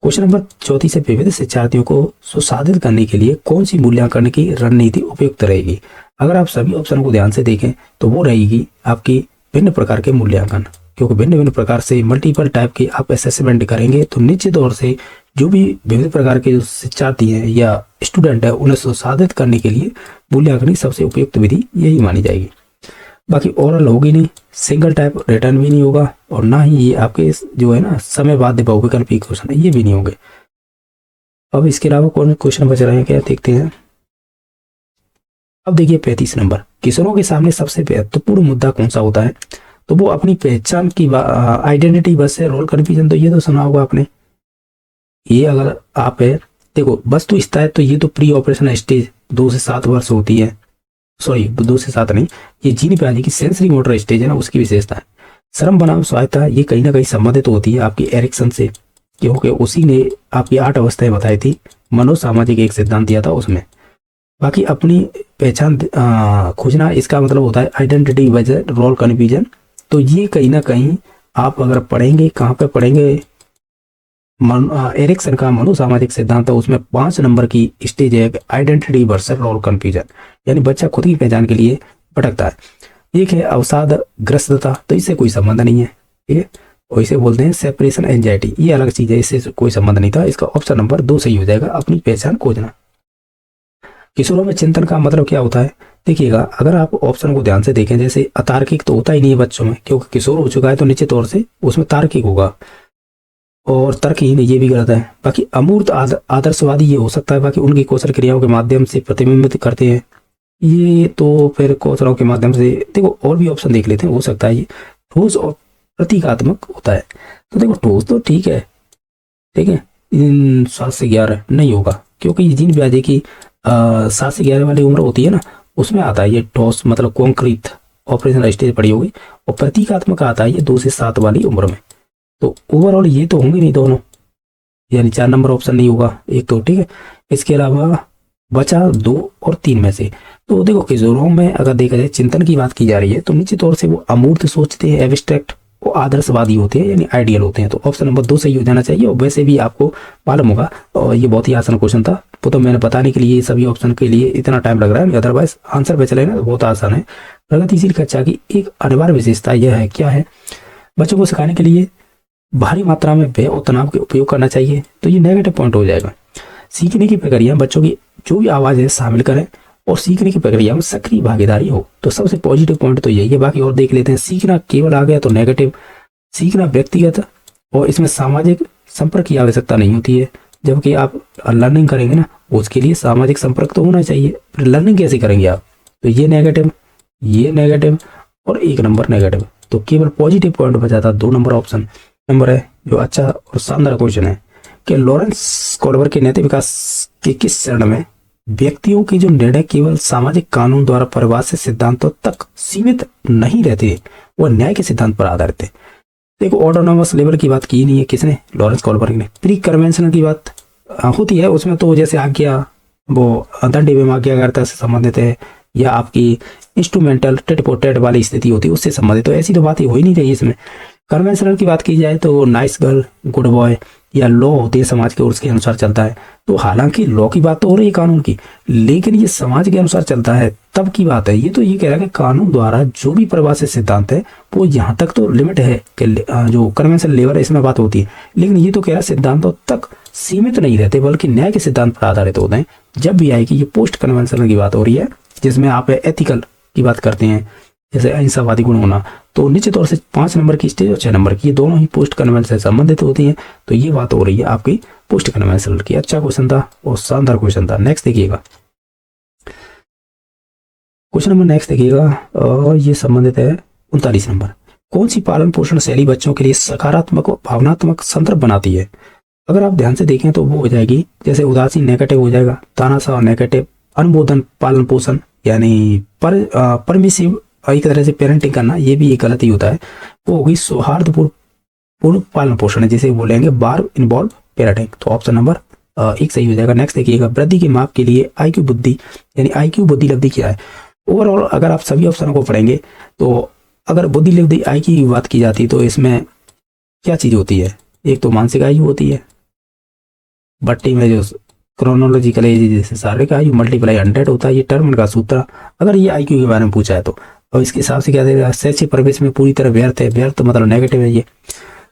क्वेश्चन नंबर 34 से, विविध शिक्षार्थियों को सुसाधित करने के लिए कौन सी मूल्यांकन की रणनीति उपयुक्त रहेगी। अगर आप सभी ऑप्शन को ध्यान से देखें तो वो रहेगी आपकी भिन्न प्रकार के मूल्यांकन, क्योंकि भिन्न भिन्न प्रकार से मल्टीपल टाइप के आप असेसमेंट करेंगे, तो निश्चित तौर से जो भी विविध प्रकार के शिक्षार्थी हैं या स्टूडेंट है, उन्हें सुसाधित करने के लिए मूल्यांकन की सबसे उपयुक्त विधि यही मानी जाएगी। बाकी ओरल होगी नहीं, सिंगल टाइप रिटर्न भी नहीं होगा, और ना ही ये आपके जो है ना समय बाध्य बहुविकल्पी क्वेश्चन है, ये भी नहीं होंगे। अब इसके अलावा कौन क्वेश्चन बच रहे हैं, क्या देखते हैं। अब देखिए 35 नंबर, किशोरों के सामने सबसे महत्वपूर्ण मुद्दा कौन सा होता है। तो वो अपनी पहचान की आइडेंटिटी बस है। रोल कन्फ्यूजन तो ये तो सुना होगा आपने। ये अगर आप है, देखो वस्तु स्थिति तो ये तो प्री ऑपरेशन स्टेज 2 से 7 वर्ष होती है। सॉरी 2 से 7 नहीं, ये जीन प्याजी की सेंसरी मोटर स्टेज है ना, उसकी विशेषता है। श्रम बनाम स्वायत्ता ये कहीं ना कहीं संबंधित होती है आपकी एरिक्सन से, क्योंकि उसी ने आपकी 8 अवस्थाएं बताई थी, मनोसामाजिक एक सिद्धांत दिया था उसमें। बाकी अपनी पहचान खोजना, इसका मतलब होता है आइडेंटिटी वजह रोल कन्फ्यूजन। तो ये कहीं ना कहीं आप अगर पढ़ेंगे, कहाँ पे पढ़ेंगे, एरिक्सन का मनोसामाजिक सिद्धांत है, उसमें 5 नंबर की स्टेज है आइडेंटिटी वर्सेस रोल कन्फ्यूजन, यानी बच्चा खुद की पहचान के लिए भटकता है। एक है अवसाद ग्रस्तता, तो इससे कोई संबंध नहीं है, ठीक है। और इसे बोलते हैं सेपरेशन एंजाइटी, ये अलग चीज है, इससे कोई संबंध नहीं था। इसका ऑप्शन नंबर 2 सही हो जाएगा, अपनी पहचान खोजना। किशोरों में चिंतन का मतलब क्या होता है, देखिएगा अगर आप ऑप्शन को ध्यान से देखें, जैसे अतार्किक तो होता ही नहीं है बच्चों में, क्योंकि किशोर हो चुका है तो निश्चित तौर से उसमें तार्किक होगा, और तर्कहीन ये भी गलत है। बाकी अमूर्त आदर्शवादी ये हो सकता है, बाकी उनकी कौशल क्रियाओं के माध्यम से प्रतिबिंबित करते हैं, ये तो फिर कौशलों के माध्यम से। देखो और भी ऑप्शन देख लेते हैं, हो सकता है ये ठोस और प्रतीकात्मक होता है। तो देखो ठोस तो ठीक है, ठीक है, 7 से 11 नहीं होगा, क्योंकि ये जीन ब्याजे की 7 से 11 वाली उम्र होती है ना, उसमें आता है ये ठोस, मतलब कॉन्क्रीट ऑपरेशन स्टेज पड़ी होगी। और प्रतीकात्मक आता है ये 2 से 7 वाली उम्र में। तो ओवरऑल ये तो होंगे नहीं दोनों, यानी 4 नंबर ऑप्शन नहीं होगा एक तो, ठीक है। इसके अलावा बचा 2 और 3 में से। तो देखो किशोरों में अगर देखा जाए चिंतन की बात की जा रही है, तो निश्चित तौर से वो अमूर्त सोचते हैं, एब्स्ट्रैक्ट, वो आदर्शवादी होते हैं, यानी आइडियल होते हैं। तो ऑप्शन नंबर 2 सही हो जाना चाहिए। और वैसे भी आपको मालूम होगा, और ये बहुत ही आसान क्वेश्चन था, वो तो मैंने बताने के लिए सभी ऑप्शन के लिए इतना टाइम लग रहा है, अदरवाइज आंसर पे चले ना, बहुत आसान है। प्रगतिशील कक्षा की एक अनिवार्य विशेषता यह है, क्या है, बच्चों को सिखाने के लिए भारी मात्रा में व्यय और तनाव के उपयोग करना चाहिए, तो ये नेगेटिव पॉइंट हो जाएगा। सीखने की प्रक्रिया बच्चों की जो भी आवाज है शामिल करें, और सीखने की प्रक्रिया में सक्रिय भागीदारी हो, तो सबसे पॉजिटिव पॉइंट तो यही है। बाकी और देख लेते हैं। सीखना केवल आ गया तो नेगेटिव। सीखना व्यक्तिगत और इसमें सामाजिक संपर्क की आवश्यकता नहीं होती है, जबकि आप लर्निंग करेंगे ना, उसके लिए सामाजिक संपर्क तो होना चाहिए। फिर लर्निंग कैसे करेंगे आप, तो ये नेगेटिव और 1 नंबर नेगेटिव। तो केवल पॉजिटिव पॉइंट बचा था 2 नंबर ऑप्शन नंबर है, जो अच्छा और शानदार क्वेश्चन है कि लॉरेंस कोल्बर के नैतिक विकास के किस चरण में व्यक्तियों के जो निर्णय केवल सामाजिक कानून द्वारा परिभाषित सिद्धांतों तक सीमित नहीं रहते, वह न्याय के सिद्धांत पर आधारित है। देखो ऑटोनोमस लेवल की बात की नहीं है किसने, लॉरेंस कोल्बर ने। प्री कन्वेंशनल की बात होती है, उसमें तो जैसे आज्ञा, वो दंड एवं आज्ञाकारिता से संबंधित है, या आपकी इंस्ट्रूमेंटल टेट फॉर टैट वाली स्थिति होती है उससे संबंधित। तो ऐसी तो बातें हो ही नहीं रही इसमें। कन्वेंशनल की बात की जाए तो नाइस गर्ल, गुड बॉय, या लॉ होती है समाज के, उसके अनुसार चलता है। तो हालांकि लॉ की बात तो हो रही है कानून की, लेकिन ये समाज के अनुसार चलता है तब की बात है। ये तो ये कह रहा है कि कानून द्वारा जो भी परिभाषित सिद्धांत है वो यहाँ तक तो लिमिट है कि जो कन्वेंशनल लेवल है इसमें बात होती है, लेकिन ये तो कह रहा है सिद्धांतों तक सीमित नहीं रहते, बल्कि न्याय के सिद्धांत पर आधारित होते हैं। जब भी आएगी ये पोस्ट कन्वेंशनल की बात हो रही है, जिसमें आप एथिकल की बात करते हैं, जैसे अहिंसावादी गुण होना, तो निश्चित तौर से 5 नंबर की स्टेज और 6 नंबर की, ये दोनों ही पोस्ट कन्वेंशन से संबंधित होती हैं। तो ये बात हो रही है आपकी पोस्ट कन्वेंशनल की। अच्छा क्वेश्चन था और शानदार क्वेश्चन था। नेक्स्ट देखिएगा, क्वेश्चन नंबर नेक्स्ट देखिएगा, और ये संबंधित है 39 नंबर। कौन सी पालन पोषण शैली बच्चों के लिए सकारात्मक और भावनात्मक संदर्भ बनाती है? अगर आप ध्यान से देखें तो वो हो जाएगी, जैसे उदासीन नेगेटिव हो जाएगा, तानाशाह नेगेटिव, अनुमोदन पालन पोषण यानी परमिसिव एक तरह से पेरेंटिंग करना, ये भी एक गलत ही होता है। वो होगी सौहार्दपूर्ण पालन पोषण, जिसे बोलेंगे बार इन्वॉल्व पेरेंटिंग। तो ऑप्शन नंबर 1 सही हो जाएगा। नेक्स्ट देखिएगा, वृद्धि के माप के लिए IQ बुद्धि यानी IQ बुद्धि लब्धि क्या है? ओवरऑल अगर आप सभी ऑप्शनों को पढ़ेंगे तो अगर बुद्धि लब्धि IQ की बात की जाती है तो इसमें क्या चीज होती है? एक तो मानसिक आयु होती है, बट्टी में जो क्रोनोलॉजिकल एज जैसे शारीरिक आयु मल्टीप्लाई 100 होता है, ये टर्म का सूत्र। अगर ये IQ के बारे में पूछा है तो और इसके हिसाब से क्या देगा, शैक्षिक परिवेश में पूरी तरह व्यर्थ है, व्यर्थ मतलब नेगेटिव है। ये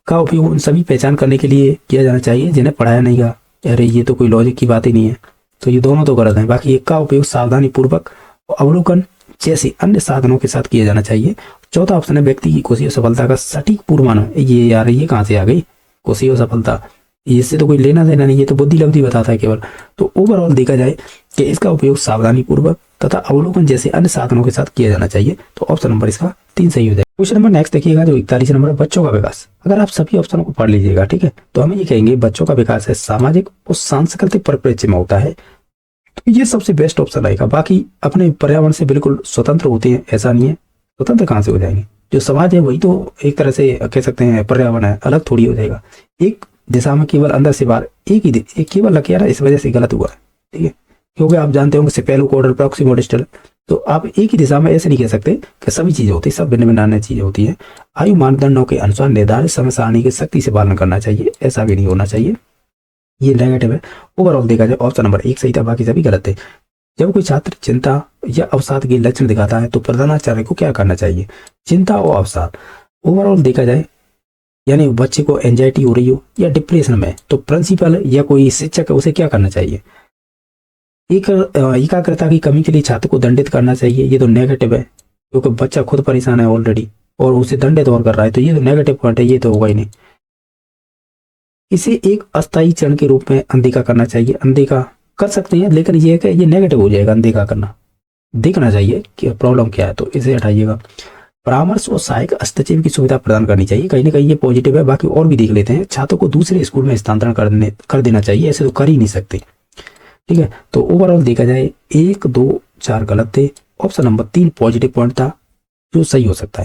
का उपयोग उन सभी पहचान करने के लिए किया जाना चाहिए जिन्हें पढ़ाया नहीं गया। अरे ये तो कोई लॉजिक की बात ही नहीं है, तो ये दोनों तो गलत है। बाकी एक का उपयोग सावधानी पूर्वक अवलोकन जैसे अन्य साधनों के साथ किया जाना चाहिए। चौथा ऑप्शन है व्यक्ति की खुशी और सफलता का सटीक पूर्वानुमान। ये यार ये कहाँ से आ गई खुशी और सफलता, इससे तो कोई लेना देना नहीं, ये तो बुद्धि लब्धि बताता है केवल। तो ओवरऑल देखा जाए कि इसका उपयोग सावधानी पूर्वक तथा अवलोकन जैसे अन्य साधनों के साथ किया जाना चाहिए। तो ऑप्शन नंबर इसका 3 सही हो जाएगा। क्वेश्चन नंबर नेक्स्ट देखिएगा, जो 41 नंबर है, बच्चों का विकास। अगर आप सभी ऑप्शनों को पढ़ लीजिएगा, ठीक है, तो हम ये कहेंगे बच्चों का विकास है सामाजिक और सांस्कृतिक परिप्रेक्ष्य में होता है। तो ये सबसे बेस्ट ऑप्शन रहेगा। बाकी अपने पर्यावरण से बिल्कुल स्वतंत्र होते हैं, ऐसा नहीं है। स्वतंत्र कहाँ से हो जाएंगे? जो समाज है वही तो एक तरह से कह सकते हैं पर्यावरण है, अलग थोड़ी हो जाएगा। एक दिशा में केवल अंदर से बाहर एक ही केवल लग रहा, इस वजह से गलत हुआ है, ठीक है, क्योंकि आप जानते होंगे सेपेलो कोडल प्रॉक्सिमो डिस्टल, तो आप एक ही दिशा में ऐसे नहीं कह सकते कि सभी चीजें होती है, सब भिन्न भिन्न अन्य चीजें होती है। आयु मानदंडों के अनुसार निर्धारित समय सारणी की सख्ती से पालन करना चाहिए, ऐसा भी नहीं होना चाहिए, ये नेगेटिव है। ओवरऑल देखा जाए ऑप्शन नंबर 1 सही था, बाकी सभी गलत है। जब कोई छात्र चिंता या अवसाद के लक्षण दिखाता है तो प्रधानाचार्य को क्या करना चाहिए? चिंता और अवसाद ओवरऑल देखा जाए, यानी बच्चे को एंजाइटी हो रही हो या डिप्रेशन में, तो प्रिंसिपल या कोई शिक्षक है उसे क्या करना चाहिए? एक एकाग्रता की कमी के लिए छात्र को दंडित करना चाहिए, ये तो नेगेटिव है, क्योंकि बच्चा खुद परेशान है ऑलरेडी और उसे दंडित और कर रहा है, तो ये तो नेगेटिव पॉइंट है, ये तो होगा ही नहीं। इसे एक अस्थायी चरण के रूप में अनदेखा करना चाहिए, अनदेखा कर सकते हैं, लेकिन ये है कि ये नेगेटिव हो जाएगा। अनदेखा करना, देखना चाहिए कि प्रॉब्लम क्या है, तो इसे हटाइएगा। परामर्श और सहायक हस्तक्षेप की सुविधा प्रदान करनी चाहिए, कहीं ना कहीं ये पॉजिटिव है। बाकी और भी देख लेते हैं, छात्रों को दूसरे स्कूल में स्थानांतरण कर देना चाहिए, ऐसे तो कर ही नहीं सकते, ठीक है। तो ओवरऑल देखा जाए 1, 2, 4 गलत थे, ऑप्शन नंबर 3 पॉजिटिव पॉइंट था जो सही हो सकता है।